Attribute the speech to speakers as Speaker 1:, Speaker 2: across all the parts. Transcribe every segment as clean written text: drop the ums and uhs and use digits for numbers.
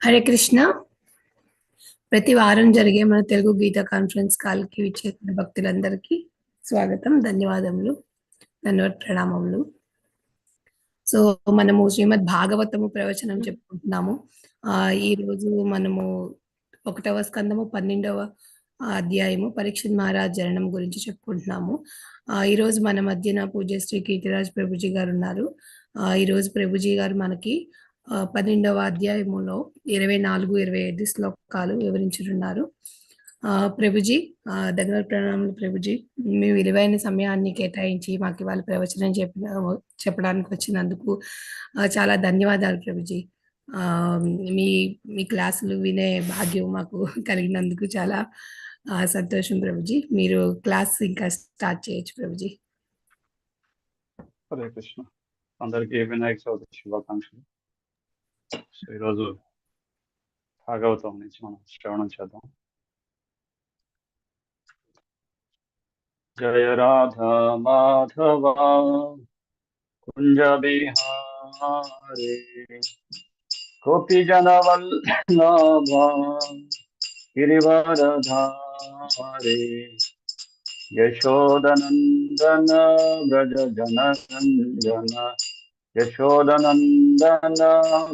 Speaker 1: హరే కృష్ణ. ప్రతి వారం జరిగే మన తెలుగు గీత కాన్ఫరెన్స్ కాల్కి విచ్చేసిన భక్తులందరికీ స్వాగతం, ధన్యవాదములు, ప్రణామములు. సో మనము శ్రీమద్ భాగవతము ప్రవచనం చెప్పుకుంటున్నాము. ఈ రోజు మనము 1వ స్కందము 12వ అధ్యాయము పరీక్షిత్ మహారాజ్ జననం గురించి చెప్పుకుంటున్నాము. ఈ రోజు మన మధ్యన పూజ్య శ్రీ కీర్తిరాజ్ ప్రభుజీ గారు ఉన్నారు. ఈ రోజు ప్రభుజీ గారు మనకి 12వ అధ్యాయములో 24-25 శ్లోకాలు వివరించుతున్నారు. ప్రభుజీ, ధన్యవాద ప్రణామాలు ప్రభుజీ. మీ విలువైన సమయాన్ని కేటాయించి మాకు ఇవాళ ప్రవచనం చెప్పడానికి వచ్చినందుకు చాలా ధన్యవాదాలు ప్రభుజీ. మీ మీ క్లాసులు వినే భాగ్యం మాకు కలిగినందుకు చాలా సంతోషం ప్రభుజీ. మీరు క్లాస్ ఇంకా స్టార్ట్ చేయొచ్చు ప్రభుజీ.
Speaker 2: హరే కృష్ణ. అందరికీ వినాయక చవితి శుభాకాంక్షలు. ఈరోజు భాగవతం నుంచి మనం శ్రవణం చేద్దాం. జయ రాధా మాధవ కుంజ బిహారీ గోపీ జన వల్లభ గిరివరధారీ యశోదనందన వ్రజ జన రంజన యశోదనందన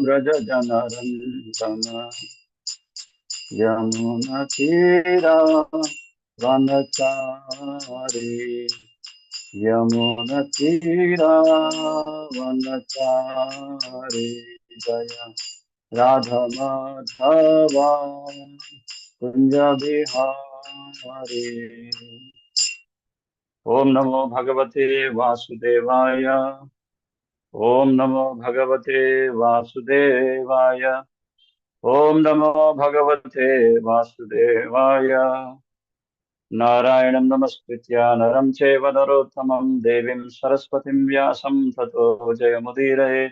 Speaker 2: వ్రజ జన రంజన యమున తీరా వనచారి యమున తీరా వనచారి జయ రాధ మాధవ కుంజ బిహారీ. ఓం నమో భగవతే వాసుదేవాయ. ఓం నమో భగవతే వాసుదేవాయ. ఓం నమో భగవతే వాసుదేవాయ. నారాయణం నమస్కృత్య నరం చైవ నరోత్తమం దేవీం సరస్వతిం వ్యాసం తతో జయముదీరయే.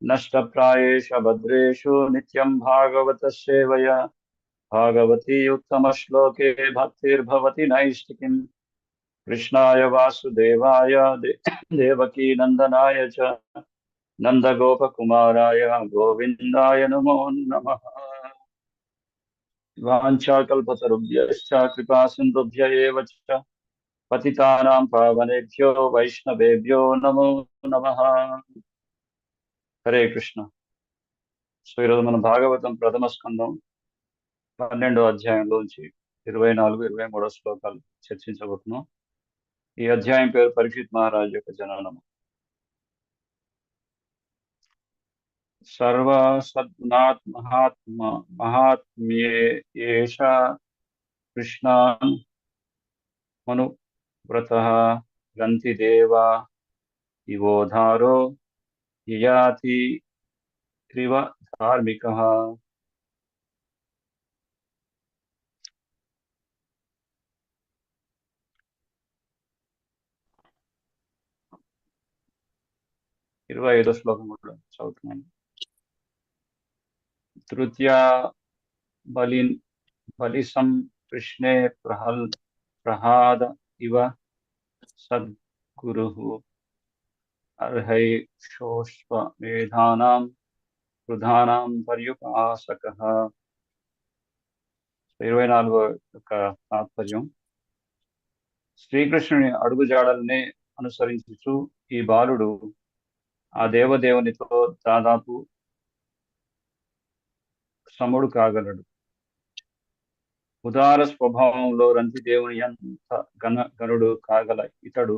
Speaker 2: నష్టప్రాయేష భద్రేషు నిత్యం భాగవత సేవయా. భాగవతీ ఉత్తమ శ్లోకే భక్తిర్భవతి నైష్టికీం. కృష్ణాయ వాసుదేవాయ దేవకీ నందనాయ చ నందగోపకుమారాయ గోవిందాయ నమో నమః. వాంఛాకల్పతరుభ్యశ్చ కృపా సింధుభ్య ఏవ చ పతితానాం పావనేభ్యో వైష్ణవేభ్యో నమో నమః. హరే కృష్ణ. సో ఈరోజు మన భాగవతం ప్రథమ స్కందం 12వ అధ్యాయంలోంచి 24-23 శ్లోకాలు చర్చించబోతున్నాం. ఈ అధ్యాయం పేరు పరీక్షిత్ మహారాజ్ యొక్క జననం. సర్వ సద్గుణాత్ మహాత్మ్యే ఏష కృష్ణాన్ మనువ్రతః గ్రంథి దేవా ఇవోధారో యయాతి త్రివ ధార్మికః. ఇరవై 25వ శ్లోకం కూడా చదువుతున్నాను. తృతీయ బలిసం కృష్ణే ప్రహాద ఇవ సద్గురు అర్హై శోష్వ మేధానాం వృధానాం పర్యుపాసకః. 24వ యొక్క తాత్పర్యం. శ్రీకృష్ణుని అడుగుజాడల్ని అనుసరించుచు ఈ బాలుడు ఆ దేవదేవునితో దాదాపు సముడు కాగలడు. ఉదార స్వభావంలో రంతి దేవుని ఎంత గనుడు కాగల ఇతడు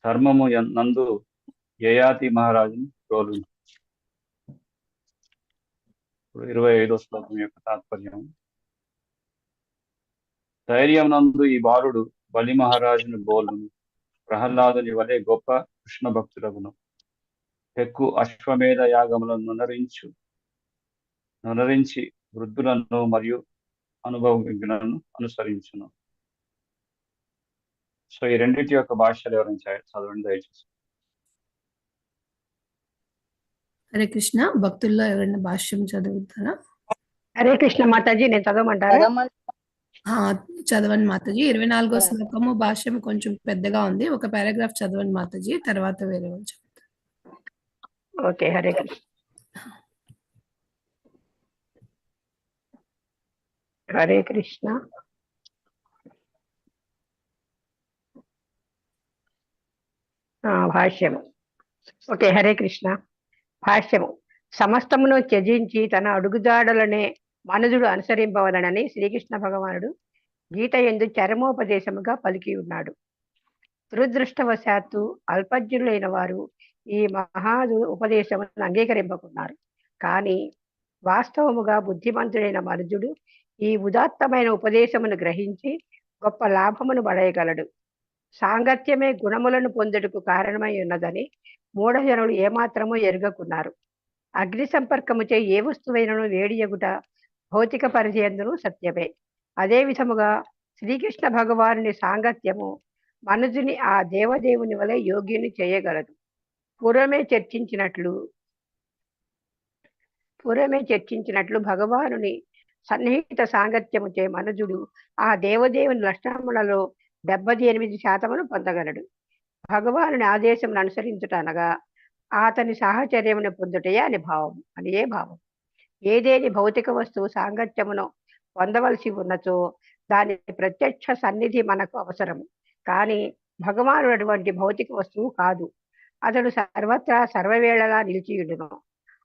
Speaker 2: ధర్మము నందు యయాతి మహారాజును ప్రోలు. 25వ శ్లోకం యొక్క తాత్పర్యం. ధైర్యం నందు ఈ బాలుడు బలి మహారాజును బోలును. ప్రహ్లాదుని వలె గొప్ప కృష్ణ భక్తులగును. పెక్కు అశ్వమేధ యాగములను నొనరించి వృద్ధులను మరియు అనుభవజ్ఞులను అనుసరించును. సో ఈ రెండింటి యొక్క భాషలు ఎవరైనా చదవండి దయచేసి.
Speaker 1: హరే కృష్ణ. భక్తుల్లో ఎవరైనా భాష్యం చదువుతారా?
Speaker 3: హరే కృష్ణ మాతాజీ, నేను చదవమంటారా?
Speaker 1: చదవండి మాతాజీ. 24వ శ్లోకము భాష్యం కొంచెం పెద్దగా ఉంది. ఒక పారాగ్రాఫ్ చదవండి మాతాజీ, తర్వాత వేరే వాళ్ళు చెప్తారు.
Speaker 3: ఓకే. హరే కృష్ణ. హరే కృష్ణ. భాష్యము. ఓకే, హరే కృష్ణ. భాష్యము. సమస్తమును త్యజించి తన అడుగుజాడలనే మనుజుడు అనుసరింపవలనని శ్రీకృష్ణ భగవానుడు గీత యందు చరమోపదేశముగా పలికి ఉన్నాడు. దురదృష్టవశాత్తు అల్పజ్ఞులైన వారు ఈ మహాదు ఉపదేశమును అంగీకరింపకున్నారు. కానీ వాస్తవముగా బుద్ధిమంతుడైన మనుజుడు ఈ ఉదాత్తమైన ఉపదేశమును గ్రహించి గొప్ప లాభమును పడేయగలడు. సాంగత్యమే గుణములను పొందుటకు కారణమై ఉన్నదని మూఢజనులు ఏమాత్రమూ ఎరుగకున్నారు. అగ్ని సంపర్కముచే ఏ వస్తువైనను వేడియగుట భౌతిక పరిచయందును సత్యమే. అదే విధముగా శ్రీకృష్ణ భగవానుని సాంగత్యము మనుజుని ఆ దేవదేవుని వలె యోగ్యుని చేయగలదు. పూర్వమే చర్చించినట్లు భగవానుని సన్నిహిత సాంగత్యముచే మనుజుడు ఆ దేవదేవుని లక్షణములలో 78% పొందగలడు. భగవానుని ఆదేశమును అనుసరించుట అనగా అతని సాహచర్యమును పొందుటయే అని భావం. ఏదేని భౌతిక వస్తువు సాంగత్యమును పొందవలసి ఉన్నచో దాని ప్రత్యక్ష సన్నిధి మనకు అవసరము. కానీ భగవానుడు అటువంటి భౌతిక వస్తువు కాదు. అతడు సర్వత్రా సర్వవేళలా నిలిచియుండును.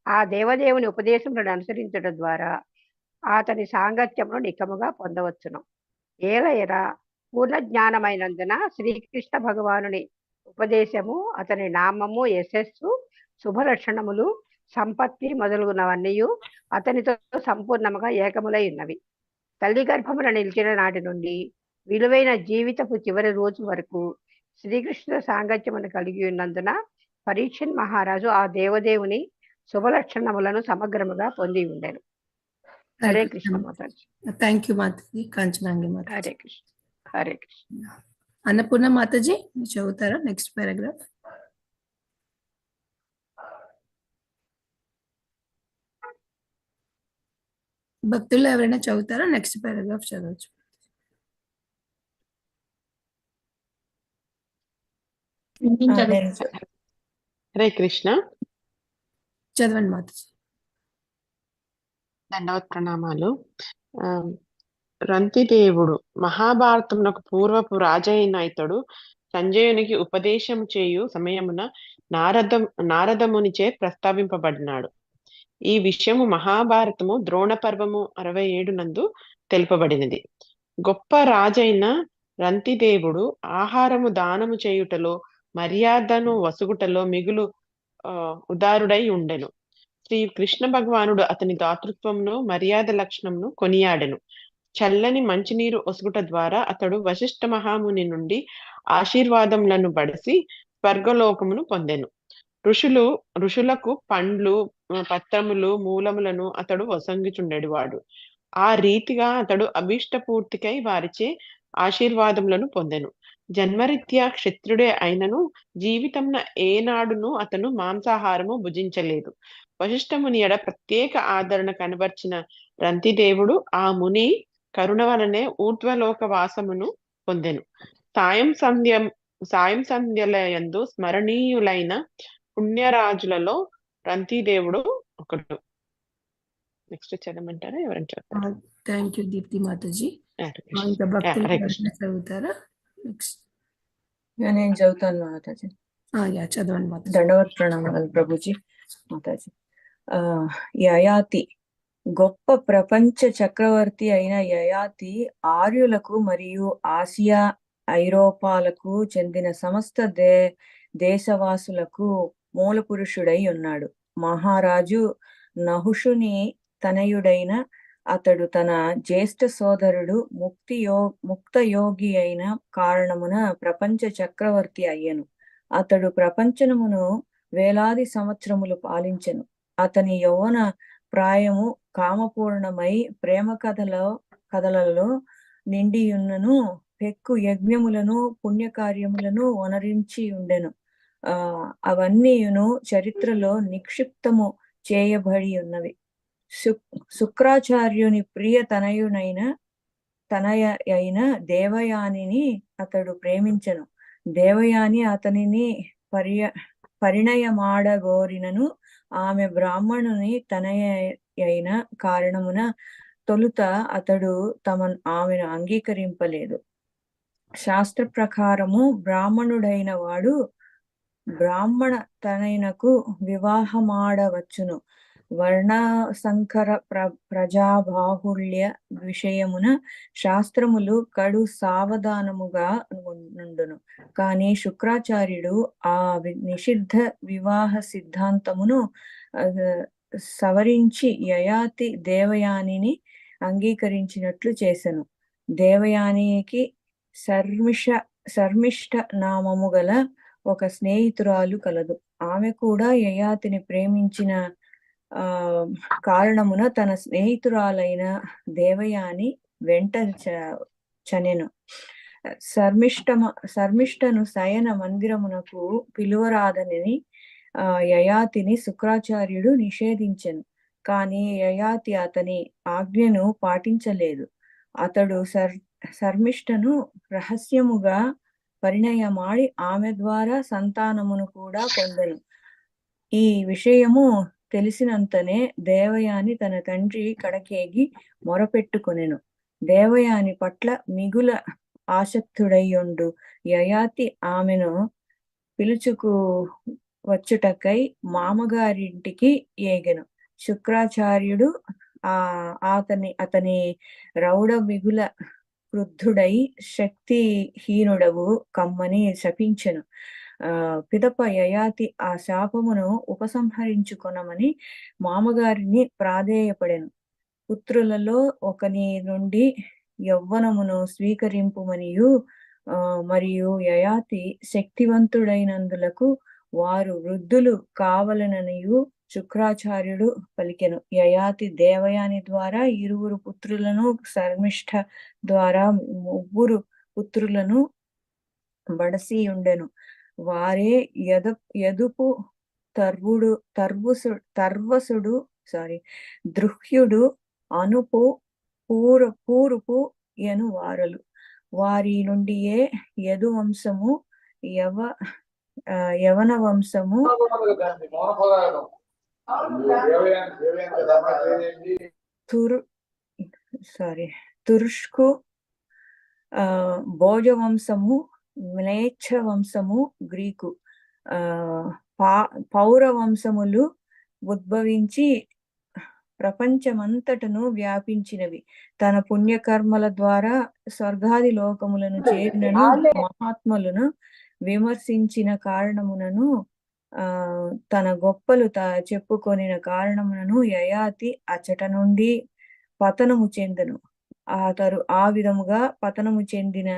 Speaker 3: ఆ దేవదేవుని ఉపదేశములను అనుసరించడం ద్వారా అతని సాంగత్యమును నికముగా పొందవచ్చును. ఏలయనా పూర్ణ జ్ఞానమైనందున శ్రీకృష్ణ భగవానుని ఉపదేశము, అతని నామము, యశస్సు, శుభలక్షణములు, సంపత్తి మొదలుగునవన్నీ అతనితో సంపూర్ణముగా ఏకములై ఉన్నవి. తల్లి గర్భమున నిలిచిన నాటి నుండి విలువైన జీవితపు చివరి రోజు వరకు శ్రీకృష్ణ సాంగత్యమును కలిగి ఉన్నందున పరీక్షణ్ మహారాజు ఆ దేవదేవుని శుభలక్షణములను సమగ్రముగా పొంది ఉండెను. హరే కృష్ణ మాతాజీ.
Speaker 1: థ్యాంక్ యూ మాతాజీ. కాంచనాంగి మాతాజీ.
Speaker 3: హరే కృష్ణ. హరే కృష్ణ.
Speaker 1: అన్నపూర్ణ మాతాజీ మీరు చదువుతారా నెక్స్ట్ పారాగ్రాఫ్? భక్తులు ఎవరైనా చదువుతారా? నెక్స్ట్ పారాగ్రాఫ్ చదవచ్చు.
Speaker 4: హరే కృష్ణ.
Speaker 1: చదవండి మాతాజీ.
Speaker 4: దండవత్ ప్రణామాలు. రంతిదేవుడు మహాభారతమునకు పూర్వపు రాజైన ఇతడు సంజయునికి ఉపదేశం చేయు సమయమున నారదమునిచే ప్రస్తావింపబడినాడు. ఈ విషయము మహాభారతము ద్రోణ పర్వము 67 నందు తెలుపబడినది. గొప్ప రాజైన రంతిదేవుడు ఆహారము దానము చేయుటలో, మర్యాదను వసుగుటలో మిగులు ఉదారుడై ఉండెను. శ్రీ కృష్ణ భగవానుడు అతని దాతృత్వమును, మర్యాద లక్షణమును కొనియాడెను. చల్లని మంచినీరు ఒసుగుట ద్వారా అతడు వశిష్ఠ మహాముని నుండి ఆశీర్వాదములను బడిసి స్వర్గలోకమును పొందెను. ఋషులకు పండ్లు, పత్రములు, మూలములను అతడు వసంగిచుండెడివాడు. ఆ రీతిగా అతడు అభీష్టపూర్తికై వారిచే ఆశీర్వాదములను పొందెను. జన్మరీత్యా క్షత్రుడే అయినను జీవితంన ఏనాడును అతను మాంసాహారము భుజించలేదు. వశిష్ఠముని ఎడ ప్రత్యేక ఆదరణ కనబర్చిన రంతిదేవుడు ఆ ముని కరుణ వలనే ఊర్ధ్వలోక వాసమును పొందెను. సాయం సంధ్యలయందు స్మరణీయులైన పుణ్యరాజులలో రంతిదేవుడు ఒకడు. నెక్స్ట్ చదవమంటారా? ఎవరైనా చదువుతారా?
Speaker 1: Thank you Deepti Mataji. ఇంకా భక్తులు చదువుతారా? నెక్స్ట్
Speaker 5: నేను చదువుతాను మాతాజీ.
Speaker 1: చదవండి మాతాజీ.
Speaker 5: దండవత్ ప్రణామాలు ప్రభుజీ. మాతాజీ, యయాతి గొప్ప ప్రపంచ చక్రవర్తి అయిన యయాతి ఆర్యులకు మరియు ఆసియా, ఐరోపాలకు చెందిన సమస్త దేశవాసులకు మూల పురుషుడై ఉన్నాడు. మహారాజు నహుషుని తనయుడైన అతడు తన జ్యేష్ఠ సోదరుడు ముక్తయోగి అయిన కారణమున ప్రపంచ చక్రవర్తి అయ్యను. అతడు ప్రపంచమును వేలాది సంవత్సరములు పాలించెను. అతని యౌవన ప్రాయము కామపూర్ణమై ప్రేమ కథలలో నిండియున్నను పెక్కు యజ్ఞములను పుణ్యకార్యములను వనరించి ఉండెను. అవన్నీయును చరిత్రలో నిక్షిప్తము చేయబడి ఉన్నవి. శుక్రాచార్యుని ప్రియ తనయ అయిన దేవయానిని అతడు ప్రేమించెను. దేవయాని అతనిని పరిణయమాడగోరినను ఆమె బ్రాహ్మణుని తనయ అయిన కారణమున తొలుత అతడు ఆమెను అంగీకరింపలేదు. శాస్త్ర ప్రకారము బ్రాహ్మణుడైన వాడు బ్రాహ్మణ తనయునకు వివాహమాడవచ్చును. వర్ణ సంకర ప్రజాబాహుళ్య విషయమున శాస్త్రములు కడు సావధానముగా నుండును. కానీ శుక్రాచార్యుడు ఆ నిషిద్ధ వివాహ సిద్ధాంతమును సవరించి యయాతి దేవయానిని అంగీకరించినట్లు చేసెను. దేవయానికి శర్మిష్ఠ నామము గల ఒక స్నేహితురాలు కలదు. ఆమె కూడా యయాతిని ప్రేమించిన కారణమున తన స్నేహితురాలైన దేవయాని వెంట చనెను. శర్మిష్ఠను శయన మందిరమునకు పిలువరాదని యయాతిని శుక్రాచార్యుడు నిషేధించెను. కానీ యయాతి అతని ఆజ్ఞను పాటించలేదు. అతడు శర్మిష్ఠను రహస్యముగా పరిణయమాడి ఆమె ద్వారా సంతానమును కూడా పొందెను. ఈ విషయము తెలిసినంతనే దేవయాని తన తండ్రి కడకేగి మొరపెట్టుకొనెను. దేవయాని పట్ల మిగుల ఆసక్తుడయ్యుండు యయాతి ఆమెను పిలుచుకు వచ్చుటకై మామగారింటికి ఏగెను. శుక్రాచార్యుడు అతని రౌడ మిగుల క్రుద్ధుడై శక్తిహీనుడవు కమ్మని శపించెను. పిదప యయాతి ఆ శాపమును ఉపసంహరించుకొనమని మామగారిని ప్రాధేయపడెను. పుత్రులలో ఒకని నుండి యవ్వనమును స్వీకరింపుమనియు మరియు యయాతి శక్తివంతుడైనందులకు వారు వృద్ధులు కావలననియు శుక్రాచార్యుడు పలికెను. యయాతి దేవయాని ద్వారా 2 పుత్రులను, శర్మిష్ఠ ద్వారా 3 పుత్రులను బడసి ఉండెను. వారే యదుపు, తర్వసుడు, దృహ్యుడు, అనుపు, పూరుపు ఎను వారలు. వారి నుండియే యదు వంశము, యవన వంశము, తురుష్కు, భోజ వంశము, మ్లేచ్ఛ వంశము, గ్రీకు, పౌర వంశములు ఉద్భవించి ప్రపంచమంతటను వ్యాపించినవి. తన పుణ్యకర్మల ద్వారా స్వర్గాది లోకములను చేరినను మహాత్ములను విమర్శించిన కారణమునను తన గొప్పలు చెప్పుకొనిన కారణమునను యయాతి అచ్చట నుండి పతనము చెందెను. ఆ విధముగా పతనము చెందిన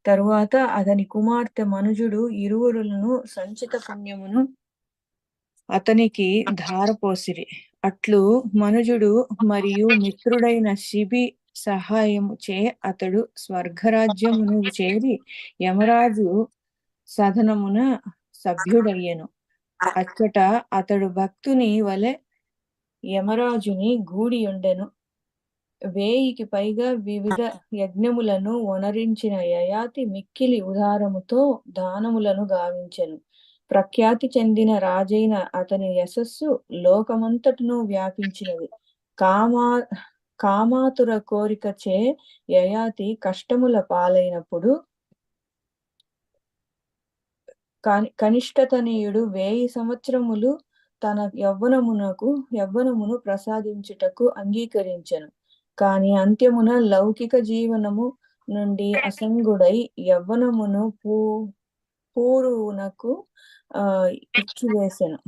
Speaker 5: తరువాత అతని కుమార్తె మనుజుడు ఇరువురులను సంచిత పుణ్యమును అతనికి ధారపోసిరి. అట్లు మనుజుడు మరియు మిత్రుడైన శిబి సహాయము చే అతడు స్వర్గరాజ్యమును చేరి యమరాజు సదనమున సభ్యుడయ్యెను. అచ్చట అతడు భక్తుని వలె యమరాజుని గూడి ఉండెను. 1000కి పైగా వివిధ యజ్ఞములను వనరించిన యయాతి మిక్కిలి ఉదారముతో దానములను గావించెను. ప్రఖ్యాతి చెందిన రాజైన అతని యశస్సు లోకమంతటను వ్యాపించినది. కామాతుర కోరికచే యయాతి కష్టముల పాలైనప్పుడు కనిష్ఠతనయుడు 1000 సంవత్సరములు తన యవ్వనమును ప్రసాదించుటకు అంగీకరించెను. కాని అంత్యమున లౌకిక జీవనము నుండి అసంగుడై యవ్వనమును పూరువునకు ఇచ్చివేసెను.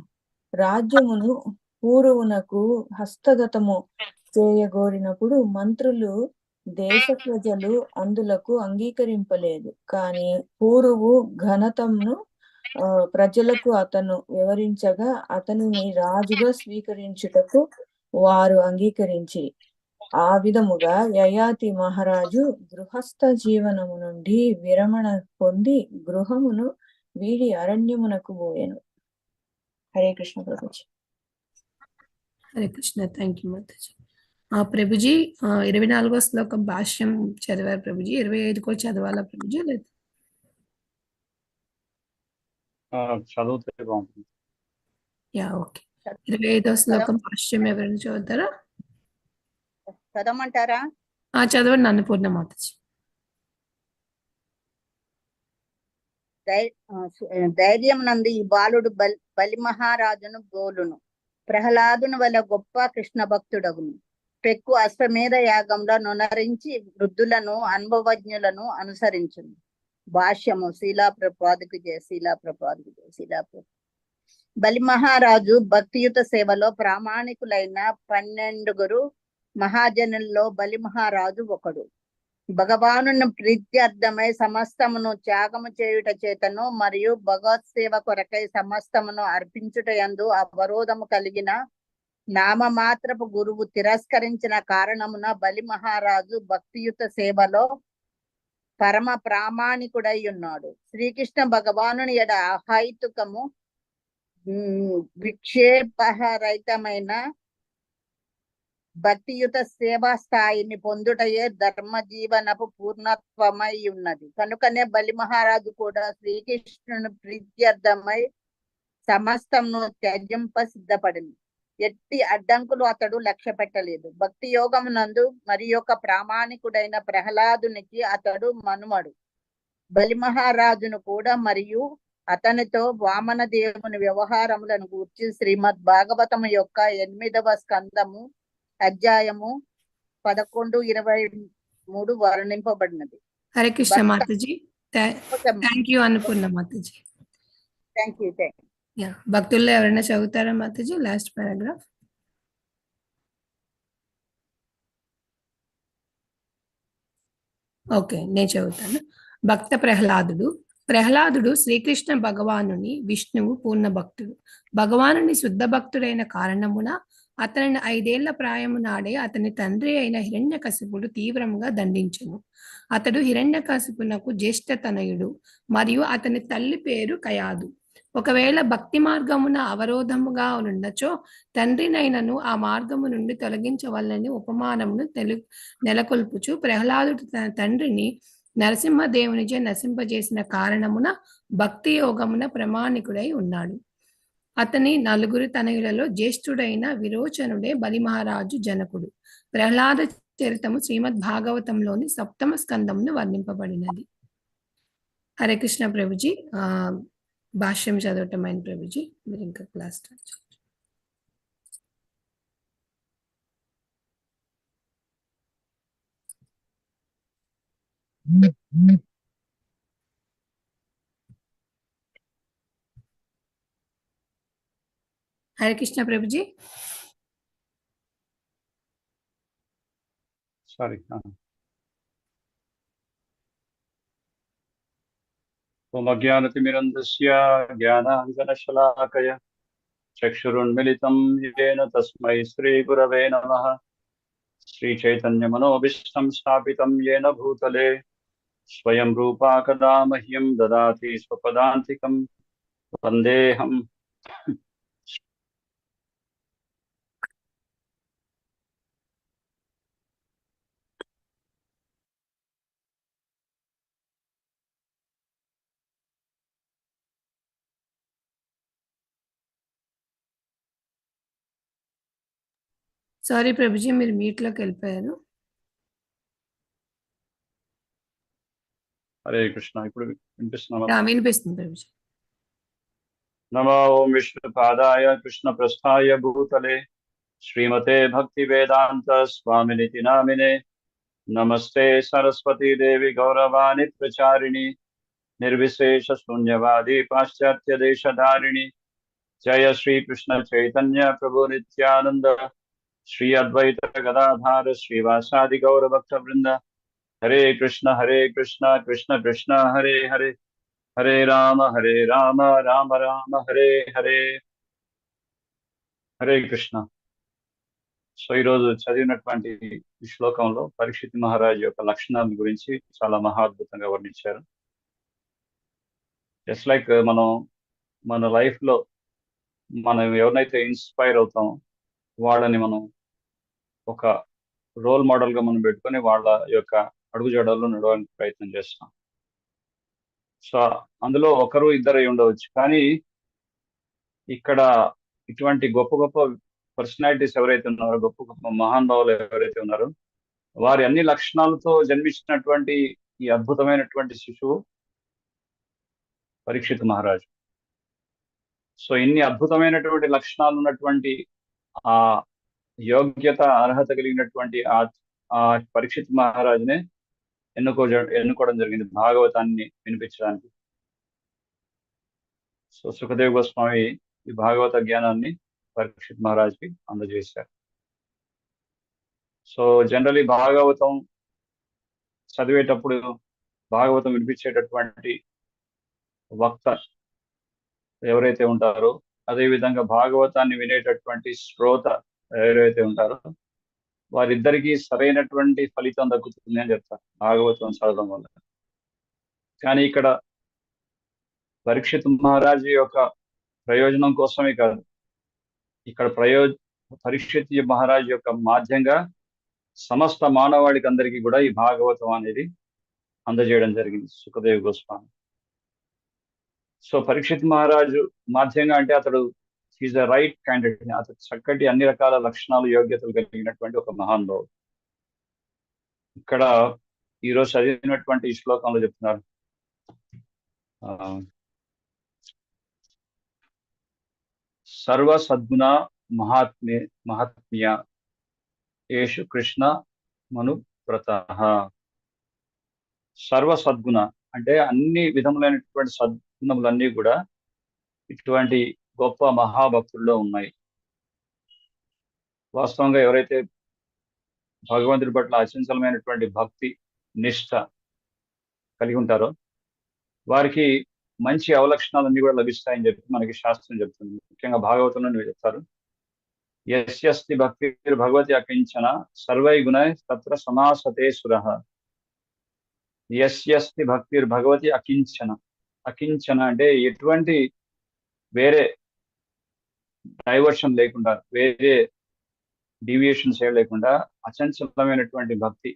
Speaker 5: రాజ్యమును పూరువునకు హస్తగతము చేయగోరినప్పుడు మంత్రులు, దేశ ప్రజలు అందులకు అంగీకరింపలేదు. కాని పూరువు ఘనతమును ప్రజలకు అతను వివరించగా అతనిని రాజుగా స్వీకరించుటకు వారు అంగీకరించి. ఆ విధముగా యయాతి మహారాజు గృహస్థ జీవనము నుండి విరమణ పొంది గృహమును వీడి అరణ్యమునకు పోయెను. హరే కృష్ణ ప్రభుజీ.
Speaker 1: హరే కృష్ణ. థ్యాంక్ యూ మాతాజీ. ప్రభుజీ 24వ శ్లోకం భాష్యం చదివారు ప్రభుజీ. 25 కూడా చదవాలా ప్రభుజీ? లేదు,
Speaker 2: చదివితే బాగుంటుంది.
Speaker 1: ఓకే. 25వ శ్లోకం భాష్యం ఎవరైనా చదువుతారా?
Speaker 6: చదవమంటారా?
Speaker 1: చదవండి అన్నపూర్ణ మాతాజీ.
Speaker 6: ధైర్యం నందు ఈ బాలుడు బలి మహారాజును బోలును. ప్రహ్లాదుని వల్ల గొప్ప కృష్ణ భక్తుడగును. పెక్కు అశ్వమేధ యాగంలో నునరించి వృద్ధులను అనుభవజ్ఞులను అనుసరించును. భాష్యము శీలాప్రపాదుకు జయ, శీలాప్రపాదుకు జయ, శీలాప్రపాదు. బలి మహారాజు భక్తియుత సేవలో ప్రామాణికులైన 12 మహాజనుల్లో బలి మహారాజు ఒకడు. భగవాను ప్రీత్యర్థమై సమస్తమును త్యాగము చేయుట చేతను మరియు భగవత్ సేవ కొరకై సమస్తమును అర్పించుట యందు అవరోధము కలిగిన నామమాత్రపు గురువు తిరస్కరించిన కారణమున బలి మహారాజు భక్తియుత సేవలో పరమ ప్రామాణికుడై ఉన్నాడు. శ్రీకృష్ణ భగవాను ఎడ అహైతుకము విక్షేపరహితమైన భక్తియుత సేవా స్థాయిని పొందుటయే ధర్మ జీవనపు పూర్ణత్వమై ఉన్నది. కనుకనే బలి మహారాజు కూడా శ్రీకృష్ణుని ప్రీత్యర్థమై సమస్తమును త్యజింప సిద్ధపడింది. ఎట్టి అడ్డంకులు అతడు లక్ష్య పెట్టలేదు. భక్తి యోగమునందు మరి యొక్క ప్రామాణికుడైన ప్రహ్లాదునికి అతడు మనుమడు. బలి మహారాజును కూడా మరియు అతనితో వామన దేవుని వ్యవహారములను గూర్చి శ్రీమద్ భాగవతము యొక్క 8వ స్కందము అధ్యాయము 11-23 వర్ణింపబడినది.
Speaker 1: హరే కృష్ణ మాతాజీ. థ్యాంక్ యూ అన్నపూర్ణ మాతాజీ.
Speaker 6: Thank you.
Speaker 1: భక్తుల్లో ఎవరైనా చదువుతారా మాతాజీ లాస్ట్ పారాగ్రాఫ్? ఓకే, నేను చదువుతాను. భక్త ప్రహ్లాదుడు శ్రీకృష్ణ భగవానుని విష్ణువు పూర్ణ భక్తుడు. భగవానుని శుద్ధ భక్తుడైన కారణమున అతనిని 5 ఏళ్ల ప్రాయము నాడే అతని తండ్రి అయిన హిరణ్యకశిపుడు తీవ్రంగా దండించెను. అతడు హిరణ్యకశిపునకు జ్యేష్ఠ తనయుడు మరియు అతని తల్లి పేరు కయాదు. ఒకవేళ భక్తి మార్గమున అవరోధముగా ఉన్నచో తండ్రినైనను ఆ మార్గము నుండి తొలగించవలని ఉపమానమును నెలకొల్పుచు ప్రహ్లాదుడు తన తండ్రిని నరసింహదేవునిచే నశింపజేసిన కారణమున భక్తి యోగమున ప్రమాణికుడై ఉన్నాడు. అతని 4 తనయులలో జ్యేష్ఠుడైన విరోచనుడే బలి మహారాజు జనకుడు. ప్రహ్లాద చరితము శ్రీమద్ భాగవతంలోని 7వ స్కందమును వర్ణింపబడినది. హరే కృష్ణ ప్రభుజీ. భాష్యం చదవటమైన ప్రభుజీ, మీరు ఇంకా క్లాస్ స్టార్ట్ చేయండి. హరే కృష్ణ ప్రభుజీ.
Speaker 2: సారీ. జ్ఞానతిమిరంధస్య జ్ఞానాంజనశలాకయ చక్షురున్మిలితం యేన తస్మై శ్రీగురవే నమః. శ్రీచైతన్యమనోభీష్టం స్థాపితం యేన భూతలే స్వయం రూపా కదా మహ్యం దదాతి స్వపదాంతికం. వందేహం
Speaker 1: సారీ ప్రభుజీ, మీరు మ్యూట్లోకి వెళ్ళిపోయారు.
Speaker 2: హరే కృష్ణ. ఇప్పుడు వినిపిస్తున్నామా?
Speaker 1: వినిపిస్తుంది ప్రభుజీ.
Speaker 2: నమో ఓం విష్ణుపాదాయ కృష్ణ ప్రస్థాయ భూతలే శ్రీమతే భక్తి వేదాంత స్వామినితి నామినే. నమస్తే సరస్వతీ దేవి గౌరవాణి ప్రచారిణి నిర్విశేష శూన్యవాది పాశ్చాత్య దేశధారిణి. జయ శ్రీ కృష్ణ చైతన్య ప్రభు నిత్యానంద శ్రీ అద్వైత గదాధార శ్రీవాసాది గౌరభక్త బృంద. హరే కృష్ణ కృష్ణ కృష్ణ హరే హరే, హరే రామ రామ రామ హరే హరే. హరే కృష్ణ. సో ఈరోజు చదివినటువంటి ఈ శ్లోకంలో పరీక్షిత్ మహారాజ్ యొక్క లక్షణాల గురించి చాలా మహాద్భుతంగా వర్ణించారు. జస్ట్ లైక్ మన లైఫ్ లో మనం ఎవరినైతే ఇన్స్పైర్ అవుతామో వాళ్ళని మనం ఒక రోల్ మోడల్ గా మనం పెట్టుకొని వాళ్ళ యొక్క అడుగుజాడల్లో నడవడానికి ప్రయత్నం చేస్తాం. సో అందులో 1-2 ఉండవచ్చు, కానీ ఇక్కడ ఇటువంటి గొప్ప గొప్ప పర్సనాలిటీస్ ఎవరైతే ఉన్నారో, గొప్ప గొప్ప మహానుభావులు ఎవరైతే ఉన్నారో వారి అన్ని లక్షణాలతో జన్మించినటువంటి ఈ అద్భుతమైనటువంటి శిశువు పరీక్షిత్ మహారాజు. సో ఇన్ని అద్భుతమైనటువంటి లక్షణాలు ఉన్నటువంటి ఆ యోగ్యత అర్హత కలిగినటువంటి ఆ పరీక్షిత్ మహారాజునే ఎన్నుకోవడం జరిగింది భాగవతాన్ని వినిపించడానికి. సో సుఖదేవ్ గోస్వామి ఈ భాగవత జ్ఞానాన్ని పరీక్షిత్ మహారాజ్కి అందజేశారు. సో జనరలీ భాగవతం చదివేటప్పుడు భాగవతం వినిపించేటటువంటి వక్త ఎవరైతే ఉంటారో, అదేవిధంగా భాగవతాన్ని వినేటటువంటి శ్రోత ఎవరైతే ఉంటారో వారిద్దరికీ సరైనటువంటి ఫలితం దక్కుతుంది అని చెప్తారు భాగవతం చదవడం వల్ల. కానీ ఇక్కడ పరీక్షిత్ మహారాజు యొక్క ప్రయోజనం కోసమే కాదు, ఇక్కడ పరీక్షిత్ మహారాజు యొక్క మాధ్యంగా సమస్త మానవాళికి అందరికీ కూడా ఈ భాగవతం అనేది అందజేయడం జరిగింది సుఖదేవ్ గోస్వామి. సో పరీక్షిత్ మహారాజు మాధ్యంగా అంటే అతడు ఈజ్ అ రైట్ క్యాండిడేట్, అతడు చక్కటి అన్ని రకాల లక్షణాలు యోగ్యతలు కలిగినటువంటి ఒక మహానుభావుడు. ఇక్కడ ఈరోజు చదివినటువంటి ఈ శ్లోకంలో చెప్తున్నారు, సర్వ సద్గుణ మహాత్మ్య యేషు కృష్ణ మనువ్రత. సర్వ సద్గుణ అంటే అన్ని విధములైనటువంటి సద్గుణములన్నీ కూడా ఇటువంటి గొప్ప మహాభక్తుల్లో ఉన్నాయి. వాస్తవంగా ఎవరైతే భగవంతుడి పట్ల అచంచలమైనటువంటి భక్తి నిష్ఠ కలిగి ఉంటారో వారికి మంచి అవలక్షణాలన్నీ కూడా లభిస్తాయని చెప్పి మనకి శాస్త్రం చెప్తుంది. ముఖ్యంగా భాగవతంలో చెప్తారు, యస్యస్తి భక్తి భగవతి అకించన సర్వై గుణై తత్ర సమాసతే సురః. యస్యస్తి భక్తి భగవతి అకించన. అకించన అంటే ఎటువంటి వేరే డైవర్షన్ లేకుండా, వేరే డీవియేషన్స్ లేకుండా అచంచలమైనటువంటి భక్తి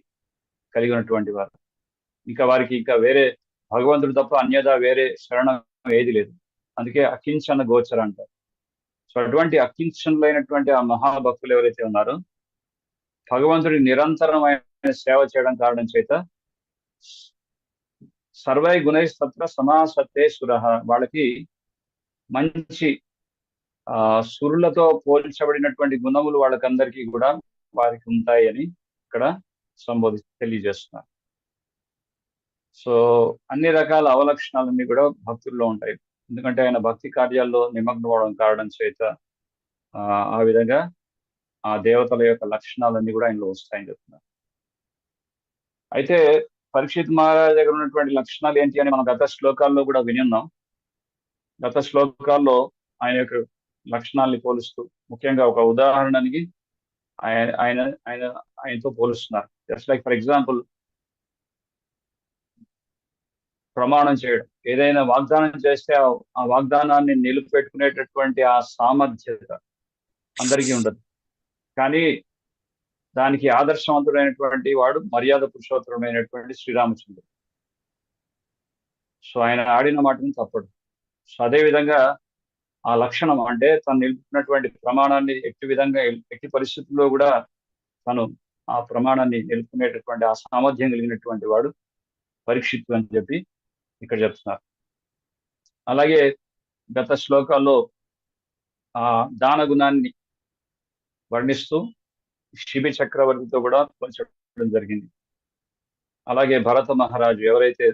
Speaker 2: కలిగి ఉన్నటువంటి వారు. ఇంకా వారికి ఇంకా వేరే భగవంతుడు తప్ప అన్యదా వేరే శరణం ఏది లేదు. అందుకే అకించన గోచర అంటారు. సో అటువంటి అకించనులైనటువంటి ఆ మహాభక్తులు ఎవరైతే ఉన్నారో భగవంతుడి నిరంతరమైన సేవ చేయడం కారణం చేత సర్వై గుణై తత్ర సమాసతే సురః, వాళ్ళకి మంచి సురులతో పోల్చబడినటువంటి గుణములు వాళ్ళకందరికీ కూడా వారికి ఉంటాయి అని ఇక్కడ తెలియజేస్తున్నారు. సో అన్ని రకాల అవలక్షణాలన్నీ కూడా భక్తుల్లో ఉంటాయి. ఎందుకంటే ఆయన భక్తి కార్యాల్లో నిమగ్నం అవడం కారణం చేత ఆ విధంగా ఆ దేవతల యొక్క లక్షణాలన్నీ కూడా ఆయనలో వస్తాయని చెప్తున్నారు. అయితే పరీక్షిత్ మహారాజ్ దగ్గర ఉన్నటువంటి లక్షణాలు ఏంటి అని మనం గత శ్లోకాల్లో కూడా విని ఉన్నాం. గత శ్లోకాల్లో ఆయన యొక్క లక్షణాలని పోలుస్తూ ముఖ్యంగా ఒక ఉదాహరణకి ఆయనతో పోలుస్తున్నారు. జస్ట్ లైక్ ఫర్ ఎగ్జాంపుల్, ప్రమాణం చేయడం, ఏదైనా వాగ్దానం చేస్తే ఆ వాగ్దానాన్ని నిలుపుపెట్టుకునేటటువంటి ఆ సామర్థ్యత అందరికీ ఉండదు. కానీ దానికి ఆదర్శవంతుడైనటువంటి వాడు మర్యాద పురుషోత్తరుడైనటువంటి శ్రీరామచంద్రుడు. సో ఆయన ఆడిన మాటను తప్పడు. సో అదేవిధంగా ఆ లక్షణం అంటే తను నిలుపుకున్నటువంటి ప్రమాణాన్ని ఎట్టి పరిస్థితుల్లో కూడా తను ఆ ప్రమాణాన్ని నిలుపుకునేటటువంటి ఆ సామర్థ్యం కలిగినటువంటి వాడు పరీక్షిత్తు అని చెప్పి ఇక్కడ చెప్తున్నారు. అలాగే గత శ్లోకాల్లో ఆ దాన గుణాన్ని వర్ణిస్తూ శిబి చక్రవర్తితో కూడా పోల్చడం జరిగింది. అలాగే భరత మహారాజు, ఎవరైతే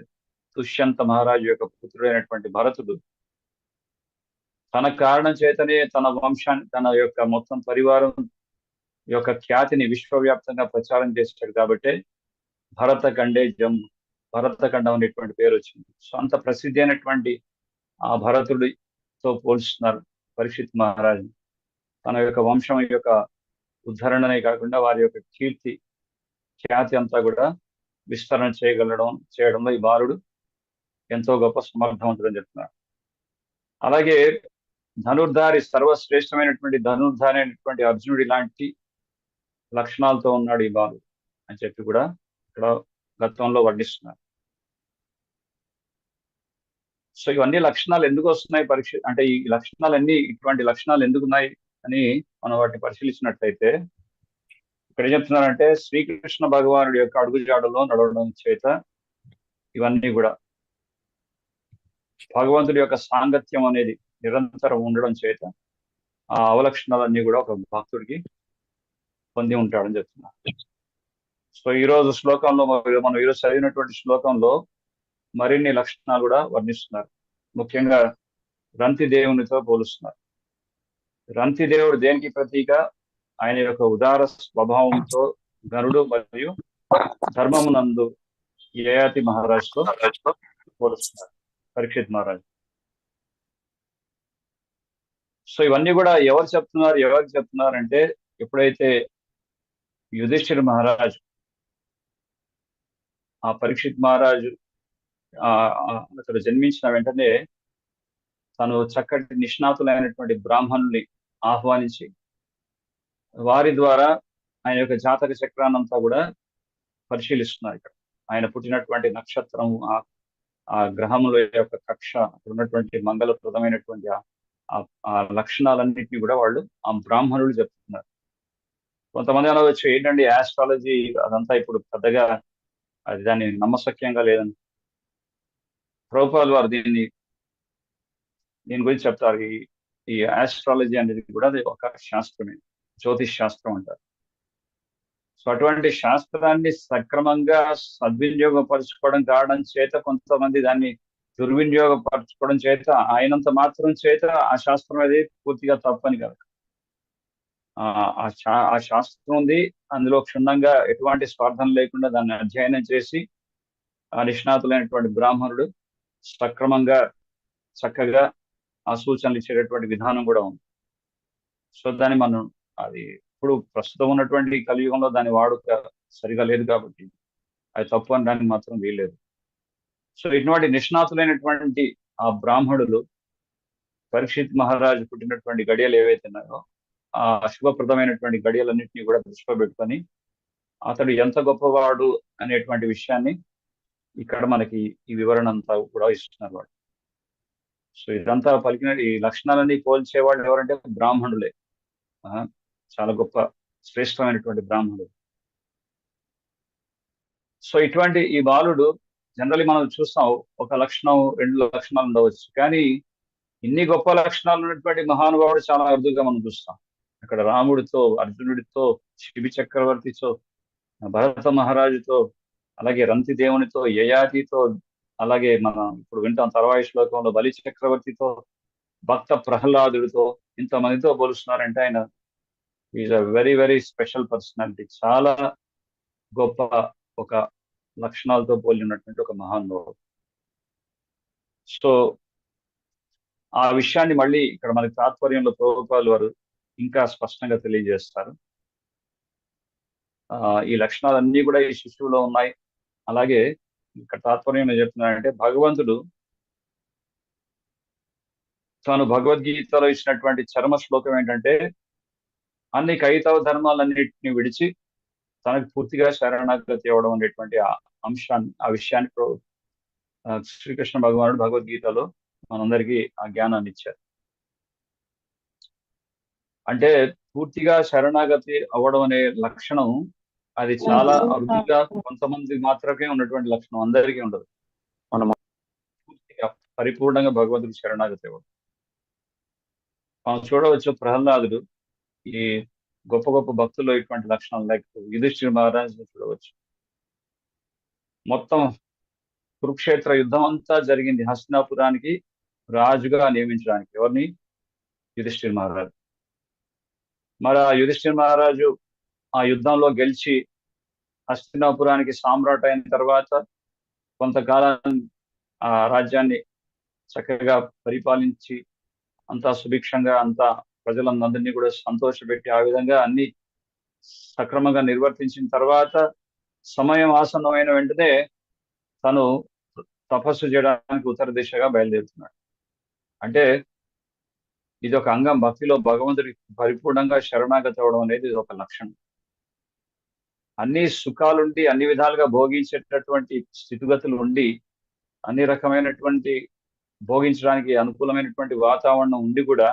Speaker 2: దుష్యంత మహారాజు యొక్క పుత్రుడైనటువంటి భరతుడు తన కారణం చేతనే తన వంశాన్ని, తన యొక్క మొత్తం పరివారం యొక్క ఖ్యాతిని విశ్వవ్యాప్తంగా ప్రచారం చేశాడు కాబట్టి భరతఖండం అనేటువంటి పేరు వచ్చింది. సో అంత ప్రసిద్ధి అయినటువంటి ఆ భరతుడితో పోల్చుతున్నారు పరీక్షిత్ మహారాజు. తన యొక్క వంశం యొక్క ఉద్ధరణనే కాకుండా వారి యొక్క ఖ్యాతి అంతా కూడా విస్తరణ చేయడంలో ఈ బాలుడు ఎంతో గొప్ప సమర్థవంతుడని చెప్తున్నారు. అలాగే ధనుర్ధారి, సర్వశ్రేష్టమైనటువంటి ధనుర్ధారి అయినటువంటి అర్జునుడి లాంటి లక్షణాలతో ఉన్నాడు ఈ బాలుడు అని చెప్పి కూడా ఇక్కడ గతంలో వర్ణిస్తున్నారు. సో ఇవన్నీ లక్షణాలు ఎందుకు వస్తున్నాయి అంటే ఈ లక్షణాలన్నీ, ఇటువంటి లక్షణాలు ఎందుకున్నాయి అని మనం వాటిని పరిశీలించినట్లయితే ఇక్కడ ఏం చెప్తున్నారంటే శ్రీకృష్ణ భగవానుడి యొక్క అడుగుజాడలో నడవడం చేత ఇవన్నీ కూడా భగవంతుడి యొక్క సాంగత్యం అనేది నిరంతరం ఉండడం చేత ఆ అవలక్షణాలన్నీ కూడా ఒక భక్తుడికి పొంది ఉంటాడని చెప్తున్నారు. సో ఈ రోజు శ్లోకంలో మనం ఈరోజు చదివినటువంటి శ్లోకంలో మరిన్ని లక్షణాలు కూడా వర్ణిస్తున్నారు. ముఖ్యంగా రంతి దేవునితో పోలుస్తున్నారు. రంతి దేవుడు దేనికి ప్రతీక? ఆయన యొక్క ఉదార స్వభావంతో గనుడు మరియు ధర్మమునందు యయాతి మహారాజుతో పోలుస్తున్నారు, పరీక్షిత్ మహారాజు. సో ఇవన్నీ కూడా ఎవరికి చెప్తున్నారు అంటే ఎప్పుడైతే యుధిష్ఠిర మహారాజు ఆ పరీక్షిత్ మహారాజు అతడు జన్మించిన వెంటనే తను చక్కటి నిష్ణాతులైనటువంటి బ్రాహ్మణుల్ని ఆహ్వానించి వారి ద్వారా ఆయన యొక్క జాతక చక్రాన్నంతా కూడా పరిశీలిస్తున్నారు. ఇక్కడ ఆయన పుట్టినటువంటి నక్షత్రం, ఆ గ్రహముల యొక్క కక్ష, అక్కడ ఉన్నటువంటి మంగళప్రదమైనటువంటి ఆ లక్షణాలన్నింటినీ కూడా వాళ్ళు ఆ బ్రాహ్మణులు చెప్తున్నారు. కొంతమంది అనవచ్చు ఏంటండి ఆస్ట్రాలజీ అదంతా ఇప్పుడు పెద్దగా అది దాన్ని నమ్మశక్యంగా లేదని. ప్రభుపాల్ వారు దీని గురించి చెప్తారు. ఈ ఆస్ట్రాలజీ అనేది కూడా అది ఒక శాస్త్రమే, జ్యోతిష్ శాస్త్రం అంటారు. సో అటువంటి శాస్త్రాన్ని సక్రమంగా సద్వినియోగపరచుకోవడం కావడం చేత కొంతమంది దాన్ని దుర్వినియోగపరచుకోవడం చేత ఆయనంత మాత్రం చేత ఆ శాస్త్రం అనేది పూర్తిగా తప్పని కాదు. ఆ శాస్త్రం ఉంది, అందులో క్షుణ్ణంగా ఎటువంటి స్వార్థం లేకుండా దాన్ని అధ్యయనం చేసి ఆ నిష్ణాతులైనటువంటి బ్రాహ్మణుడు సక్రమంగా చక్కగా ఆ సూచనలు ఇచ్చేటటువంటి విధానం కూడా ఉంది. సో దాన్ని మనం అది ఇప్పుడు ప్రస్తుతం ఉన్నటువంటి కలియుగంలో దాని వాడుక సరిగా లేదు కాబట్టి అది తప్పు అనడానికి మాత్రం వీల్లేదు. సో ఇటువంటి నిష్ణాతులైనటువంటి ఆ బ్రాహ్మణులు పరీక్షిత్ మహారాజు పుట్టినటువంటి గడియలు ఏవైతే ఉన్నాయో ఆ శుభప్రదమైనటువంటి గడియలన్నింటినీ కూడా దృష్టిలో పెట్టుకొని అతడు ఎంత గొప్పవాడు అనేటువంటి విషయాన్ని ఇక్కడ మనకి ఈ వివరణ అంతా కూడా ఇస్తున్నారు వాడు. సో ఇదంతా పలికిన ఈ లక్షణాలన్నీ పోల్చేవాళ్ళు ఎవరంటే బ్రాహ్మణులే, చాలా గొప్ప శ్రేష్టమైనటువంటి బ్రాహ్మణుడు. సో ఇటువంటి ఈ బాలుడు జనరల్లీ మనం చూస్తాం ఒక లక్షణం 2 లక్షణాలు ఉండవచ్చు, కానీ ఇన్ని గొప్ప లక్షణాలు ఉన్నటువంటి మహానుభావుడు చాలా అరుదుగా మనం చూస్తాం. అక్కడ రాముడితో, అర్జునుడితో, శిబి చక్రవర్తితో, భరత మహారాజుతో, అలాగే రంతి దేవునితో, యయాతితో, అలాగే మనం ఇప్పుడు వింటాం తర్వాయి శ్లోకంలో బలి చక్రవర్తితో, భక్త ప్రహ్లాదుడితో, ఇంతమందితో పోలుస్తున్నారంటే ఆయన is a very very special personality. చాలా గొప్ప ఒక లక్షణాలతో పోలి ఉన్నటువంటి ఒక మహానుభావుడు. సో ఆ విషయాన్ని మళ్ళీ ఇక్కడ మనకి తాత్పర్యంలో ప్రభుపాల్ వారు ఇంకా స్పష్టంగా తెలియజేస్తారు. ఈ లక్షణాలన్నీ కూడా ఈ శిశువులో ఉన్నాయి. అలాగే ఇక్కడ తాత్పర్యం ఏం చెప్తున్నారంటే భగవంతుడు తాను భగవద్గీతలో ఇచ్చినటువంటి చరమ శ్లోకం ఏంటంటే అన్ని కైతవ ధర్మాలన్నింటినీ విడిచి తనకు పూర్తిగా శరణాగతి అవ్వడం అనేటువంటి ఆ విషయాన్ని శ్రీకృష్ణ భగవానుడు భగవద్గీతలో మనందరికీ ఆ జ్ఞానాన్ని ఇచ్చారు. అంటే పూర్తిగా శరణాగతి అవ్వడం అనే లక్షణం అది చాలా అరుదుగా కొంతమంది మాత్రమే ఉన్నటువంటి లక్షణం, అందరికీ ఉండదు. మనం పూర్తిగా పరిపూర్ణంగా భగవంతుడికి శరణాగతి అవ్వడం మనం చూడవచ్చు. ప్రహ్లాదుడు ఈ గొప్ప గొప్ప భక్తుల్లో ఇటువంటి లక్షణాలు లైక్ యుధిష్ఠిర మహారాజు చూడవచ్చు. మొత్తం కురుక్షేత్ర యుద్ధం అంతా జరిగింది హస్తినాపురానికి రాజుగా నియమించడానికి. ఎవరిని? యుధిష్ఠిర మహారాజు. మరి ఆ యుధిష్ఠిర మహారాజు ఆ యుద్ధంలో గెలిచి హస్తినాపురానికి సామ్రాట్ అయిన తర్వాత కొంతకాలం ఆ రాజ్యాన్ని చక్కగా పరిపాలించి అంతా సుభిక్షంగా అంతా ప్రజలందరినీ కూడా సంతోషపెట్టి ఆ విధంగా అన్ని సక్రమంగా నిర్వర్తించిన తర్వాత సమయం ఆసన్నమైన వెంటనే తను తపస్సు చేయడానికి ఉత్తర దిశగా బయలుదేరుతున్నాడు. అంటే ఇది ఒక అంగం, భక్తిలో భగవంతుడికి పరిపూర్ణంగా శరణాగతి అవడం అనేది ఒక లక్షణం. అన్ని సుఖాలుండి అన్ని విధాలుగా భోగించేటటువంటి స్థితిగతులు ఉండి అన్ని రకమైనటువంటి భోగించడానికి అనుకూలమైనటువంటి వాతావరణం ఉండి కూడా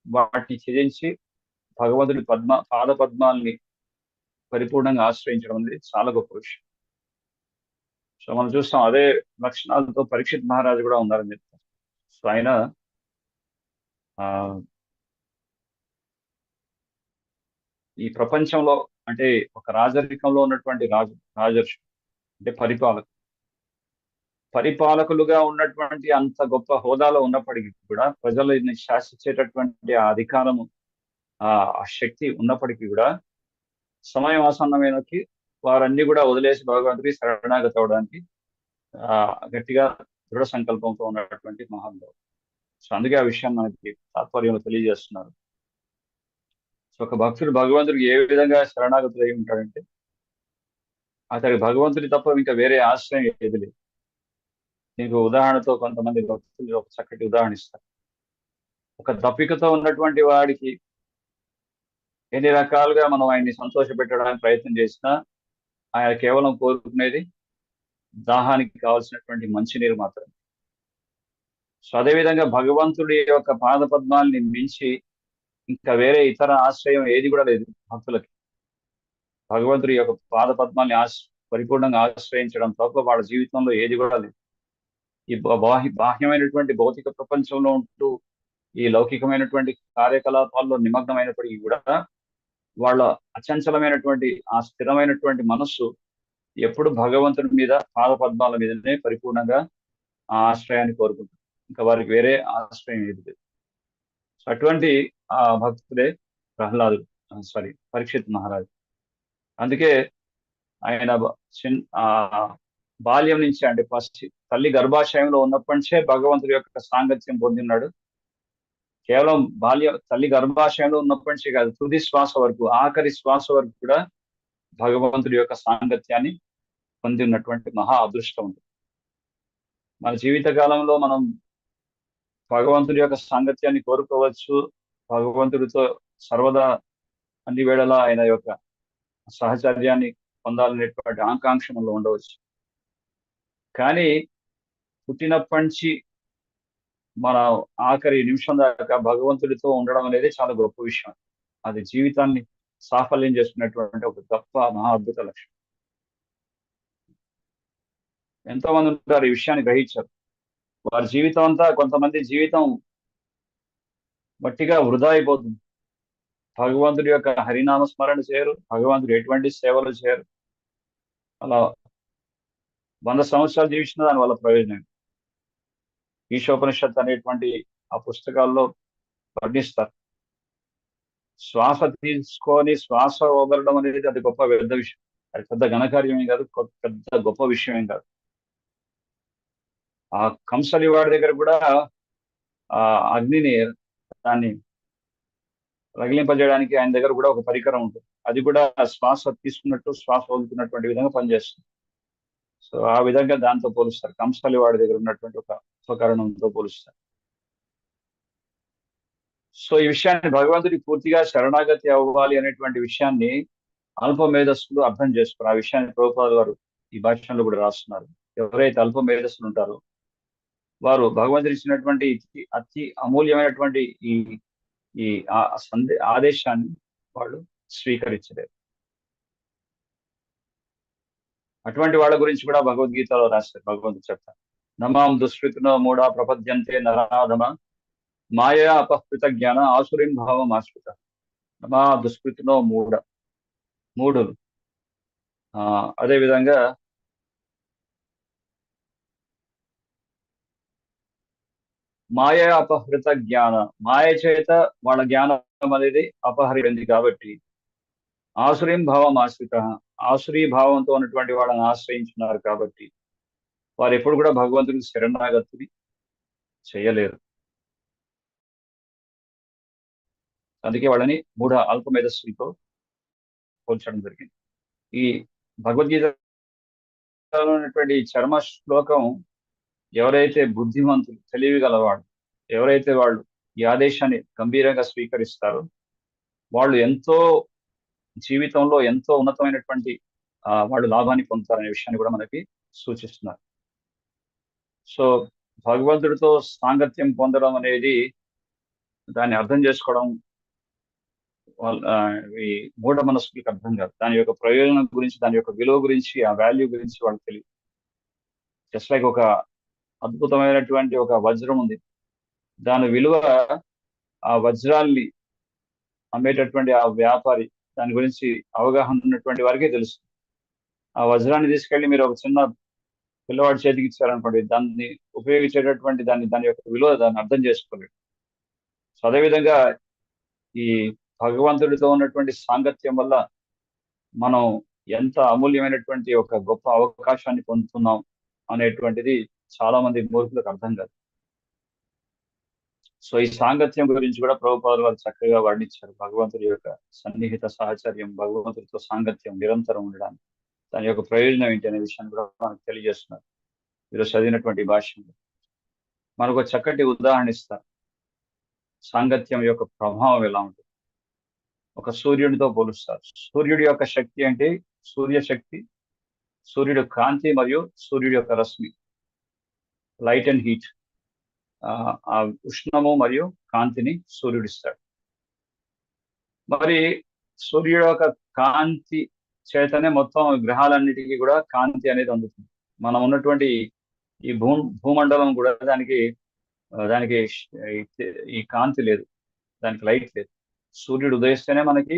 Speaker 2: వాటిని త్యజించి భగవంతుడి పాద పద్మాల్ని పరిపూర్ణంగా ఆశ్రయించడం అనేది చాలా గొప్ప విషయం. సో మనం చూస్తాం అదే లక్షణాలతో పరీక్షిత్ మహారాజు కూడా ఉన్నారని చెప్తారు. సో ఆయన ఈ ప్రపంచంలో అంటే ఒక రాజరికంలో ఉన్నటువంటి రాజర్షి అంటే పరిపాలకులుగా ఉన్నటువంటి అంత గొప్ప హోదాలో ఉన్నప్పటికీ కూడా ప్రజలని శాసించేటటువంటి ఆ అధికారము ఆ శక్తి ఉన్నప్పటికీ కూడా సమయం ఆసన్నమైనకి వారన్నీ కూడా వదిలేసి భగవంతుడికి శరణాగతి అవడానికి గట్టిగా దృఢ సంకల్పంతో ఉన్నటువంటి మహానుభావుడు. సో అందుకే ఆ విషయాన్ని మనకి తాత్పర్యంలో తెలియజేస్తున్నారు. సో ఒక భక్తుడు భగవంతుడికి ఏ విధంగా శరణాగతులు అయి ఉంటాడంటే అతడి భగవంతుడి తప్ప ఇంకా వేరే ఆశ్రయం ఏది లేదు. నీకు ఉదాహరణతో కొంతమంది భక్తులు ఒక చక్కటి ఉదాహరణ ఇస్తారు. ఒక దప్పికతో ఉన్నటువంటి వాడికి ఎన్ని రకాలుగా మనం ఆయన్ని సంతోషపెట్టడానికి ప్రయత్నం చేసినా ఆయన కేవలం కోరుకునేది దాహానికి కావాల్సినటువంటి మంచినీరు మాత్రమే. సో అదేవిధంగా భగవంతుడి యొక్క పాద పద్మాల్ని మించి ఇంకా వేరే ఇతర ఆశ్రయం ఏది కూడా లేదు భక్తులకి. భగవంతుడి యొక్క పాద పద్మాల్ని పరిపూర్ణంగా ఆశ్రయించడం తప్ప వాళ్ళ జీవితంలో ఏది కూడా లేదు. ఈ బాహ్యమైనటువంటి భౌతిక ప్రపంచంలో ఉంటూ ఈ లౌకికమైనటువంటి కార్యకలాపాల్లో నిమగ్నమైనప్పటికీ కూడా వాళ్ళ అచంచలమైనటువంటి ఆ స్థిరమైనటువంటి మనస్సు ఎప్పుడు భగవంతుడి మీద పాద పద్మాల మీదనే పరిపూర్ణంగా ఆ ఆశ్రయాన్ని కోరుకుంటుంది. ఇంకా వారికి వేరే ఆశ్రయం ఏది లేదు. సో అటువంటి ఆ భక్తుడే పరీక్షిత్ మహారాజు. అందుకే ఆయన బాల్యం నుంచి అంటే ఫస్ట్ తల్లి గర్భాశయంలో ఉన్నప్పటి నుంచే భగవంతుడి యొక్క సాంగత్యం పొందిన్నాడు. కేవలం తల్లి గర్భాశయంలో ఉన్నప్పటి నుంచి కాదు, తుది శ్వాస వరకు, ఆఖరి శ్వాస వరకు కూడా భగవంతుడి యొక్క సాంగత్యాన్ని పొంది ఉన్నటువంటి మహా అదృష్టం ఉంది. మన జీవిత కాలంలో మనం భగవంతుడి యొక్క సాంగత్యాన్ని కోరుకోవచ్చు, భగవంతుడితో సర్వదా అన్ని వేళలా ఆయన యొక్క సహచర్యాన్ని పొందాలనేటువంటి ఆకాంక్ష మనలో ఉండవచ్చు. కానీ పుట్టినప్పటి నుంచి మన ఆఖరి నిమిషం దాకా భగవంతుడితో ఉండడం అనేది చాలా గొప్ప విషయం. అది జీవితాన్ని సాఫల్యం చేసుకున్నటువంటి ఒక గొప్ప మహా అద్భుత లక్ష్యం. ఎంతో మంది ఉంటారు ఈ విషయాన్ని గ్రహించారు. వారి జీవితం అంతా, కొంతమంది జీవితం మట్టిగా వృధా అయిపోతుంది. భగవంతుడి యొక్క హరినామ స్మరణ చేయరు, భగవంతుడు ఎటువంటి సేవలు చేయరు. అలా 100 సంవత్సరాలు జీవించిన దాని వల్ల ప్రయోజనం. ఈశోపనిషత్ అనేటువంటి ఆ పుస్తకాల్లో వర్ణిస్తారు. శ్వాస తీసుకొని శ్వాస వదలడం అనేది అది గొప్ప పెద్ద విషయం. అది పెద్ద ఘనకార్యమే కాదు, పెద్ద గొప్ప విషయమేం కాదు. ఆ కంసలి వాడి దగ్గర కూడా ఆ అగ్నిని దాన్ని రగిలింపజేయడానికి ఆయన దగ్గర కూడా ఒక పరికరం ఉంటుంది. అది కూడా శ్వాస తీసుకున్నట్టు శ్వాస వదులుతున్నటువంటి విధంగా పనిచేస్తుంది. సో ఆ విధంగా దాంతో పోలుస్తారు, కంసలి వాడి దగ్గర ఉన్నటువంటి ఒక ఉపకరణంతో పోలుస్తారు. సో ఈ విషయాన్ని భగవంతుడికి పూర్తిగా శరణాగతి అవ్వాలి అనేటువంటి విషయాన్ని అల్ప మేధస్సులు అర్థం చేసుకోరు. ఆ విషయాన్ని ప్రభుపాద వారు ఈ భాషలో కూడా రాస్తున్నారు. ఎవరైతే అల్ప మేధస్సులు ఉంటారో వారు భగవంతుడు ఇచ్చినటువంటి అతి అమూల్యమైనటువంటి ఈ ఆదేశాన్ని వాళ్ళు స్వీకరించలేరు. అటువంటి వాళ్ళ గురించి కూడా భగవద్గీతలో రాస్తారు. భగవంతుడు చెప్తారు, నమాం దుష్కృతినో మూఢ ప్రపద్యంతే నరాధమ మాయా అపహృత జ్ఞాన ఆసురిం భావం ఆశ్రిత. నమా దుష్కృతినో మూఢులు. అదేవిధంగా మాయ అపహృత జ్ఞాన, మాయ చేత వాళ్ళ జ్ఞానం అనేది అపహరింది కాబట్టి ఆసురీం భావం ఆశ్రిత, ఆసురీ భావంతో ఉన్నటువంటి వాళ్ళని ఆశ్రయించున్నారు కాబట్టి వారు ఎప్పుడు కూడా భగవంతుడికి శరణాగతిని చేయలేరు. అందుకే వాళ్ళని అల్ప మేధస్సులతో పోల్చడం జరిగింది. ఈ భగవద్గీతలో ఉన్నటువంటి చర్మ శ్లోకం ఎవరైతే బుద్ధిమంతులు, తెలివి గలవాడు, ఎవరైతే వాళ్ళు ఈ ఆదేశాన్ని గంభీరంగా స్వీకరిస్తారో వాళ్ళు జీవితంలో ఎంతో ఉన్నతమైనటువంటి వాళ్ళు లాభాన్ని పొందుతారనే విషయాన్ని కూడా మనకి సూచిస్తున్నారు. సో భగవంతుడితో సాంగత్యం పొందడం అనేది, దాన్ని అర్థం చేసుకోవడం ఈ మూఢ మనస్కులకు అర్థం కాదు. దాని యొక్క ప్రయోజనం గురించి, దాని యొక్క విలువ గురించి, ఆ వాల్యూ గురించి వాళ్ళకి తెలియదు. జస్ట్ లైక్ ఒక అద్భుతమైనటువంటి ఒక వజ్రం ఉంది. దాని విలువ ఆ వజ్రాల్ని అమ్మేటటువంటి ఆ వ్యాపారి, దాని గురించి అవగాహన ఉన్నటువంటి వారికే తెలుసు. ఆ వజ్రాన్ని తీసుకెళ్లి మీరు ఒక చిన్న పిల్లవాడి చేతికి ఇచ్చారనుకోండి, దాన్ని ఉపయోగించేటటువంటి దాని యొక్క విలువ దాన్ని అర్థం చేసుకోలేడు. సో అదేవిధంగా ఈ భగవంతుడితో ఉన్నటువంటి సాంగత్యం వల్ల మనం ఎంత అమూల్యమైనటువంటి ఒక గొప్ప అవకాశాన్ని పొందుతున్నాం అనేటువంటిది చాలా మంది మూర్ఖులకు అర్థం కాదు. సో ఈ సాంగత్యం గురించి కూడా ప్రభుపాదులు వారు చక్కగా వర్ణించారు. భగవంతుడి యొక్క సన్నిహిత సహచర్యం, భగవంతుడితో సాంగత్యం నిరంతరం ఉండడానికి దాని యొక్క ప్రయోజనం ఏంటి అనే విషయాన్ని కూడా మనకు తెలియజేస్తున్నారు. ఈరోజు చదివినటువంటి భాషలో మనకు ఒక చక్కటి ఉదాహరణ ఇస్తారు. సాంగత్యం యొక్క ప్రభావం ఎలా ఉంటుంది. ఒక సూర్యుడితో పోలుస్తారు. సూర్యుడి యొక్క శక్తి అంటే సూర్యశక్తి, సూర్యుడు కాంతి మరియు సూర్యుడి యొక్క రశ్మి, లైట్ అండ్ హీట్. ఆ ఉష్ణము మరియు కాంతిని సూర్యుడు ఇస్తాడు. మరి సూర్యుడు యొక్క కాంతి చేతనే మొత్తం గ్రహాలన్నిటికీ కూడా కాంతి అనేది అందుతుంది. మనం ఉన్నటువంటి ఈ భూమండలం కూడా దానికి ఈ కాంతి లేదు, దానికి లైట్ లేదు. సూర్యుడు ఉదయిస్తేనే మనకి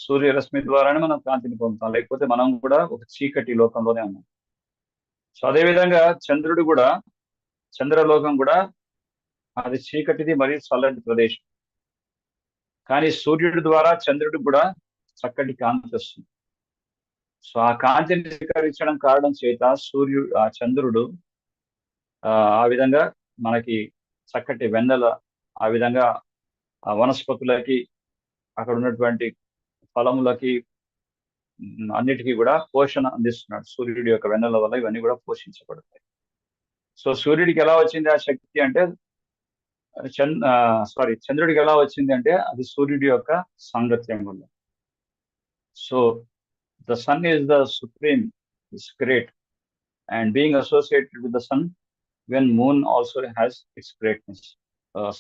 Speaker 2: సూర్యరశ్మి ద్వారానే మనం కాంతిని పొందుతాం, లేకపోతే మనం కూడా ఒక చీకటి లోకంలోనే ఉన్నాం. సో అదేవిధంగా చంద్రలోకం కూడా అది చీకటిది మరియు చల్లటి ప్రదేశం. కానీ సూర్యుడి ద్వారా చంద్రుడికి కూడా చక్కటి కాంతి వస్తుంది. సో ఆ కాంతిని స్వీకరించడం కారణం చేత చంద్రుడు ఆ విధంగా మనకి చక్కటి వెన్నెల, ఆ విధంగా ఆ వనస్పతులకి, అక్కడ ఉన్నటువంటి ఫలములకి, అన్నిటికీ కూడా పోషణ అందిస్తున్నాడు. సూర్యుడి యొక్క వెన్నెల వల్ల ఇవన్నీ కూడా పోషించబడతాయి. సో సూర్యుడికి ఎలా వచ్చింది ఆ శక్తి అంటే చంద్రుడికి ఎలా వచ్చింది అంటే అది సూర్యుడి యొక్క సాంగత్యం వల్ల. So the sun is the supreme, is great, and being associated with the sun when moon also has its greatness.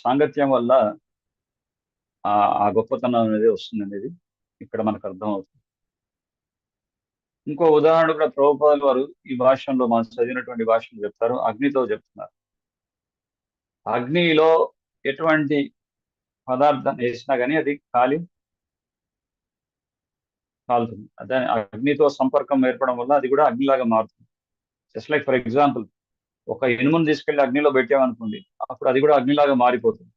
Speaker 2: సాంగత్యం వల్ల ఆ గొప్పతనం అనేది వస్తుంది అనేది ఇక్కడ మనకు అర్థమవుతుంది. ఇంకో ఉదాహరణ కూడా ప్రభుపాదులు వారు ఈ భాషలో మనం చదివినటువంటి భాషను చెప్తారు. అగ్నితో చెప్తున్నారు. అగ్నిలో ఎటువంటి పదార్థాన్ని వేసినా కానీ అది కాలుతుంది. అదే అగ్నితో సంపర్కం ఏర్పడడం వల్ల అది కూడా అగ్నిలాగా మారుతుంది. జస్ట్ లైక్ ఫర్ ఎగ్జాంపుల్, ఒక ఇనుమును తీసుకెళ్లి అగ్నిలో పెట్టామనుకోండి, అప్పుడు అది కూడా అగ్నిలాగా మారిపోతుంది.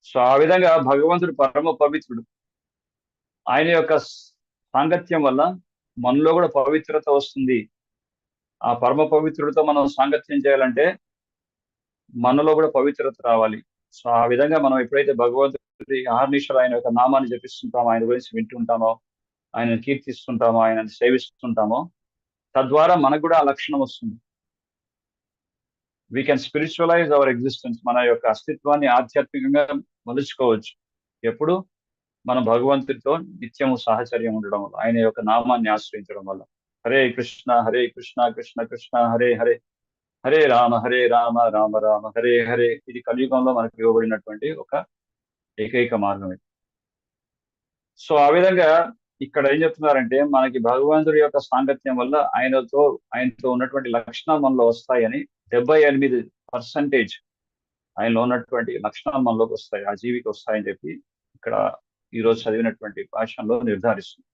Speaker 2: సో ఆ విధంగా భగవంతుడు పరమ పవిత్రుడు. ఆయన యొక్క సాంగత్యం వల్ల మనలో కూడా పవిత్రత వస్తుంది. ఆ పరమ పవిత్రుడితో మనం సాంగత్యం చేయాలంటే మనలో కూడా పవిత్రత రావాలి. సో ఆ విధంగా మనం ఎప్పుడైతే భగవంతుడి ఆహర్నిశలు ఆయన యొక్క నామాన్ని జపిస్తుంటామో, ఆయన గురించి వింటుంటామో, ఆయనను కీర్తిస్తుంటామో, ఆయనను సేవిస్తుంటామో, తద్వారా మనకు కూడా ఆ లక్షణం వస్తుంది. We can spiritualise hour existence. మన యొక్క అస్తిత్వాన్ని ఆధ్యాత్మికంగా మలుచుకోవచ్చు ఎప్పుడు మన భగవంతుడితో నిత్యము సాహచర్యం ఉండడం వల్ల, ఆయన యొక్క నామాన్ని ఆశ్రయించడం వల్ల. హరే కృష్ణ కృష్ణ కృష్ణ హరే హరే, హరే రామ రామ రామ హరే హరే. ఇది కలియుగంలో మనకు ఇవ్వబడినటువంటి ఒక ఏకైక మార్గం. సో ఆ విధంగా ఇక్కడ ఏం చెప్తున్నారంటే మనకి భగవంతుడి యొక్క సాంగత్యం వల్ల ఆయనతో ఉన్నటువంటి లక్షణాలు మనలో వస్తాయని, 78% ఆయనలో ఉన్నటువంటి లక్షణాలు మనలోకి వస్తాయి, ఆ జీవికి వస్తాయని చెప్పి ఇక్కడ ఈరోజు చదివినటువంటి భాషలో నిర్ధారిస్తుంది.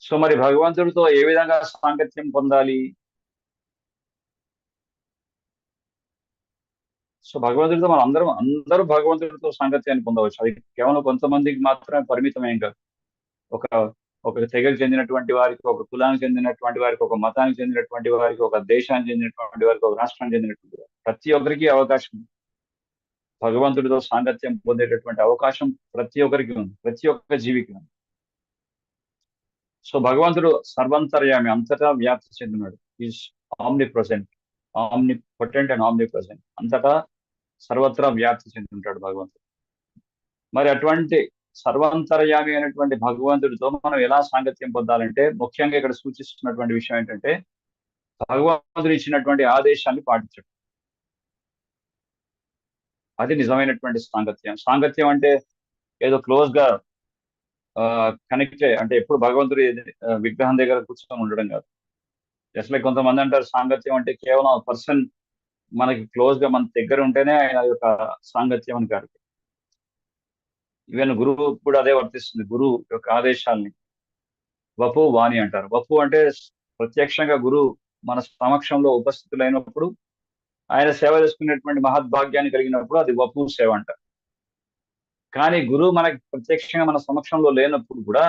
Speaker 2: సో మరి భగవంతుడితో ఏ విధంగా సాంగత్యం పొందాలి? సో భగవంతుడితో మనం అందరూ భగవంతుడితో సాంగత్యాన్ని పొందవచ్చు. అది కేవలం కొంతమందికి మాత్రమే పరిమితమేం కాదు. ఒక తెగకు చెందినటువంటి వారికి, ఒక కులానికి చెందినటువంటి వారికి, ఒక మతానికి చెందినటువంటి వారికి, ఒక దేశానికి చెందినటువంటి వారికి, ఒక రాష్ట్రానికి చెందినటువంటి వారికి, ప్రతి ఒక్కరికి అవకాశం ఉంది. భగవంతుడితో సాంగత్యం పొందేటటువంటి అవకాశం ప్రతి ఒక్కరికి ఉంది, ప్రతి ఒక్క జీవికి ఉంది. సో భగవంతుడు సర్వంతర్యామి, అంతటా వ్యాప్తి చెందినాడు. Is omnipotent and omnipresent. అంతటా సర్వత్రా వ్యాప్తి చెంది ఉంటాడు భగవంతుడు. మరి అటువంటి సర్వంతర్యామి అయినటువంటి భగవంతుడితో మనం ఎలా సాంగత్యం పొందాలంటే, ముఖ్యంగా ఇక్కడ సూచిస్తున్నటువంటి విషయం ఏంటంటే భగవంతుడు ఇచ్చినటువంటి ఆదేశాన్ని పాటించడం. అది నిజమైనటువంటి సాంగత్యం. సాంగత్యం అంటే ఏదో క్లోజ్ గా కనెక్ట్ అంటే ఎప్పుడు భగవంతుడి విగ్రహం దగ్గర కూర్చొని ఉండడం కాదు. అసలు కొంతమంది అంటారు సాంగత్యం అంటే కేవలం పర్సన్ మనకి క్లోజ్ గా మన దగ్గర ఉంటేనే ఆయన యొక్క సాంగత్యం అని కాదు. ఈవెన్ గురువు కూడా అదే వర్తిస్తుంది. గురువు యొక్క ఆదేశాలని వపు వాణి అంటారు. వపు అంటే ప్రత్యక్షంగా గురువు మన సమక్షంలో ఉపస్థితులైనప్పుడు ఆయన సేవ చేసుకునేటువంటి మహద్భాగ్యాన్ని కలిగినప్పుడు అది వపు సేవ అంటారు. కానీ గురువు మనకి ప్రత్యక్షంగా మన సమక్షంలో లేనప్పుడు కూడా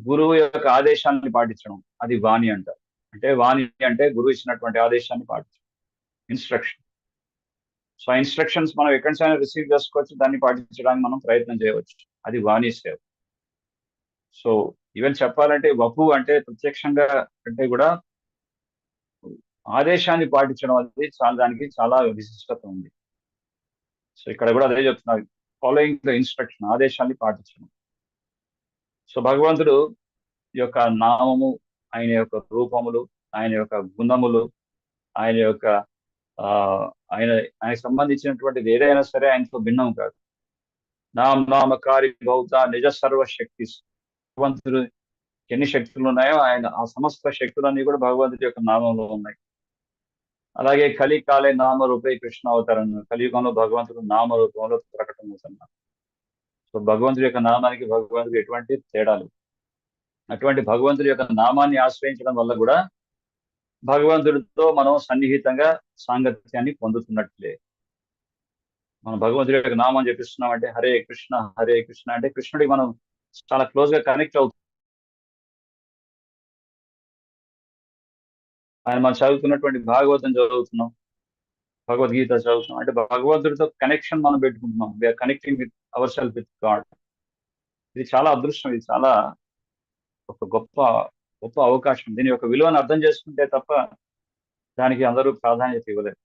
Speaker 2: గురువు యొక్క ఆదేశాన్ని పాటించడం అది వాణి అంటారు. అంటే వాణి అంటే గురువు ఇచ్చినటువంటి ఆదేశాన్ని పాటించడం, ఇన్స్ట్రక్షన్. సో ఆ ఇన్స్ట్రక్షన్స్ మనం ఎక్కడి నుంచి రిసీవ్ చేసుకోవచ్చు, దాన్ని పాటించడానికి మనం ప్రయత్నం చేయవచ్చు. అది వాణి సేవ. సో ఈవెన్ చెప్పాలంటే వపు అంటే ప్రత్యక్షంగా అంటే కూడా ఆదేశాన్ని పాటించడం అనేది దానికి చాలా విశిష్టత ఉంది. సో ఇక్కడ కూడా అదే చెప్తున్నారు, ఫాలోయింగ్ ద ఇన్స్ట్రక్షన్, ఆదేశాన్ని పాటించడం. సో భగవంతుడు యొక్క నామము, ఆయన యొక్క రూపములు, ఆయన యొక్క గుణములు, ఆయన యొక్క ఆయనకు సంబంధించినటువంటిది ఏదైనా సరే ఆయనతో భిన్నం కాదు. నామకారి భౌత నిజ సర్వశక్తి. భగవంతుడు ఎన్ని శక్తులు ఉన్నాయో ఆయన ఆ సమస్త శక్తులన్నీ కూడా భగవంతుడి యొక్క నామంలో ఉన్నాయి. అలాగే కలికాలే నామరూపే కృష్ణ అవతారం. కలియుగంలో భగవంతుడు నామరూపంలో ప్రకటమవుతున్నారు. సో భగవంతుడి యొక్క నామానికి భగవంతుడు ఎటువంటి తేడాలు. అటువంటి భగవంతుడి యొక్క నామాన్ని ఆశ్రయించడం వల్ల కూడా భగవంతుడితో మనం సన్నిహితంగా సాంగత్యాన్ని పొందుతున్నట్లే. మనం భగవంతుడి యొక్క నామం జపిస్తున్నాం అంటే హరే కృష్ణ అంటే కృష్ణుడికి మనం చాలా క్లోజ్ గా కనెక్ట్ అవుతుంది. ఆయన మనం చదువుతున్నటువంటి భాగవతం చదువుతున్నాం, భగవద్గీత చదువుతున్నాం అంటే భగవంతుడితో కనెక్షన్ మనం పెట్టుకుంటున్నాం. We are connecting with our self with God. ఇది చాలా అదృష్టం, ఇది చాలా ఒక గొప్ప అవకాశం. దీని యొక్క విలువను అర్థం చేసుకుంటే తప్ప దానికి అందరూ ప్రాధాన్యత ఇవ్వలేదు.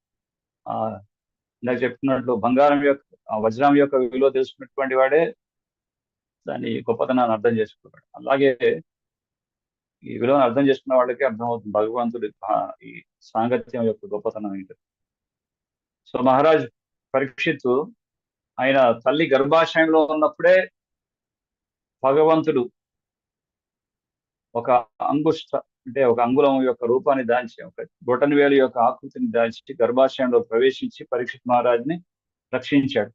Speaker 2: ఇందాక చెప్తున్నట్లు బంగారం యొక్క వజ్రం యొక్క విలువ తెలుసుకున్నటువంటి వాడే దాని గొప్పతనాన్ని అర్థం చేసుకున్నాడు. అలాగే ఈ విలువను అర్థం చేసుకున్న వాళ్ళకి అర్థమవుతుంది భగవంతుడి ఈ సాంగత్యం యొక్క గొప్పతనం ఏంటి. సో మహారాజ్ పరీక్షిత్తు ఆయన తల్లి గర్భాశయంలో ఉన్నప్పుడే భగవంతుడు ఒక అంగుష్ట అంటే ఒక అంగుళం యొక్క రూపాన్ని దాల్చి, ఒక బొటన్ వేలు యొక్క ఆకృతిని దాల్చి గర్భాశయంలో ప్రవేశించి పరీక్షిత్ మహారాజ్ని రక్షించాడు.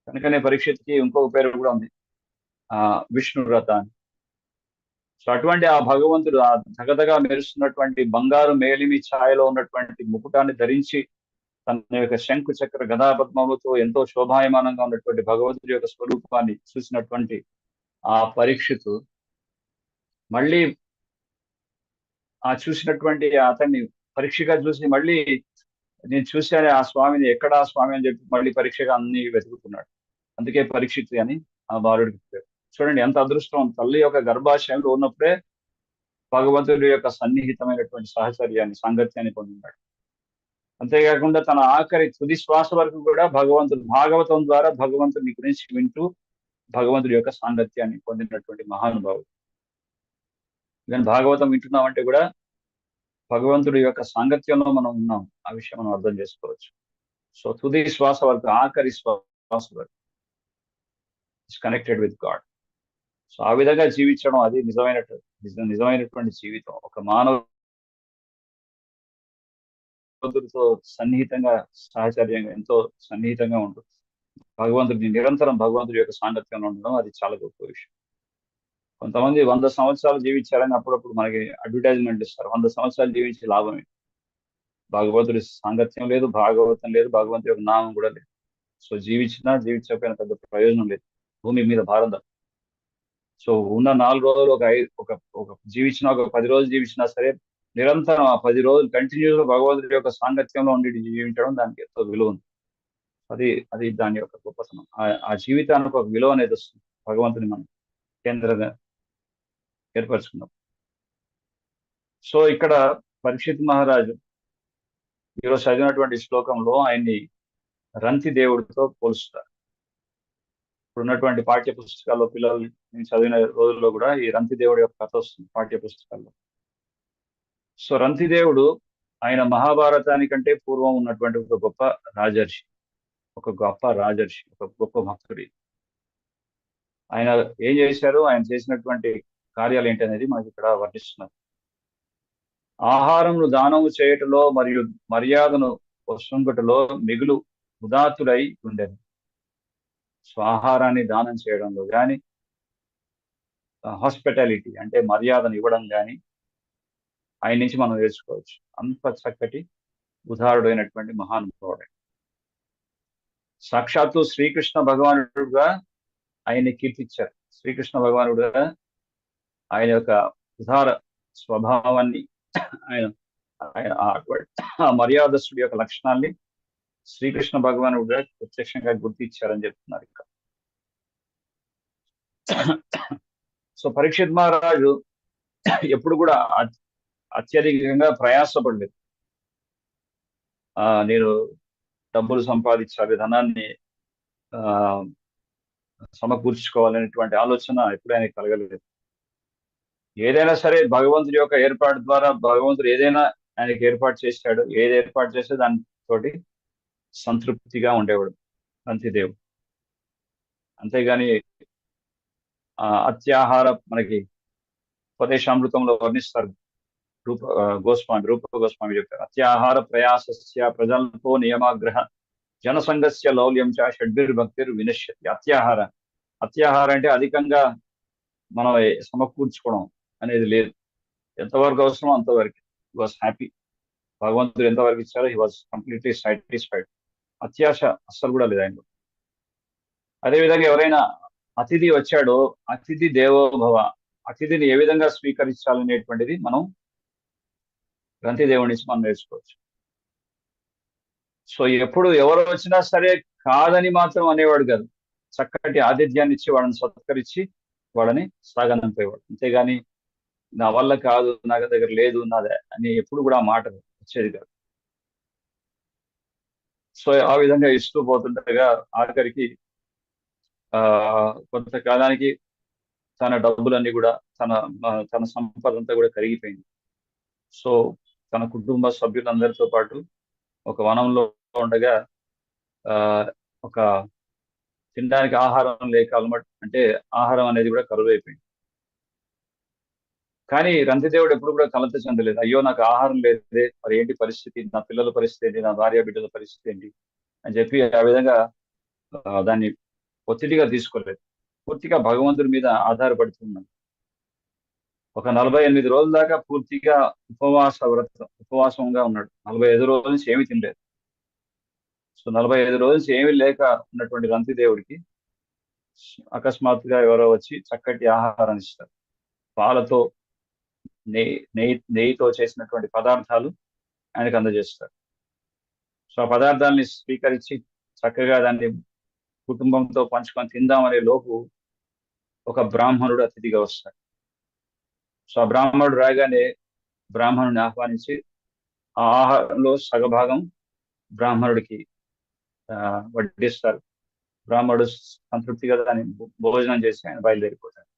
Speaker 2: కనుకనే పరీక్షిత్కి ఇంకొక పేరు కూడా ఉంది, విష్ణువ్రత అని. సో అటువంటి ఆ భగవంతుడు ఆ దగదగా మెరుస్తున్నటువంటి బంగారు మేలిమి ఛాయలో ఉన్నటువంటి ముకుటాన్ని ధరించి తన యొక్క శంకు చక్ర గదాపద్మములతో ఎంతో శోభాయమానంగా ఉన్నటువంటి భగవంతుడి యొక్క స్వరూపాన్ని చూసినటువంటి ఆ పరీక్షితు మళ్ళీ ఆ చూసినటువంటి అతన్ని పరీక్షగా చూసి మళ్ళీ నేను చూశానే ఆ స్వామిని, ఎక్కడ ఆ స్వామి అని చెప్పి మళ్ళీ పరీక్షగా అన్ని వెతుకుతున్నాడు. అందుకే పరీక్షితు అని ఆ బాలుడికి పేరు. చూడండి ఎంత అదృష్టం, తల్లి యొక్క గర్భాశయంలో ఉన్నప్పుడే భగవంతుడి యొక్క సన్నిహితమైనటువంటి సహచర్యాన్ని, సాంగత్యాన్ని పొందినాడు. అంతేకాకుండా తన ఆఖరి తుది శ్వాస వరకు కూడా భాగవతం ద్వారా భగవంతుని గురించి వింటూ భగవంతుడి యొక్క సాంగత్యాన్ని పొందినటువంటి మహానుభావుడు. కానీ భాగవతం వింటున్నామంటే కూడా భగవంతుడి యొక్క సాంగత్యంలో మనం ఉన్నాం, ఆ విషయం మనం అర్థం చేసుకోవచ్చు. సో తుది శ్వాస వరకు, ఆఖరి శ్వాస వరకు కనెక్టెడ్ విత్ గాడ్. సో ఆ విధంగా జీవించడం అది నిజమైనటువంటి జీవితం. ఒక మానవుడితో సన్నిహితంగా, సహచర్యంగా, ఎంతో సన్నిహితంగా ఉంటుంది. నిరంతరం భగవంతుడి యొక్క సాంగత్యంలో ఉండడం అది చాలా గొప్ప విషయం. కొంతమంది 100 సంవత్సరాలు జీవించాలని అప్పుడప్పుడు మనకి అడ్వర్టైజ్మెంట్ ఇస్తారు. 100 సంవత్సరాలు జీవించే లాభమే. భగవంతుడి సాంగత్యం లేదు, భాగవతం లేదు, భగవంతుడి యొక్క నామం కూడా లేదు. సో జీవించకపోయినా పెద్ద ప్రయోజనం లేదు, భూమి మీద భారం. సో ఉన్న 4 రోజులు ఒక జీవించిన, ఒక 10 రోజులు జీవించినా సరే నిరంతరం ఆ 10 రోజులు కంటిన్యూస్ గా భగవంతుడి యొక్క సాంగత్యంలో ఉండి జీవించడం దానికి ఎంతో విలువ ఉంది. అది దాని యొక్క గొప్పతనం. ఆ జీవితానికి ఒక విలువ అనేది వస్తుంది భగవంతుని మనం కేంద్రంగా ఏర్పరచుకున్నాం. సో ఇక్కడ పరీక్షిత్ మహారాజు ఈరోజు చదివినటువంటి శ్లోకంలో ఆయన్ని రంతి దేవుడితో పోలుస్తారు. ఇప్పుడున్నటువంటి పాఠ్య పుస్తకాల్లో పిల్లలు చదివిన రోజుల్లో కూడా ఈ రంతి దేవుడి యొక్క కథ వస్తుంది పాఠ్య పుస్తకాల్లో. సో రంతి దేవుడు ఆయన మహాభారతానికంటే పూర్వం ఉన్నటువంటి ఒక గొప్ప రాజర్షి, ఒక గొప్ప భక్తుడి. ఆయన ఏం చేశారు, ఆయన చేసినటువంటి కార్యాలు ఏంటి అనేది మనకి ఇక్కడ వర్ణిస్తున్నారు. ఆహారమును దానము చేయటంలో మరియు మర్యాదను వస్తుంగటలో మిగులు ఉదాత్తుడై ఉండేది. సో ఆహారాన్ని దానం చేయడంలో కానీ, హాస్పిటాలిటీ అంటే మర్యాదను ఇవ్వడం కానీ ఆయన నుంచి మనం నేర్చుకోవచ్చు. అంత చక్కటి ఉదాహరణైనటువంటి మహానుభావుడు. సాక్షాత్తు శ్రీకృష్ణ భగవానుడుగా ఆయన్ని కీర్తించారు. శ్రీకృష్ణ భగవానుడుగా ఆయన యొక్క ఉదార స్వభావాన్ని, ఆయన ఆయన ఆ మర్యాదస్తుడి యొక్క లక్షణాన్ని శ్రీకృష్ణ భగవానుడుగా ప్రత్యక్షంగా గుర్తించారని చెప్తున్నారు ఇక్కడ. సో పరీక్షిత్ మహారాజు ఎప్పుడు కూడా అత్యధికంగా ప్రయాసపడలేదు. నేను డబ్బులు సంపాదించాలి, ధనాన్ని సమకూర్చుకోవాలనేటువంటి ఆలోచన ఎప్పుడు ఆయనకి కలగలేదు. ఏదైనా సరే భగవంతుడి యొక్క ఏర్పాటు ద్వారా భగవంతుడు ఏదైనా ఆయనకి ఏర్పాటు చేశాడు, ఏది ఏర్పాటు చేస్తే దానితోటి సంతృప్తిగా ఉండేవాడు రంతిదేవుడు. అంతేగాని అత్యాహార మనకి ఉపదేశామృతంలో వర్ణిస్తారు. రూప గోస్వామి చెప్పారు, అత్యాహార ప్రయాసస్య ప్రజలతో నియమాగ్రహ జనసంఘస్య లౌల్యం చ షడ్భిర్భక్తిర్ వినశ్యతి. అత్యాహార అంటే అధికంగా మనం సమకూర్చుకోవడం అనేది లేదు. ఎంతవరకు అవసరమో అంతవరకు. He was happy. భగవంతుడు ఎంతవరకు ఇచ్చారో హీ వాజ్ కంప్లీట్లీ సాటిస్ఫైడ్. అత్యాశ అస్సలు కూడా లేదు ఆయనలో. అదేవిధంగా ఎవరైనా అతిథి వచ్చాడో అతిథి దేవోభవ, అతిథిని ఏ విధంగా స్వీకరించాలనేటువంటిది మనం రంతిదేవుడి నుంచి మనం నేర్చుకోవచ్చు. సో ఎప్పుడు ఎవరు వచ్చినా సరే కాదని మాత్రం అనేవాడు కాదు. చక్కటి ఆతిథ్యాన్ని ఇచ్చి వాళ్ళని సత్కరించి వాళ్ళని సాగనంపేవాడు. అంతేగాని నా వల్ల కాదు, నా దగ్గర లేదు, నాదే అని ఎప్పుడు కూడా మాట వచ్చేది కాదు. సో ఆ విధంగా ఇస్తూ పోతుండగా ఆఖరికి కొంతకాలానికి తన డబ్బులన్నీ కూడా తన సంపద అంతా కూడా కరిగిపోయింది. సో తన కుటుంబ సభ్యులందరితో పాటు ఒక వనంలో ఉండగా ఒక తినడానికి ఆహారం లేక అంటే ఆహారం అనేది కూడా కరువైపోయింది. కానీ రంతిదేవుడు ఎప్పుడు కూడా కలత చెందలేదు. అయ్యో నాకు ఆహారం లేదే, మరి ఏంటి పరిస్థితి, నా పిల్లల పరిస్థితి ఏంటి, నా భార్య బిడ్డల పరిస్థితి ఏంటి అని చెప్పి ఆ విధంగా దాన్ని ఒత్తిడిగా తీసుకోలేదు. పూర్తిగా భగవంతుడి మీద ఆధారపడుతున్నాను. ఒక 48 రోజుల దాకా పూర్తిగా ఉపవాసంగా ఉన్నాడు. 45 రోజుల నుంచి ఏమీ తినలేదు. సో 45 రోజుల నుంచి ఏమీ లేక ఉన్నటువంటి రంతిదేవుడికి అకస్మాత్తుగా ఎవరో వచ్చి చక్కటి ఆహారాన్ని ఇస్తారు. పాలతో నెయ్యితో చేసినటువంటి పదార్థాలు ఆయనకు అందజేస్తారు. సో ఆ పదార్థాలని స్వీకరించి చక్కగా దాన్ని కుటుంబంతో పంచుకొని తిందామనే లోపు ఒక బ్రాహ్మణుడు అతిథిగా వస్తాడు. సో ఆ బ్రాహ్మణుడు రాగానే బ్రాహ్మణుడిని ఆహ్వానించి ఆ ఆహారంలో సగభాగం బ్రాహ్మణుడికి వడ్డిస్తారు. బ్రాహ్మణుడు సంతృప్తిగా దాన్ని భోజనం చేసి ఆయన బయలుదేరిపోతాడు.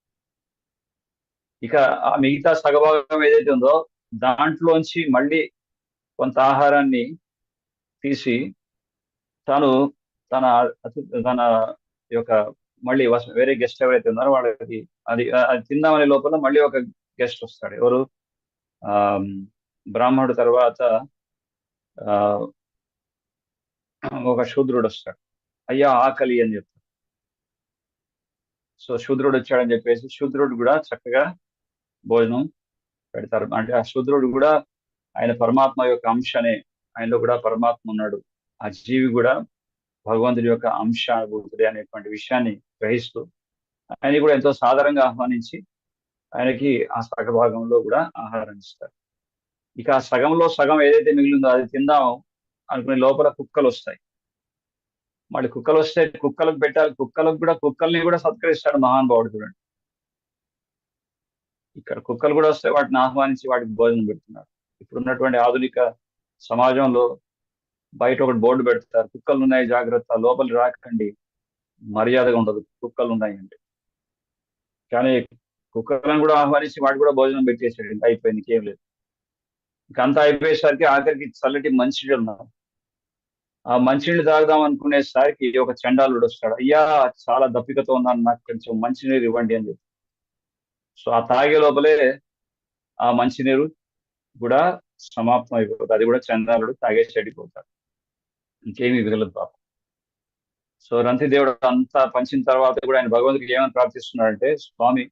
Speaker 2: ఇక ఆ మిగతా సగభాగం ఏదైతే ఉందో దాంట్లోంచి మళ్ళీ కొంత ఆహారాన్ని తీసి తన యొక్క మళ్ళీ వేరే గెస్ట్ ఎవరైతే ఉన్నారో వాళ్ళకి అది తిందామనే లోపల మళ్ళీ ఒక గెస్ట్ వస్తాడు. ఎవరు? బ్రాహ్మణుడు తర్వాత ఒక శూద్రుడు వస్తాడు. అయ్యా ఆకలి అని చెప్తాడు. సో శూద్రుడు వచ్చాడని చెప్పేసి శూద్రుడు కూడా చక్కగా భోజనం పెడతారు. అంటే ఆ శూద్రుడు కూడా ఆయన పరమాత్మ యొక్క అంశనే, ఆయనలో కూడా పరమాత్మ ఉన్నాడు, ఆ జీవి కూడా భగవంతుడి యొక్క అంశానుభూతుడే అనేటువంటి విషయాన్ని గ్రహిస్తూ ఆయన కూడా ఎంతో సాధారణంగా ఆహ్వానించి ఆయనకి ఆ సగభాగంలో కూడా ఆహారం ఇస్తారు. ఇక ఆ సగంలో సగం ఏదైతే మిగిలిందో అది తిందాం అనుకునే లోపల కుక్కలు వస్తాయి. మళ్ళీ కుక్కలు వస్తే కుక్కలకు పెట్టాలి, కుక్కల్ని కూడా సత్కరిస్తాడు మహానుభావుడు. చూడండి, ఇక్కడ కుక్కలు కూడా వస్తే వాటిని ఆహ్వానించి వాటికి భోజనం పెడుతున్నారు. ఇప్పుడున్నటువంటి ఆధునిక సమాజంలో బయట ఒకటి బోర్డు పెడతారు, కుక్కలు ఉన్నాయి జాగ్రత్త, లోపలి రాకండి, మర్యాదగా ఉండదు కుక్కలు ఉన్నాయి అంటే. కానీ కుక్కలను కూడా ఆహ్వానించి వాటి కూడా భోజనం పెట్టేసాడు. ఇంకా అయిపోయింది, ఇంకేం లేదు. ఇంకంతా అయిపోయేసరికి ఆఖరికి చల్లటి మంచినీళ్ళు ఉన్నారు. ఆ మంచినీళ్ళు తాగుదాం అనుకునేసరికి ఒక చండాలుడు వస్తాడు. అయ్యా చాలా దప్పికతో ఉన్నాను, నాకు కొంచెం మంచినీరు ఇవ్వండి అని చెప్పి. సో ఆ తాగే లోపలే ఆ మంచినీరు కూడా సమాప్తం అయిపోతుంది. అది కూడా చండాలుడు తాగేసి చెడిపోతాడు, ఇంకేమీ మిగలదు పాపం. సో రంతి దేవుడు అంతా పంచిన తర్వాత కూడా ఆయన భగవంతుడికి ఏమని ప్రార్థిస్తున్నాడంటే, స్వామి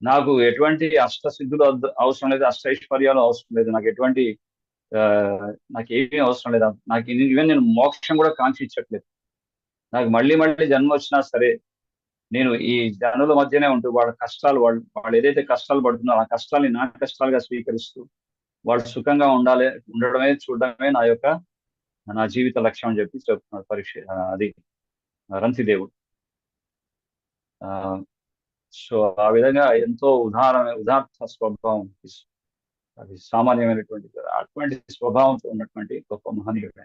Speaker 2: నాకు ఎటువంటి అష్టసిద్ధులు అవసరం లేదు, అష్టైశ్వర్యాలు అవసరం లేదు, నాకు ఎటువంటి ఆ, నాకు ఏమీ అవసరం లేదు, నాకు ఈవెన్ నేను మోక్షం కూడా కాంక్షించట్లేదు. నాకు మళ్ళీ మళ్ళీ జన్మ వచ్చినా సరే నేను ఈ జనుల మధ్యనే ఉంటూ వాళ్ళ కష్టాలు వాళ్ళు ఏదైతే కష్టాలు పడుతున్నారో ఆ కష్టాన్ని నా కష్టాలుగా స్వీకరిస్తూ వాళ్ళు సుఖంగా ఉండడమే చూడడమే నా జీవిత లక్ష్యం అని చెప్పి చెప్తున్నాడు అది రంతి దేవుడు. సో ఆ విధంగా ఎంతో ఉదాత్త స్వభావం, అది సామాన్యమైనటువంటి అటువంటి స్వభావంతో ఉన్నటువంటి గొప్ప మహనీయుడు.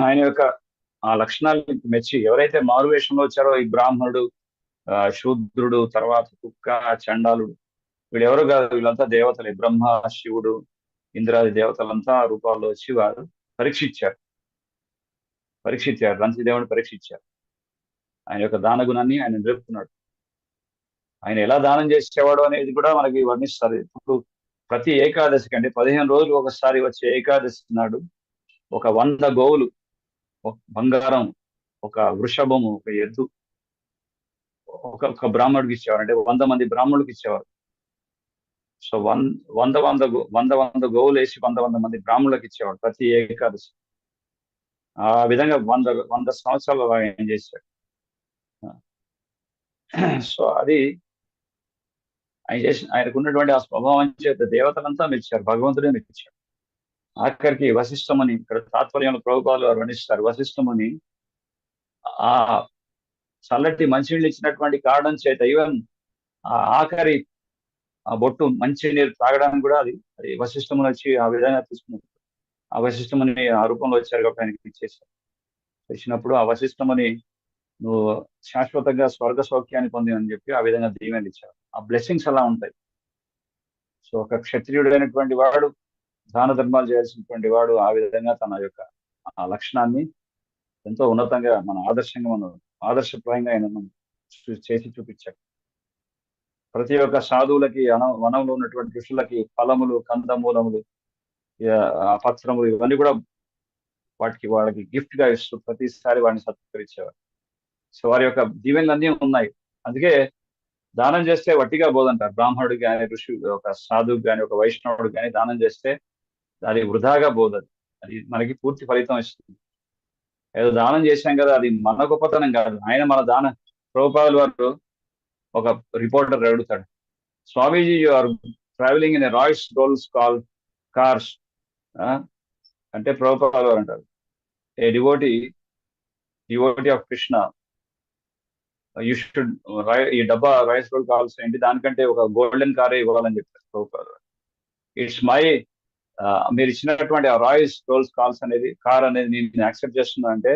Speaker 2: ఆయన యొక్క ఆ లక్షణాలను మెచ్చి ఎవరైతే మారువేషంలో వచ్చారో, ఈ బ్రాహ్మణుడు, శూద్రుడు, తర్వాత కుక్క, చండాలుడు, వీళ్ళెవరు కాదు, వీళ్ళంతా దేవతలే. బ్రహ్మ, శివుడు, ఇంద్రాది దేవతలంతా రూపాల్లో వచ్చి వారు పరీక్షించారు రంతి దేవుని పరీక్షించారు. ఆయన యొక్క దాన గుణాన్ని ఆయన నిలుపుతున్నాడు. ఆయన ఎలా దానం చేసేవాడు అనేది కూడా మనకి వర్ణిస్తారు. ఇప్పుడు ప్రతి ఏకాదశికి, అంటే 15 రోజులు ఒకసారి వచ్చే ఏకాదశి నాడు ఒక 100 గోవులు, ఒక బంగారం, ఒక వృషభము, ఒక ఎద్దు ఒక బ్రాహ్మణుడికి ఇచ్చేవారు. అంటే 100 మంది బ్రాహ్మణులకు ఇచ్చేవారు. సో 100 గోవులు వేసి 100 మంది బ్రాహ్మణులకు ఇచ్చేవాడు ప్రతి ఏకాదశి. ఆ విధంగా 100 సంవత్సరాలు ఆయన చేశాడు. సో అది ఆయనకు ఉన్నటువంటి ఆ స్వభావం చేత దేవతలంతా మెచ్చారు, భగవంతుడే మెచ్చాడు. ఆఖరికి వశిష్ఠముని, ఇక్కడ తాత్పర్యంలో ప్రభుపాదులు వారు వర్ణిస్తారు. వశిష్ఠముని ఆ చల్లటి మంచినీళ్ళు ఇచ్చినటువంటి కారణం చేత ఈవెన్ ఆ ఆఖరి ఆ బొట్టు మంచి నీరు తాగడానికి కూడా అది వశిష్ఠముని వచ్చి ఆ విధంగా తీసుకున్నారు. ఆ వశిష్ఠముని ఆ రూపంలో వచ్చారు కాబట్టి ఆయనకి ఇచ్చేసారు. ఇచ్చినప్పుడు ఆ వశిష్ఠముని నువ్వు శాశ్వతంగా స్వర్గ సౌఖ్యాన్ని పొంది అని చెప్పి ఆ విధంగా దీవెనలు ఇచ్చారు. ఆ బ్లెస్సింగ్స్ అలా ఉంటాయి. సో ఒక క్షత్రియుడైనటువంటి వాడు దాన ధర్మాలు చేయాల్సినటువంటి వాడు ఆ విధంగా తన యొక్క ఆ లక్షణాన్ని ఎంతో ఉన్నతంగా మన ఆదర్శప్రాయంగా ఆయన చేసి చూపించాడు. ప్రతి ఒక్క సాధువులకి, వనంలో ఉన్నటువంటి ఋషులకి ఫలములు, కందమూలములు, పత్రములు ఇవన్నీ కూడా వాళ్ళకి గిఫ్ట్ గా ఇస్తూ ప్రతిసారి వాడిని సత్కరించేవారు. సో వారి యొక్క దీవెనలు అన్నీ ఉన్నాయి. అందుకే దానం చేస్తే వట్టిగా పోదంటారు. బ్రాహ్మణుడికి కానీ, ఋషి, ఒక సాధువు కానీ, ఒక వైష్ణవుడు కానీ దానం చేస్తే అది వృధాగా పోదది. అది మనకి పూర్తి ఫలితం ఇస్తుంది. ఏదో దానం చేశాం కదా, అది మన గొప్పతనం కాదు. ఆయన మన ప్రభుపాదుల వారు ఒక రిపోర్టర్ అడుగుతాడు, Swamiji you are traveling in Royce Rolls cars అంటే ప్రభుపాదుల వారు అంటారు, a devotee of Krishna you should ఈ డబ్బా రైస్ రోల్ కావాల్సి ఏంటి, దానికంటే ఒక గోల్డెన్ కారే ఇవ్వాలని చెప్పారు ప్రభుపాదుల వారు. ఇట్స్ మై మీరు ఇచ్చినటువంటి ఆ రాయిస్ రోల్స్ కార్ అనేది నేను యాక్సెప్ట్ చేస్తున్నా అంటే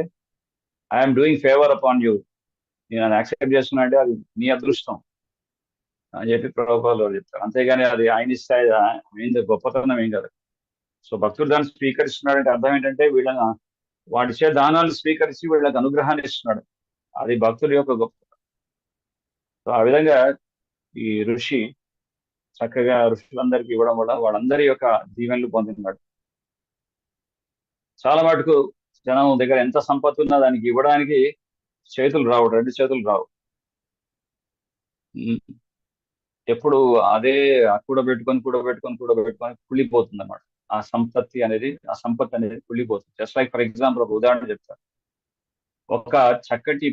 Speaker 2: I'm doing favour upon you, నేను యాక్సెప్ట్ చేస్తున్నా అంటే అది నీ అదృష్టం అని చెప్పి ప్రభుపాదుల వారు చెప్తారు. అంతేగాని అది ఆయన ఇస్తే ఆయన గొప్పతనం ఏం కాదు. సో భక్తుడు దాన్ని స్వీకరిస్తున్నాడంటే అర్థం ఏంటంటే వీళ్ళని వాడిచ్చే దానాలు స్వీకరించి వీళ్ళకి అనుగ్రహాన్ని ఇస్తున్నాడు. అది భక్తుల యొక్క గొప్పతనం. సో ఆ విధంగా ఈ ఋషి చక్కగా ఋషులందరికీ ఇవ్వడం వల్ల వాళ్ళందరి యొక్క దీవెనలు పొందుతున్నాడు. చాలా మటుకు జనం దగ్గర ఎంత సంపత్తి ఉన్నా దానికి ఇవ్వడానికి చేతులు రావు, 2 చేతులు రావు. ఎప్పుడు అదే కూడబెట్టుకొని కుళ్ళిపోతుంది అన్నమాట. ఆ సంపత్తి అనేది కుళ్ళిపోతుంది. జస్ట్ లైక్ ఫర్ ఎగ్జాంపుల్ ఒక ఉదాహరణ చెప్తాను. ఒక చక్కటి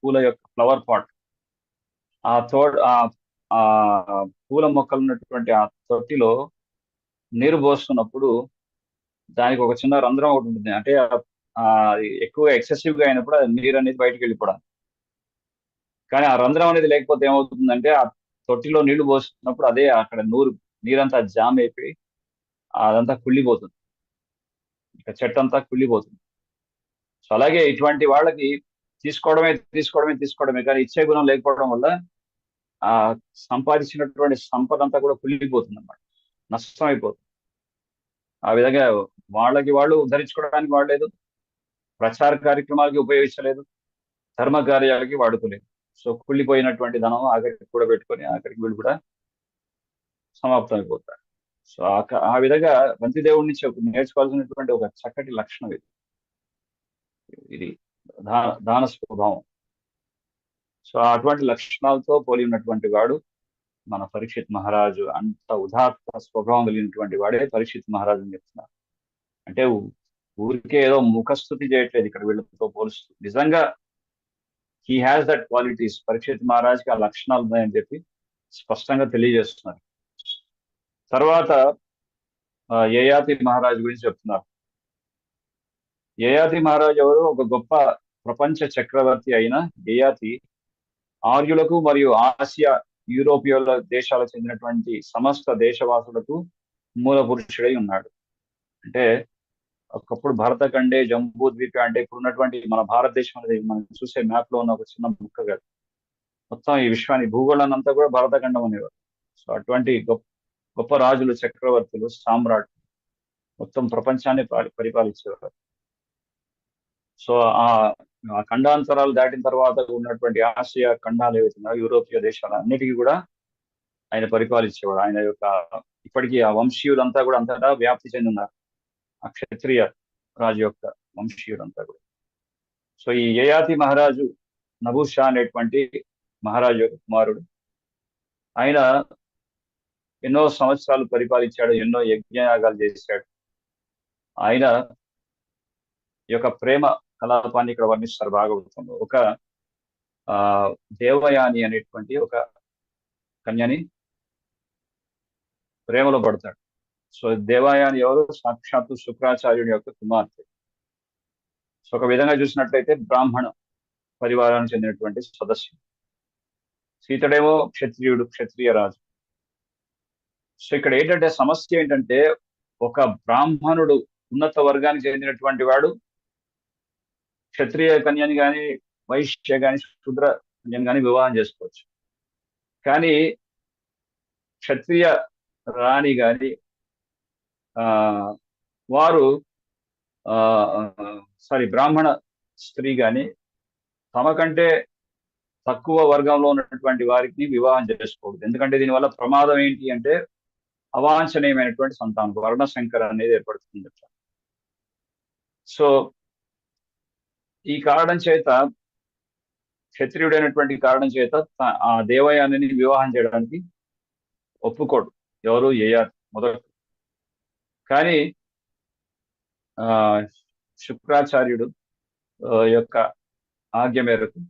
Speaker 2: పూల యొక్క ఫ్లవర్ పాట్, ఆ పూల మొక్కలు ఉన్నటువంటి ఆ తొట్టిలో నీరు పోస్తున్నప్పుడు దానికి ఒక చిన్న రంధ్రం ఒకటి ఉంటుంది. అంటే ఎక్కువగా ఎక్సెసివ్ గా అయినప్పుడు అది నీరు అనేది బయటకు వెళ్ళిపోవడానికి. కానీ ఆ రంధ్రం అనేది లేకపోతే ఏమవుతుందంటే ఆ తొట్టిలో నీళ్లు పోస్తున్నప్పుడు అదే అక్కడ నీరంతా జామ్ అయిపోయి అదంతా కుళ్ళిపోతుంది, ఇక చెట్టు అంతా కుళ్ళిపోతుంది. సో అలాగే ఇటువంటి వాళ్ళకి తీసుకోవడమే కానీ ఇచ్చే గుణం లేకపోవడం వల్ల ఆ సంపాదించినటువంటి సంపద అంతా కూడా కుళ్ళిపోతుంది అన్నమాట, నష్టం అయిపోతుంది. ఆ విధంగా వాళ్ళకి వాళ్ళు ఉద్ధరించుకోవడానికి వాడలేదు, ప్రచార కార్యక్రమాలకి ఉపయోగించలేదు, ధర్మ కార్యాలకి వాడుకోలేదు. సో కుళ్ళిపోయినటువంటి ధనం ఆఖరికి కూడా పెట్టుకొని ఆఖరికి వీళ్ళు కూడా సమాప్తం అయిపోతారు. సో ఆ విధంగా బంతిదేవుడి నుంచి నేర్చుకోవాల్సినటువంటి ఒక చక్కటి లక్షణం ఇది. ఇది దాన స్వభావం. సో అటువంటి లక్షణాలతో పోలి ఉన్నటువంటి వాడు మన పరీక్షిత్ మహారాజు. అంత ఉదాత్త స్వభావం కలిగినటువంటి వాడే పరీక్షిత్ మహారాజు అని చెప్తున్నారు. అంటే ఊరికే ఏదో ముఖస్థుతి చేయట్లేదు ఇక్కడ వీళ్ళతో పోలుస్తూ. నిజంగా he has that qualities. Parikshit మహారాజ్కి ఆ లక్షణాలు ఉన్నాయని చెప్పి స్పష్టంగా తెలియజేస్తున్నారు. తర్వాత యయాతి మహారాజు గురించి చెప్తున్నారు. యయాతి మహారాజు ఎవరు? ఒక గొప్ప ప్రపంచ చక్రవర్తి అయిన యయాతి ఆర్యులకు మరియు ఆసియా యూరోపియన్ల దేశాలకు చెందినటువంటి సమస్త దేశవాసులకు మూల పురుషుడై ఉన్నాడు. అంటే ఒకప్పుడు భరతఖండే, జంబూ ద్వీప, అంటే ఇప్పుడు ఉన్నటువంటి మన భారతదేశం అనేది మనం చూసే మ్యాప్ లో ఉన్న ఒక చిన్న ముక్క కాదు, మొత్తం ఈ విశ్వాన్ని భూగోళాన్ని అంతా కూడా భరతఖండం అనేవారు. సో అటువంటి గొప్ప రాజులు, చక్రవర్తులు, సామ్రాట్ మొత్తం ప్రపంచాన్ని పరిపాలించేవారు. సో ఆ ఖండాంతరాలు దాటిన తర్వాత ఉన్నటువంటి ఆసియా ఖండాలు ఏవైతున్నాయో, యూరోపియా దేశాలు అన్నిటికీ కూడా ఆయన పరిపాలించేవాడు. ఆయన యొక్క ఇప్పటికీ ఆ వంశీయులంతా కూడా అంతటా వ్యాప్తి చెంది ఉన్నారు, ఆ క్షత్రియ రాజు యొక్క వంశీయులంతా కూడా. సో ఈ యయాతి మహారాజు నభూషా అనేటువంటి మహారాజు యొక్క కుమారుడు. ఆయన ఎన్నో సంవత్సరాలు పరిపాలించాడు, ఎన్నో యజ్ఞయాగాలు చేశాడు. ఆయన యొక్క ప్రేమ కలాపాన్ని ఇక్కడ వర్ణిస్తారు భాగవతంలో. ఒక దేవయాని అనేటువంటి ఒక కన్యని ప్రేమలో పడతాడు. సో దేవయాని ఎవరు? సాక్షాత్తు శుక్రాచార్యుడి యొక్క కుమార్తె. సో ఒక విధంగా చూసినట్లయితే బ్రాహ్మణ పరివారానికి చెందినటువంటి సదస్సు. సీతడేమో క్షత్రియుడు, క్షత్రియ రాజు. సో ఇక్కడ ఏంటంటే సమస్య ఏంటంటే, ఒక బ్రాహ్మణుడు ఉన్నత వర్గానికి చెందినటువంటి వాడు క్షత్రియ కన్యని కానీ, వైశ్య కానీ, శూద్ర కన్యని కానీ వివాహం చేసుకోవచ్చు. కానీ క్షత్రియ రాణి కానీ వారు బ్రాహ్మణ స్త్రీ కానీ తమ కంటే తక్కువ వర్గంలో ఉన్నటువంటి వారికి వివాహం చేసుకోకూడదు. ఎందుకంటే దీనివల్ల ప్రమాదం ఏంటి అంటే అవాంఛనీయమైనటువంటి సంతానం, వర్ణశంకర అనేది ఏర్పడుతుంది. సో ఈ కారణం చేత, క్షత్రియుడైనటువంటి కారణం చేత ఆ దేవయానిని వివాహం చేయడానికి ఒప్పుకోడు ఎవరు? యయాతి మొదట. కానీ శుక్రాచార్యుడు యొక్క ఆజ్ఞ మేరకు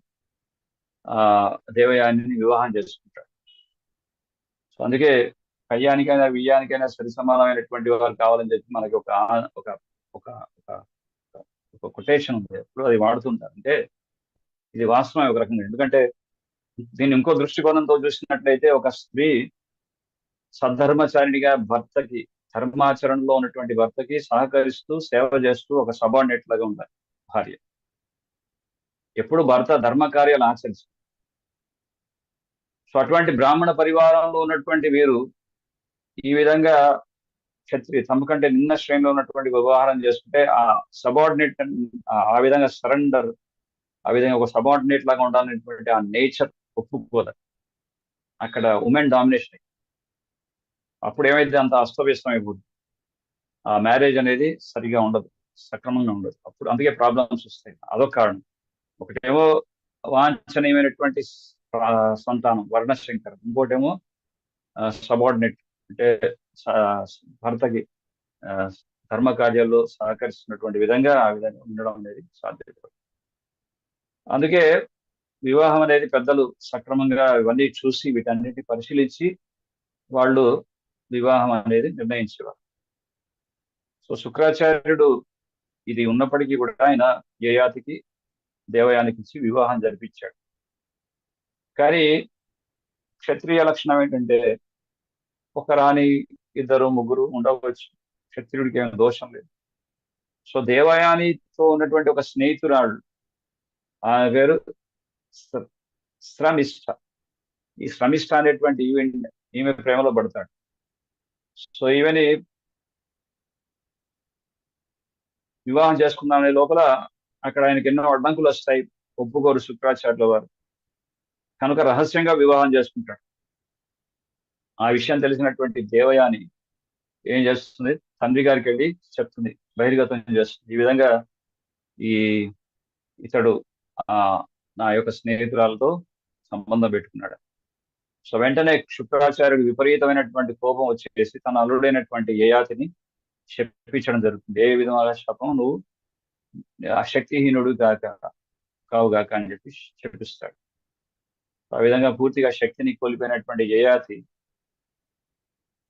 Speaker 2: దేవయానిని వివాహం చేసుకుంటాడు. సో అందుకే కయ్యానికైనా వియ్యానికైనా సరి సమానమైనటువంటి వారు కావాలని చెప్పి మనకి ఒక ఒక ఒక ఒక కొటేషన్ ఉంది, ఎప్పుడు అది వాడుతుంటారు. అంటే ఇది వాస్తవం ఒక రకంగా. ఎందుకంటే దీన్ని ఇంకో దృష్టికోణంతో చూసినట్లయితే, ఒక స్త్రీ సద్ధర్మచారిణిగా భర్తకి, ధర్మాచరణలో ఉన్నటువంటి భర్తకి సహకరిస్తూ సేవ చేస్తూ ఒక సబార్డినేట్ లాగా ఉండాలి భార్య. ఎప్పుడు భర్త ధర్మ కార్యాలు ఆచరిస్తారు. సో అటువంటి బ్రాహ్మణ పరివారంలో ఉన్నటువంటి వీరు ఈ విధంగా క్షత్రియ తమ కంటే నిన్న శ్రేణిలో ఉన్నటువంటి వ్యవహారం చేసుకుంటే ఆ సబార్డినేట్, ఆ విధంగా సరెండర్, ఆ విధంగా ఒక సబార్డినేట్ లాగా ఉండాలనేటువంటి ఆ నేచర్ ఒప్పుకోదు. అక్కడ ఉమెన్ డామినేషన్. అప్పుడు ఏమైతే అంత అస్తవ్యస్తం అయిపోతుంది, ఆ మ్యారేజ్ అనేది సరిగా ఉండదు, సక్రమంగా ఉండదు. అప్పుడు అందుకే ప్రాబ్లమ్స్ వస్తాయి. అదొక కారణం. ఒకటేమో వాంఛనీయమైనటువంటి సంతానం, వర్ణశంకర్. ఇంకోటేమో సబార్డినేట్, అంటే భర్తకి ధర్మ కార్యాల్లో సహకరిస్తున్నటువంటి విధంగా ఆ విధంగా ఉండడం అనేది సాధ్యత. అందుకే వివాహం అనేది పెద్దలు సక్రమంగా ఇవన్నీ చూసి వీటన్నిటిని పరిశీలించి వాళ్ళు వివాహం అనేది నిర్ణయించేవారు. సో శుక్రాచార్యుడు ఇది ఉన్నప్పటికీ కూడా ఆయన యయాతికి, దేవయానికి ఇచ్చి వివాహం జరిపించాడు. కానీ క్షత్రియ లక్షణం ఏంటంటే, ఒక రాణి, ఇద్దరు, ముగ్గురు ఉండవచ్చు. క్షత్రియుడికి ఏమైనా దోషం లేదు. సో దేవయానితో ఉన్నటువంటి ఒక స్నేహితురాడు, ఆమె పేరు శ్రమిష్ఠ. ఈ శ్రమిష్ఠ అనేటువంటి ఈమె ప్రేమలో పడతాడు. సో ఈమెని వివాహం చేసుకుందామనే లోపల అక్కడ ఆయనకి ఎన్నో అడ్డంకులు వస్తాయి, ఒప్పుకోరు శుక్రాచార్యుల వారు. కనుక రహస్యంగా వివాహం చేసుకుంటాడు. ఆ విషయం తెలిసినటువంటి దేవయాని ఏం చేస్తుంది, తండ్రి గారికి వెళ్ళి చెప్తుంది, బహిర్గతం చేస్తుంది. ఈ విధంగా ఈ ఇతడు ఆ నా యొక్క స్నేహితురాలతో సంబంధం పెట్టుకున్నాడు. సో వెంటనే శుక్రాచార్యుడు విపరీతమైనటువంటి కోపం వచ్చేసి తన అల్లుడైనటువంటి యయాతిని శపించడం జరుగుతుంది. ఏ విధంగా శాపం, నువ్వు శక్తిహీనుడు కావుగాక అని చెప్పి శపిస్తాడు. ఆ విధంగా పూర్తిగా శక్తిని కోల్పోయినటువంటి యయాతి,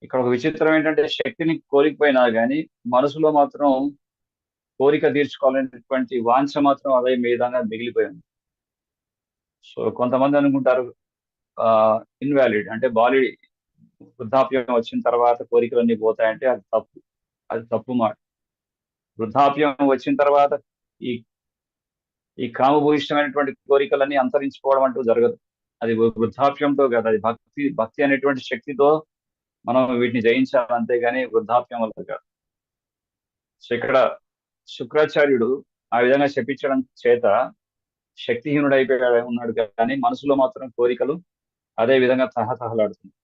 Speaker 2: ఇక్కడ ఒక విచిత్రం ఏంటంటే శక్తిని కోల్పోయినా కానీ మనసులో మాత్రం కోరిక తీర్చుకోవాలనేటువంటి వాంఛ మాత్రం అదే విధంగా మిగిలిపోయింది. సో కొంతమంది అనుకుంటారు ఇన్వాలిడ్ అంటే బాడీ వృద్ధాప్యం వచ్చిన తర్వాత కోరికలన్నీ పోతాయంటే అది తప్పు మాట. వృద్ధాప్యం వచ్చిన తర్వాత ఈ ఈ కామభూయిష్టమైనటువంటి కోరికలన్నీ అంతరించిపోవడం అంటూ జరగదు. అది వృద్ధాప్యంతో కాదు, అది భక్తి అనేటువంటి శక్తితో మనం వీటిని జయించాలి, అంతేగాని వృద్ధాప్యం వల్ల కాదు. సో ఇక్కడ శుక్రాచార్యుడు ఆ విధంగా శపించడం చేత శక్తిహీనుడైపోయాడు ఉన్నాడు, కానీ మనసులో మాత్రం కోరికలు అదే విధంగా తహతహలాడుతుంది.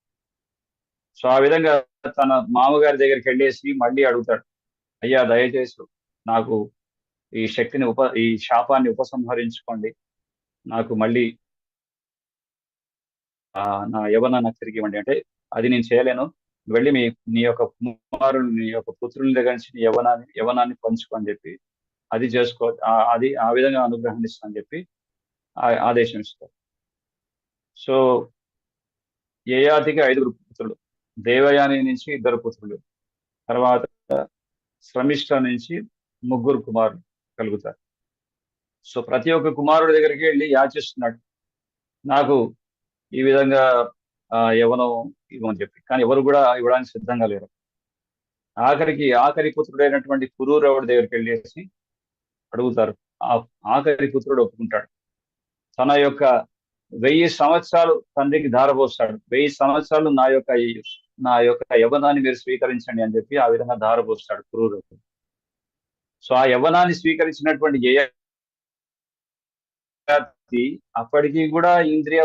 Speaker 2: సో ఆ విధంగా తన మామగారి దగ్గరికి వెళ్ళేసి మళ్ళీ అడుగుతాడు, అయ్యా దయచేసి నాకు ఈ శాపాన్ని ఉపసంహరించుకోండి, నాకు మళ్ళీ నా యవ్వన నాకు తిరిగి ఇవ్వండి. అంటే అది నేను చేయలేను, వెళ్ళి నీ యొక్క కుమారుని, నీ యొక్క పుత్రుల దగ్గర నుంచి నీ యవ్వనాన్ని పంచుకోని చెప్పి అది చేసుకో, అది ఆ విధంగా అనుగ్రహం ఇస్తా అని చెప్పి ఆదేశం ఇస్తారు. సో యయాతికి 5 పుత్రులు, దేవయాని నుంచి 2 పుత్రులు, తర్వాత శ్రమిష్ఠ నుంచి 3 కుమారులు కలుగుతారు. సో ప్రతి ఒక్క కుమారుడి దగ్గరికి వెళ్ళి యాచిస్తున్నాడు, నాకు ఈ విధంగా యవ్వనం ఇవ్వమని చెప్పి. కానీ ఎవరు కూడా ఇవ్వడానికి సిద్ధంగా లేరు. ఆఖరి పుత్రుడైనటువంటి పురూరవుడి దగ్గరికి వెళ్ళేసి అడుగుతారు. ఆఖరి పుత్రుడు ఒప్పుకుంటాడు. తన యొక్క 1000 సంవత్సరాలు తండ్రికి ధారపోస్తాడు. 1000 సంవత్సరాలు నా యొక్క యవ్వనాన్ని మీరు స్వీకరించండి అని చెప్పి ఆ విధంగా ధారపోస్తాడు పురూరవుడు. సో ఆ యవ్వనాన్ని స్వీకరించినటువంటి యయాతి అప్పటికీ కూడా ఇంద్రియ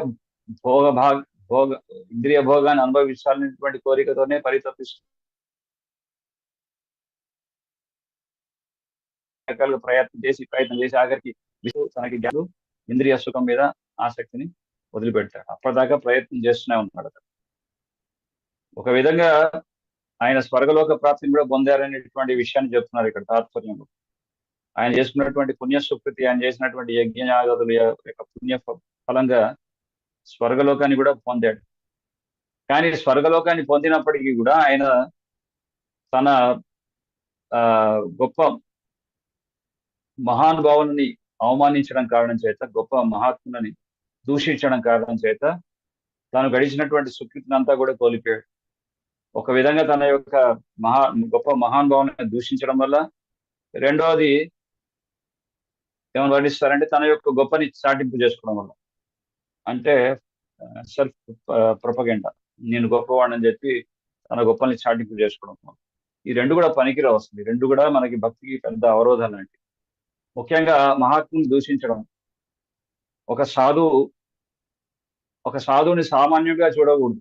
Speaker 2: భోగాన్ని అనుభవించాలనేటువంటి కోరికతోనే పరితపిస్తుంది. ప్రయత్నం చేసి ఆఖరికి తనకి ఇంద్రియ సుఖం మీద ఆసక్తిని వదిలిపెడతాడు. అప్పటిదాకా ప్రయత్నం చేస్తూనే ఉంటాడు. ఒక విధంగా ఆయన స్వర్గలోక ప్రాప్తిని కూడా పొందారనేటువంటి విషయాన్ని చెప్తున్నారు ఇక్కడ తాత్పర్యంలో. ఆయన చేసుకున్నటువంటి పుణ్యసుకృతి, ఆయన చేసినటువంటి యజ్ఞయాగతుల యొక్క పుణ్య ఫలంగా స్వర్గలోకాన్ని కూడా పొందాడు. కానీ స్వర్గలోకాన్ని పొందినప్పటికీ కూడా ఆయన తన గొప్ప మహానుభావులని అవమానించడం కారణం చేత, గొప్ప మహాత్ములని దూషించడం కారణం చేత తాను గడిచినటువంటి సుకృతిని అంతా కూడా కోల్పోయాడు. ఒక విధంగా తన యొక్క గొప్ప మహానుభావుని దూషించడం వల్ల, రెండవది ఏమని వర్ణిస్తారంటే తన యొక్క గొప్పని చాటింపు చేసుకోవడం వల్ల, అంటే సెల్ఫ్ ప్రొపగెండా, నేను గొప్పవాడని చెప్పి తన గొప్పని చాటింపు చేసుకోవడం వల్ల. ఈ రెండు కూడా పనికిరావు వస్తుంది. రెండు కూడా మనకి భక్తికి పెద్ద అవరోధాలు లాంటివి. ముఖ్యంగా మహాత్ముని దూషించడం, ఒక సాధువుని సామాన్యంగా చూడకూడదు.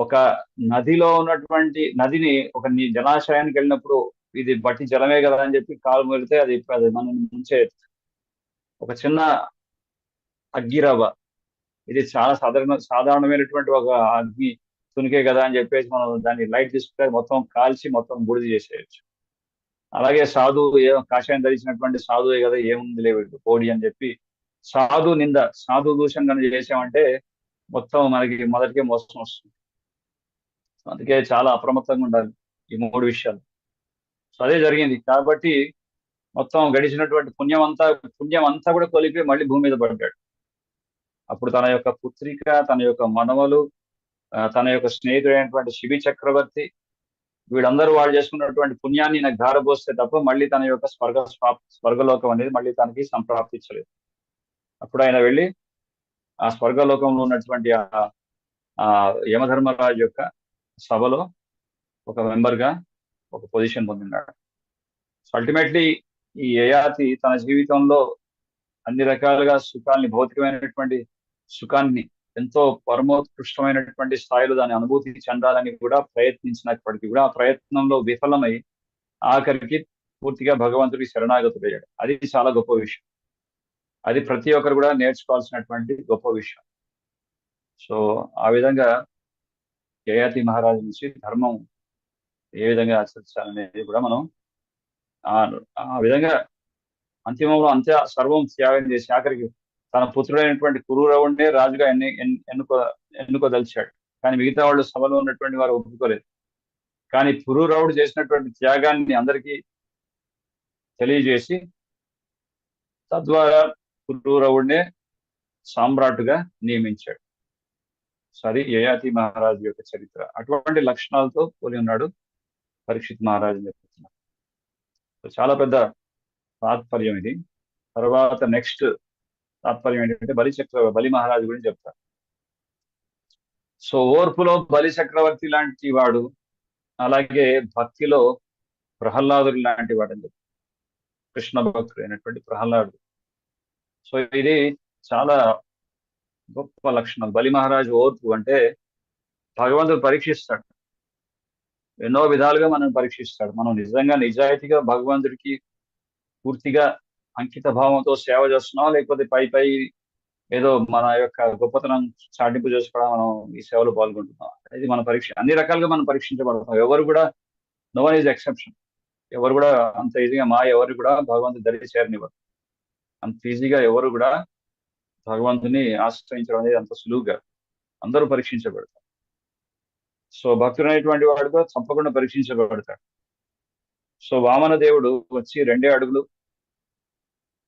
Speaker 2: ఒక నదిలో ఉన్నటువంటి నదిని ఒక జలాశయానికి వెళ్ళినప్పుడు ఇది బట్టి జలమే కదా అని చెప్పి కాలు మొలితే అది మనం ముంచే ఒక చిన్న అగ్గిరవ్వ, ఇది చాలా సాధారణమైనటువంటి ఒక అగ్ని తునికే కదా అని చెప్పేసి మనం దాన్ని లైట్ తీసుకుంటే మొత్తం కాల్చి మొత్తం బూడిద చేసేయచ్చు. అలాగే సాధువు కాషాయం ధరించినటువంటి సాధువే కదా, ఏముంది లేదు కోడి అని చెప్పి సాధు దూషణ చేసామంటే మొత్తం మనకి మొదటికే మోసం వస్తుంది. అందుకే చాలా అప్రమత్తంగా ఉండాలి ఈ 3 విషయాలు. సో అదే జరిగింది. కాబట్టి మొత్తం గడిచినటువంటి పుణ్యం అంతా కూడా కొలిపి మళ్ళీ భూమి మీద పడ్డాడు. అప్పుడు తన యొక్క పుత్రిక, తన యొక్క మనవలు, తన యొక్క స్నేహితుడైనటువంటి శిబి చక్రవర్తి, వీళ్ళందరూ వాళ్ళు చేసుకున్నటువంటి పుణ్యాన్ని నాకు ధారపోస్తే తప్ప మళ్ళీ తన యొక్క స్వర్గలోకం అనేది మళ్ళీ తనకి సంప్రాప్తించలేదు. అప్పుడు ఆయన వెళ్ళి ఆ స్వర్గలోకంలో ఉన్నటువంటి ఆ యమధర్మరాజు యొక్క సభలో ఒక మెంబర్గా ఒక పొజిషన్ పొందినాడు. సో అల్టిమేట్లీ ఈ యయాతి తన జీవితంలో అన్ని రకాలుగా సుఖాన్ని, భౌతికమైనటువంటి సుఖాన్ని ఎంతో పరమోత్కృష్టమైనటువంటి స్థాయిలో దాని అనుభూతి చెందాలని కూడా ప్రయత్నించినప్పటికీ కూడా ఆ ప్రయత్నంలో విఫలమై ఆఖరికి పూర్తిగా భగవంతుడికి శరణాగతుడయ్యాడు. అది చాలా గొప్ప విషయం. అది ప్రతి ఒక్కరు కూడా నేర్చుకోవాల్సినటువంటి గొప్ప విషయం. సో ఆ విధంగా యయాతి మహారాజు నుంచి ధర్మం ఏ విధంగా ఆచరించాలనేది కూడా మనం ఆ విధంగా అంతిమంలో అంతే సర్వం త్యాగం చేసి ఆఖరికి తన పుత్రుడైనటువంటి పురూరవుడినే రాజుగా ఎన్నుకోదలిచాడు. కానీ మిగతా వాళ్ళు సభలో ఉన్నటువంటి వారు ఒప్పుకోలేదు. కానీ పురూరవుడు చేసినటువంటి త్యాగాన్ని అందరికీ తెలియజేసి తద్వారా పురూరవుడినే సామ్రాట్టుగా నియమించాడు. సో అది యయాతి మహారాజు యొక్క చరిత్ర. అటువంటి లక్షణాలతో పోలి ఉన్నాడు పరీక్షిత్ మహారాజు చెప్తున్నారు. చాలా పెద్ద తాత్పర్యం ఇది. తర్వాత నెక్స్ట్ తాత్పర్యం ఏంటంటే బలి మహారాజు గురించి చెప్తారు. సో ఓర్పులో బలి చక్రవర్తి లాంటి వాడు, అలాగే భక్తిలో ప్రహ్లాదుడు లాంటి వాడు అని చెప్తారు. కృష్ణ భక్తుడు అయినటువంటి ప్రహ్లాదుడు. సో ఇది చాలా గొప్ప లక్షణం. బలి మహారాజు ఓర్పు అంటే భగవంతుడు పరీక్షిస్తాడు, ఎన్నో విధాలుగా మనం పరీక్షిస్తాడు. మనం నిజంగా నిజాయితీగా భగవంతుడికి పూర్తిగా అంకిత భావంతో సేవ చేస్తున్నాం, లేకపోతే పై ఏదో మన యొక్క గొప్పతనం చాటింపు చేసుకోవడం మనం ఈ సేవలో పాల్గొంటున్నాం. ఇది మన పరీక్ష. అన్ని రకాలుగా మనం పరీక్షించబడతాం. ఎవరు కూడా నో వన్ ఈజ్ ఎక్సెప్షన్. ఎవరు కూడా అంత ఈజీగా ఎవరు కూడా భగవంతుడి దరి చేరనివ్వరు. అంత ఈజీగా ఎవరు కూడా భగవంతుని ఆశ్రయించడం అనేది అంత సులువుగా అందరూ పరీక్షించబడతారు. సో భక్తుడు అనేటువంటి వాడు కూడా తప్పకుండా పరీక్షించబడతాడు. సో వామన దేవుడు వచ్చి 2 అడుగులు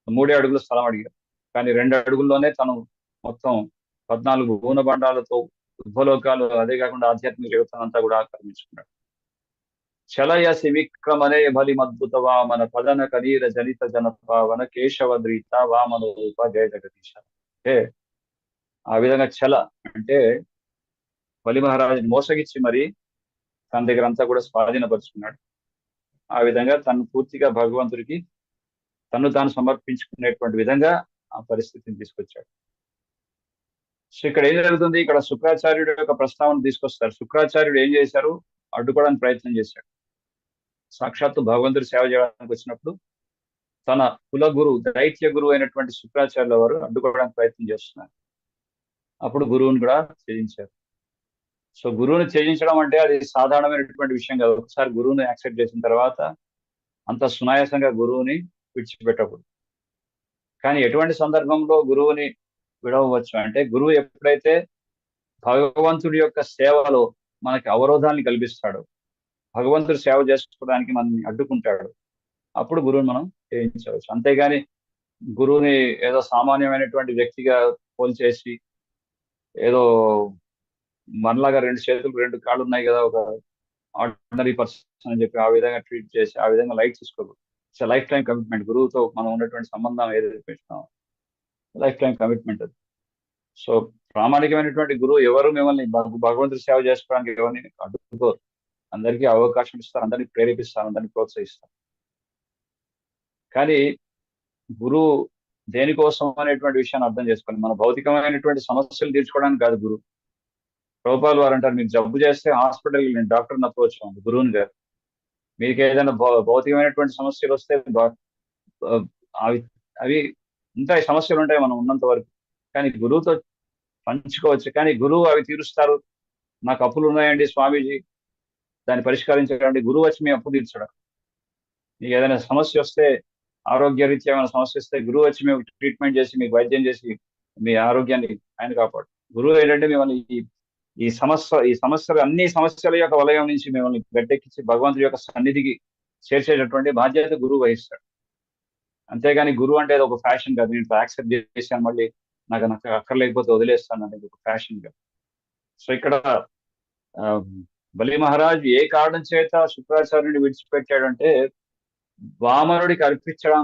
Speaker 2: 3 అడుగుల స్థలం అడిగారు. కానీ 2 అడుగుల్లోనే తను మొత్తం 14 భూనబండాలతో ఉద్భలోకాలు, అదే కాకుండా ఆధ్యాత్మిక జీవితానంతా కూడా ఆక్రమించుకున్నాడు. చలయసి విక్రమనే బలిమద్భుత వామన పదన కనీర జనిత జనపావన కేశవద్రీత వామన రూప జయ జగదీశ. అంటే ఆ విధంగా అంటే బలి మహారాజుని మోసగిచ్చి మరి తన దగ్గర అంతా కూడా స్వాధీనపరుచుకున్నాడు. ఆ విధంగా తను పూర్తిగా భగవంతుడికి తను తాను సమర్పించుకునేటువంటి విధంగా ఆ పరిస్థితిని తీసుకొచ్చాడు. సో ఇక్కడ ఏం జరుగుతుంది? ఇక్కడ శుక్రాచార్యుడు యొక్క ప్రస్తావన తీసుకొస్తారు. శుక్రాచార్యుడు ఏం చేశారు? అడ్డుకోవడానికి ప్రయత్నం చేశాడు. సాక్షాత్తు భగవంతుడి సేవ చేయడానికి వచ్చినప్పుడు తన కుల గురువు, దైత్య గురువు అయినటువంటి శుక్రాచార్యుల వారు అడ్డుకోవడానికి ప్రయత్నం చేస్తున్నారు. అప్పుడు గురువుని కూడా త్యజించారు. సో గురువుని త్యజించడం అంటే అది సాధారణమైనటువంటి విషయం కాదు. ఒకసారి గురువుని యాక్సెప్ట్ చేసిన తర్వాత అంత సునాయాసంగా గురువుని విడిచిపెట్టకూడదు. కానీ ఎటువంటి సందర్భంలో గురువుని విడవచ్చు అంటే, గురువు ఎప్పుడైతే భగవంతుడి యొక్క సేవలో మనకి అవరోధాన్ని కల్పిస్తాడో, భగవంతుడి సేవ చేసుకోవడానికి మనల్ని అడ్డుకుంటాడు, అప్పుడు గురువుని మనం త్యజించవచ్చు. అంతేగాని గురువుని ఏదో సామాన్యమైనటువంటి వ్యక్తిగా పోల్చేసి ఏదో మనలాగా 2 చేతులు 2 కాళ్ళు ఉన్నాయి కదా, ఒక ఆర్డినరీ పర్సన్ అని చెప్పి ఆ విధంగా ట్రీట్ చేసి ఆ విధంగా లైట్ తీసుకోకూడదు. It's life time commitment. గురువుతో మనం ఉన్నటువంటి సంబంధం ఏదైతే పెట్టినామో లైఫ్ టైం కమిట్మెంట్ అది. సో ప్రామాణికమైనటువంటి గురువు ఎవరు మిమ్మల్ని భగవంతుడి సేవ చేసుకోవడానికి ఎవరిని అడ్డుకోరు. అందరికీ అవకాశం ఇస్తారు, అందరినీ ప్రేరేపిస్తారు, అందరినీ ప్రోత్సహిస్తారు. కానీ గురువు దేనికోసం అనేటువంటి విషయాన్ని అర్థం చేసుకోండి. మన భౌతికమైనటువంటి సమస్యలు తీర్చుకోవడానికి కాదు గురువు. ప్రభుపాల్ వారు అంటారు, మీకు జబ్బు చేస్తే హాస్పిటల్కి నేను డాక్టర్ని అప్రోచ్ అవ్వండి, గురువుని గారు. మీకు ఏదైనా భౌతికమైనటువంటి సమస్యలు వస్తే అవి ఉంటాయి, సమస్యలు ఉంటాయి మనం ఉన్నంత వరకు. కానీ గురువుతో పంచుకోవచ్చు. కానీ గురువు అవి తీరుస్తారు. నాకు అప్పులు ఉన్నాయండి స్వామీజీ, దాన్ని పరిష్కరించకండి. గురువు వచ్చి మీ అప్పు తీర్చడం. మీకు ఏదైనా సమస్య వస్తే, ఆరోగ్యరీత్యా ఏమైనా సమస్య వస్తే గురువు వచ్చి మేము ట్రీట్మెంట్ చేసి మీకు వైద్యం చేసి మీ ఆరోగ్యాన్ని ఆయన కాపాడు. గురువు ఏంటంటే మిమ్మల్ని ఈ సమస్యలు అన్ని సమస్యల యొక్క వలయం నుంచి మిమ్మల్ని గట్టెక్కించి భగవంతుడి యొక్క సన్నిధికి చేర్చేటటువంటి బాధ్యత గురువు వహిస్తాడు. అంతేగాని గురువు అంటే ఒక ఫ్యాషన్ కాదు. నేను యాక్సెప్ట్ చేశాను, మళ్ళీ నాకు అక్కర్లేకపోతే వదిలేస్తాను అనేది ఒక ఫ్యాషన్ కాదు. సో ఇక్కడ బలి మహారాజ్ ఏ కారణం చేత శుక్రాచార్యుడిని విడిచిపెట్టాడంటే, వామనుడికి అర్పించడం,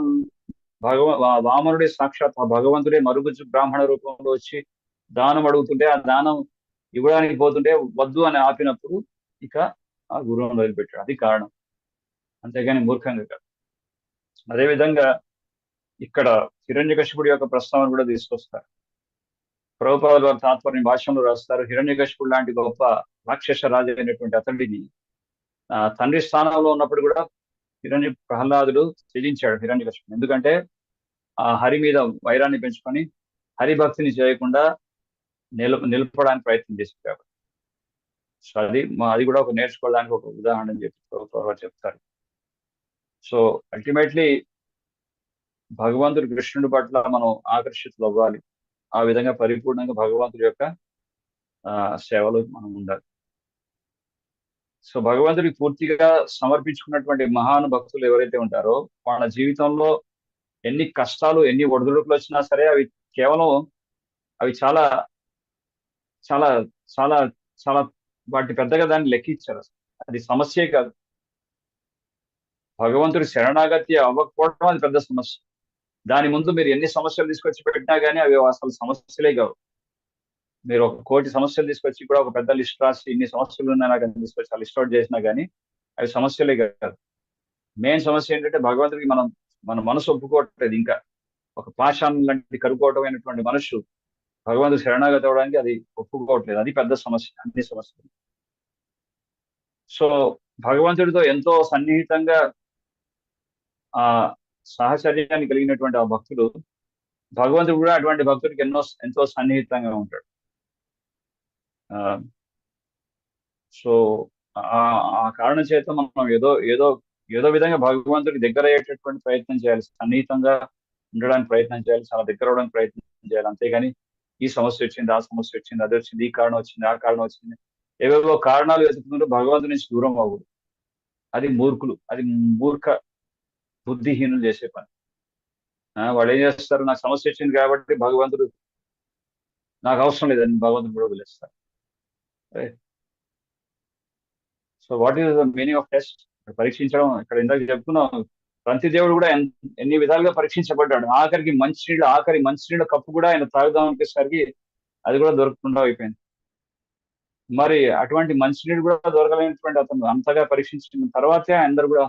Speaker 2: వామనుడి సాక్షాత్ భగవంతుడే మరుగుజ్జు బ్రాహ్మణ రూపంలో వచ్చి దానం అడుగుతుంటే, ఆ దానం ఇవ్వడానికి పోతుంటే వద్దు అని ఆపినప్పుడు ఇక ఆ గురువును వదిలిపెట్టాడు. అది కారణం, అంతేగాని మూర్ఖంగా కాదు. అదేవిధంగా ఇక్కడ హిరణ్యకశిపుడి యొక్క ప్రస్తావన కూడా తీసుకొస్తారు. ప్రభుపాదుల వారి తాత్పర్య భాషలో రాస్తారు, హిరణ్యకశిపుడు లాంటి గొప్ప రాక్షస రాజు అయినటువంటి అతడిని తండ్రి స్థానంలో ఉన్నప్పుడు కూడా ప్రహ్లాదుడు త్యజించాడు హిరణ్యకశిపుడు. ఎందుకంటే ఆ హరి మీద వైరాన్ని పెంచుకొని హరిభక్తిని చేయకుండా నిలపడానికి ప్రయత్నం చేశారు కాబట్టి. సో అది కూడా ఒక నేర్చుకోవడానికి ఒక ఉదాహరణ అని చెప్పి ప్రభుపాదులు చెప్తారు. సో అల్టిమేట్లీ భగవంతుడు కృష్ణుడి పట్ల మనం ఆకర్షితులు అవ్వాలి. ఆ విధంగా పరిపూర్ణంగా భగవంతుడి యొక్క సేవలో మనం ఉండాలి. సో భగవంతుడికి పూర్తిగా సమర్పించుకున్నటువంటి మహాను భక్తులు ఎవరైతే ఉంటారో వాళ్ళ జీవితంలో ఎన్ని కష్టాలు, ఎన్ని ఒడిదుడుకులు వచ్చినా సరే అవి చాలా చాలా చాలా చాలా వాటి పెద్దగా దాన్ని లెక్కించారు. అది సమస్యే కాదు. భగవంతుడి శరణాగతి అవ్వకపోవడం అది పెద్ద సమస్య. దాని ముందు మీరు ఎన్ని సమస్యలు తీసుకొచ్చి పెట్టినా కానీ అవి అసలు సమస్యలే కావు. మీరు 1 కోటి సమస్యలు తీసుకొచ్చి కూడా ఒక పెద్ద లిస్ట్ రాసి ఇన్ని సమస్యలు ఉన్నాయి నాకు అని తీసుకొచ్చి ఆ లిస్ట్ అవుట్ చేసినా కానీ అవి సమస్యలే కాదు. మెయిన్ సమస్య ఏంటంటే భగవంతుడికి మన మనసు ఒప్పుకోవట్లేదు. ఇంకా ఒక పాషాణం లాంటి కరుకోవటమైనటువంటి మనసు భగవంతుడు శరణాగతి అవ్వడానికి అది ఒప్పుకోవట్లేదు. అది పెద్ద సమస్య, అన్ని సమస్యలు. సో భగవంతుడితో ఎంతో సన్నిహితంగా ఆ సాహచర్యాన్ని కలిగినటువంటి ఆ భక్తుడు, భగవంతుడు కూడా అటువంటి భక్తుడికి ఎంతో సన్నిహితంగా ఉంటాడు. సో ఆ కారణం చేత మనం ఏదో విధంగా భగవంతుడికి దగ్గర అయ్యేటటువంటి ప్రయత్నం చేయాలి, సన్నిహితంగా ఉండడానికి ప్రయత్నం చేయాలి, చాలా దగ్గర అవడానికి ప్రయత్నం చేయాలి. అంతేగాని ఈ సమస్య వచ్చింది, ఆ సమస్య వచ్చింది, అది వచ్చింది, ఈ కారణం వచ్చింది, ఆ కారణం వచ్చింది, ఏవేవో కారణాలు వెతుకుంటూ భగవంతుడి నుంచి దూరం అవ్వదు. అది మూర్ఖ బుద్ధిహీనులు చేసే పని. వాళ్ళు ఏం చేస్తారు, నాకు సమస్య వచ్చింది కాబట్టి భగవంతుడు నాకు అవసరం లేదని భగవంతుడు కూడా వదిలేస్తారు. So what is the meaning of test? పరీక్షించడం. ఇక్కడ ఇందాక చెప్తున్నాం, దేవుడు కూడా ఎన్ని విధాలుగా పరీక్షించబడ్డాడు. ఆఖరి మంచినీళ్ళ కప్పు కూడా ఆయన తాగుదాం అనిపించేసరికి అది కూడా దొరకకుండా అయిపోయింది. మరి అటువంటి మంచినీళ్ళు కూడా దొరకలేనటువంటి అతను అంతగా పరీక్షించిన తర్వాతే అందరూ కూడా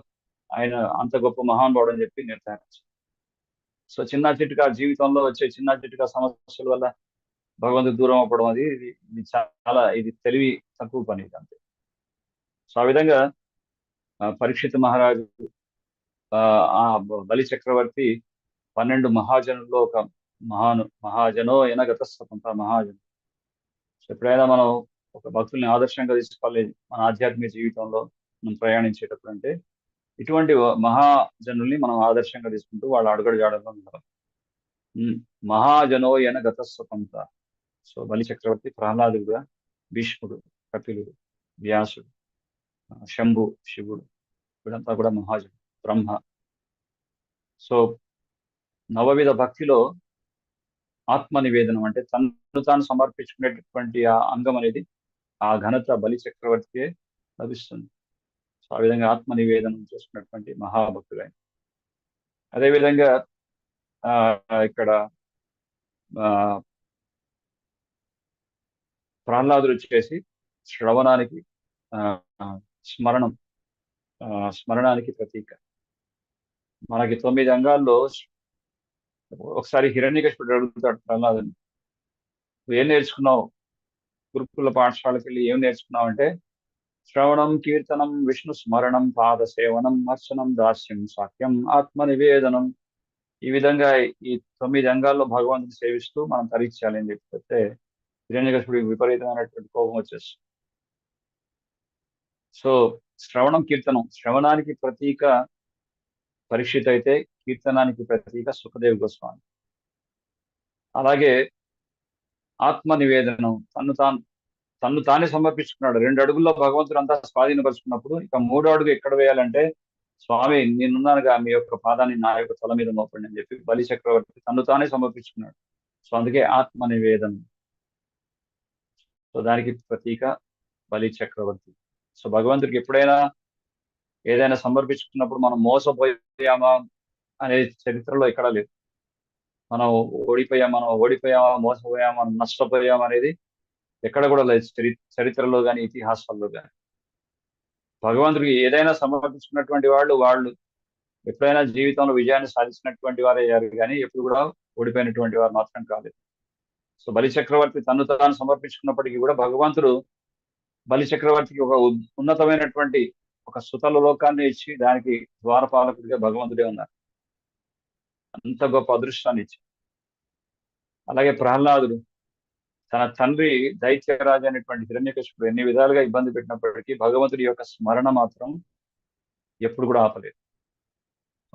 Speaker 2: ఆయన అంత గొప్ప మహానుభావుడు అని చెప్పి నిర్ధారించారు. సో చిన్న చిట్కా జీవితంలో వచ్చే చిన్న చిట్కా సమస్యల వల్ల భగవంతుడు దూరం అవ్వడం ఇది తెలివి తక్కువ పని అంతే. సో ఆ విధంగా పరీక్షిత్ మహారాజు ఆ బలి చక్రవర్తి 12 మహాజనుల్లో ఒక మహాజనో ఎనగత స్వతంత్ర మహాజను. సో ఎప్పుడైనా మనం ఒక భక్తుల్ని ఆదర్శంగా తీసుకోవాలి మన ఆధ్యాత్మిక జీవితంలో మనం ప్రయాణించేటప్పుడు అంటే ఇటువంటి మహాజనుల్ని మనం ఆదర్శంగా తీసుకుంటూ వాళ్ళ అడుగడు జాడల్లో ఉండాలి. మహాజనో ఎనగత స్వతంత్ర. సో బలి చక్రవర్తి, ప్రహ్లాదుడుగా, భీష్ముడు, కపిలుడు, వ్యాసుడు, శంభు, శివుడు, వీళ్ళంతా కూడా మహాజనుడు, బ్రహ్మ. సో నవవిధ భక్తిలో ఆత్మ నివేదనం అంటే తను తాను సమర్పించుకునేటటువంటి ఆ అంగం అనేది ఆ ఘనత బలి చక్రవర్తికే లభిస్తుంది. సో ఆ విధంగా ఆత్మ నివేదనం చేసుకున్నటువంటి మహాభక్తుడు. అదేవిధంగా ఇక్కడ ప్రహ్లాదుడు వచ్చేసి శ్రవణానికి స్మరణానికి ప్రతీక. మనకి 9 అంగాల్లో ఒకసారి హిరణ్యకశిపుడు అడుగుతాడు ప్రహ్లాదుని, నువ్వు ఏం నేర్చుకున్నావు, గురుకుల పాఠశాలకు వెళ్ళి ఏం నేర్చుకున్నావు అంటే శ్రవణం, కీర్తనం, విష్ణు స్మరణం, పాద సేవనం, అర్చనం, దాస్యం, సాఖ్యం, ఆత్మ నివేదనం. ఈ విధంగా ఈ 9 అంగాల్లో భగవంతుని సేవిస్తూ మనం తరించాలి అని చెప్తే హిరణ్యకశిపుడికి విపరీతమైనటువంటి కోపం వచ్చేసి. సో శ్రవణం, కీర్తనం, శ్రవణానికి ప్రతీక పరీక్షిత్ అయితే కీర్తనానికి ప్రతీక సుఖదేవ్ గోస్వామి. అలాగే ఆత్మ నివేదనం, తన్ను తానే సమర్పించుకున్నాడు. 2 అడుగుల్లో భగవంతుడు అంతా స్వాధీనపరుచుకున్నప్పుడు ఇక 3వ అడుగు ఎక్కడ వేయాలంటే స్వామి నేనున్నానుగా మీ యొక్క పాదాన్ని నా యొక్క తల మీద మోపండి అని చెప్పి బలి చక్రవర్తి తన్ను తానే సమర్పించుకున్నాడు. సో అందుకే ఆత్మ నివేదనం. సో దానికి ప్రతీక బలి చక్రవర్తి. సో భగవంతుడికి ఎప్పుడైనా ఏదైనా సమర్పించుకున్నప్పుడు మనం మోసపోయామా అనేది చరిత్రలో ఎక్కడా లేదు. మనం ఓడిపోయామా, మోసపోయామా, నష్టపోయామా అనేది ఎక్కడ కూడా లేదు చరిత్రలో కానీ ఇతిహాసాల్లో కానీ. భగవంతుడికి ఏదైనా సమర్పించుకున్నటువంటి వాళ్ళు ఎప్పుడైనా జీవితంలో విజయాన్ని సాధించినటువంటి వారే అయ్యారు, కానీ ఎప్పుడు కూడా ఓడిపోయినటువంటి వారు మాత్రం కాలేదు. సో బలి చక్రవర్తి తను తాను సమర్పించుకున్నప్పటికీ కూడా భగవంతుడు బలి చక్రవర్తికి ఒక ఉన్నతమైనటువంటి ఒక సుతల లోకాన్ని ఇచ్చి దానికి ద్వారపాలకుడిగా భగవంతుడే ఉన్నారు. అంత గొప్ప అదృష్టాన్ని ఇచ్చి. అలాగే ప్రహ్లాదుడు తన తండ్రి దైత్యరాజు అనేటువంటి హిరణ్యకశిపుడు ఎన్ని విధాలుగా ఇబ్బంది పెట్టినప్పటికీ భగవంతుడి యొక్క స్మరణ మాత్రం ఎప్పుడు కూడా ఆపలేదు.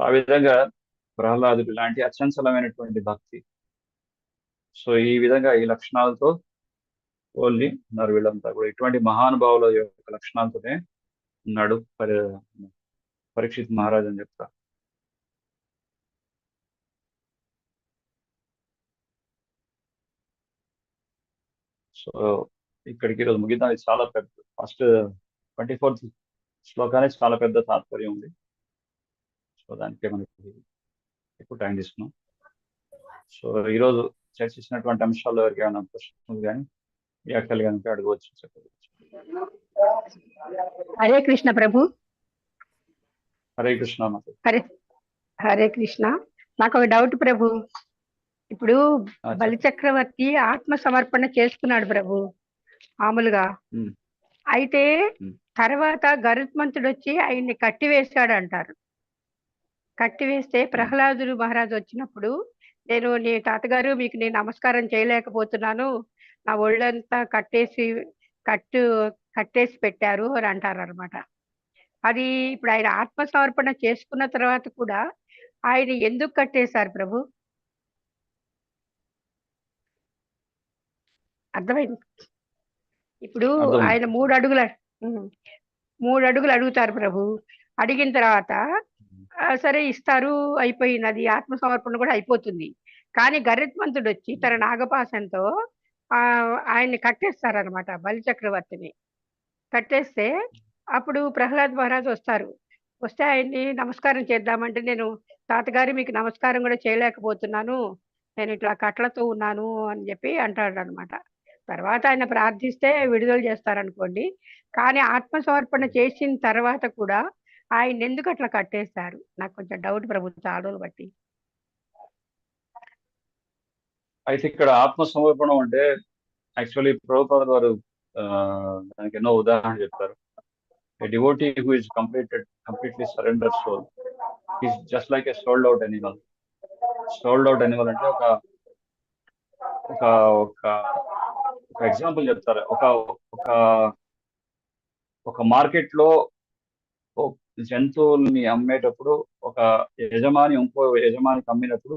Speaker 2: ఆ విధంగా ప్రహ్లాదుడు లాంటి అచంచలమైనటువంటి భక్తి. సో ఈ విధంగా ఈ లక్షణాలతో ఓన్లీ ఉన్నారు వీళ్ళంతా కూడా. ఇటువంటి మహానుభావుల యొక్క లక్షణాలతోనే ఉన్నాడు పరీక్షిత్ మహారాజ్ అని చెప్తా. సో ఇక్కడికి ఈరోజు ముగిద్దాం. ఇది చాలా పెద్ద ఫస్ట్ 24th శ్లోకానే చాలా పెద్ద తాత్పర్యం ఉంది. సో దానికే మనకి ఎక్కువ టైం తీసుకున్నాం. సో ఈరోజు చర్చించినటువంటి అంశాల్లో ఎవరికి ఏమైనా ప్రశ్నలు కానీ వ్యాఖ్యలు కనుక అడగవచ్చు, చెప్పవచ్చు.
Speaker 3: హరే కృష్ణ ప్రభు.
Speaker 2: హరే కృష్ణ మాత.
Speaker 3: హరే కృష్ణ. నాకు ఒక డౌట్ ప్రభు. ఇప్పుడు బలి చక్రవర్తి ఆత్మ సమర్పణ చేసుకున్నాడు ప్రభు మామూలుగా. అయితే తర్వాత గరుత్మంతుడు వచ్చి ఆయన్ని కట్టివేశాడు అంటారు. కట్టివేస్తే ప్రహ్లాదుడు మహారాజు వచ్చినప్పుడు, నేను నీ తాతగారు మీకు నేను నమస్కారం చేయలేకపోతున్నాను, నా ఒళ్ళంతా కట్టేసి పెట్టారు అని అంటారు అనమాట. అది ఇప్పుడు ఆయన ఆత్మ సమర్పణ చేసుకున్న తర్వాత కూడా ఆయన ఎందుకు కట్టేశారు ప్రభు? అర్థమైంది. ఇప్పుడు ఆయన 3 అడుగులు అడుగుతారు ప్రభు. అడిగిన తర్వాత సరే ఇస్తారు, అయిపోయింది, అది ఆత్మ సమర్పణ కూడా అయిపోతుంది. కానీ గరుత్మంతుడు వచ్చి తన నాగపాశంతో ఆయన్ని కట్టేస్తారనమాట, బలి చక్రవర్తిని. కట్టేస్తే అప్పుడు ప్రహ్లాద్ మహారాజు వస్తారు. వస్తే ఆయన్ని నమస్కారం చేద్దామంటే, నేను తాతగారు మీకు నమస్కారం కూడా చేయలేకపోతున్నాను, నేను ఇట్లా కట్లతో ఉన్నాను అని చెప్పి అంటాడు అనమాట. తర్వాత ఆయన ప్రార్థిస్తే విడుదల చేస్తారనుకోండి. కానీ ఆత్మ సమర్పణ చేసిన తర్వాత కూడా ఆయన ఎందుకు అట్లా కట్టేస్తారు? నాకు కొంచెం డౌట్ ప్రభు, చాలా రోజులు బట్టి.
Speaker 2: అయితే ఇక్కడ ఆత్మ సమర్పణం అంటే యాక్చువల్లీ ప్రభుపాద వారు దానికి ఎన్నో ఉదాహరణ చెప్తారు. A devotee who is completely surrendered soul is just like a sold out animal. Sold out animal అంటే ఒక ఎగ్జాంపుల్ చెప్తారు. ఒక మార్కెట్ లో జంతువుల్ని అమ్మేటప్పుడు ఒక యజమాని ఇంకో యజమానికి అమ్మినప్పుడు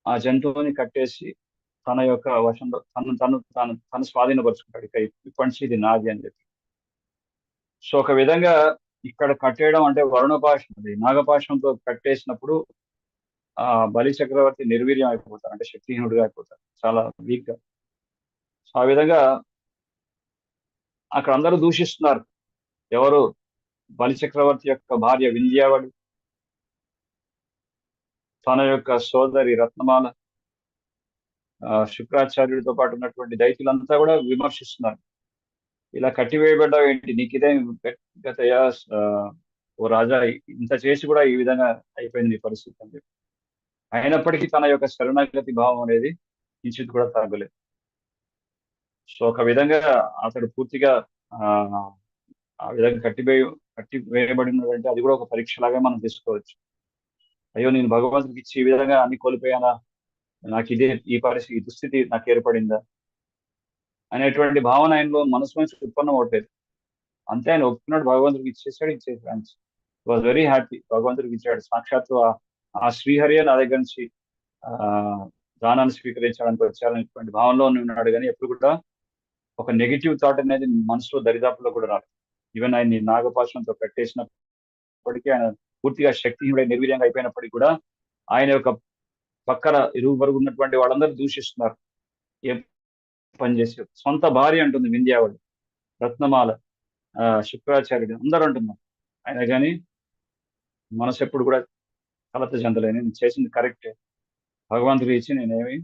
Speaker 2: ఆ జంతువుని కట్టేసి తన యొక్క వశంలో తను స్వాధీనపరుచుకుంటాడు. ఇప్పటి నుంచి ఇది నాది అని చెప్పి. సో ఒక విధంగా ఇక్కడ కట్టేయడం అంటే వరుణపాశం, అది నాగపాశంతో కట్టేసినప్పుడు ఆ బలి చక్రవర్తి నిర్వీర్యం అయిపోతారు, అంటే శక్తిహీనుడిగా అయిపోతారు, చాలా వీక్ గా. సో ఆ విధంగా అక్కడ అందరూ దూషిస్తున్నారు. ఎవరు? బలి చక్రవర్తి యొక్క భార్య వింధ్యావళి, తన యొక్క సోదరి రత్నమాల, శుక్రాచార్యుడితో పాటు ఉన్నటువంటి దైత్యులంతా కూడా విమర్శిస్తున్నారు. ఇలా కట్టివేయబడ్డావు ఏంటి, నీకు ఇదే వ్యక్తిగతయా, ఓ రాజా, ఇంత చేసి కూడా ఈ విధంగా అయిపోయింది నీ పరిస్థితి అని చెప్పి. అయినప్పటికీ తన యొక్క శరణాగతి భావం అనేది కించిత్ కూడా తగ్గలేదు. సో ఒక విధంగా అతడు పూర్తిగా ఆ విధంగా కట్టివేయబడినదంటే అది కూడా ఒక పరీక్షలాగా మనం తీసుకోవచ్చు. అయ్యో, నేను భగవంతుడికి ఇచ్చి ఈ విధంగా అన్ని కోల్పోయానా, నాకు ఈ పరిస్థితి, ఈ దుస్థితి నాకు ఏర్పడిందా అనేటువంటి భావన ఆయనలో మనసు నుంచి ఉత్పన్నం అవట్లేదు. అంతే, ఆయన ఒప్పుకున్నాడు, భగవంతుడికి ఇచ్చేసాడు. వాజ్ వెరీ హ్యాపీ, భగవంతుడికి ఇచ్చాడు. సాక్షాత్తు ఆ శ్రీహరియే నా దగ్గర నుంచి దానాన్ని స్వీకరించడానికి వచ్చారనేటువంటి భావనలో ఉన్నాడు. కానీ ఎప్పుడు కూడా ఒక నెగిటివ్ థాట్ అనేది మనసులో దరిదాపులో కూడా రాలేదు. ఈవెన్ ఆయన్ని నాగపాశంతో కట్టేసినప్పటికీ ఆయన పూర్తిగా శక్తిహీనుడై నిర్వీర్యంగా అయిపోయినప్పటికీ కూడా ఆయన యొక్క పక్కన ఇరుగు పొరుగు ఉన్నటువంటి వాళ్ళందరూ దూషిస్తున్నారు. ఏం పని చేసే సొంత భార్య అంటుంది వింధ్యావళి, రత్నమాల, శుక్రాచార్యుడు, అందరూ అంటున్నారు. ఆయన కానీ మనసు ఎప్పుడు కూడా కలత చెందలేని, నేను చేసింది కరెక్టే, భగవంతుడు ఇచ్చి నేనేమి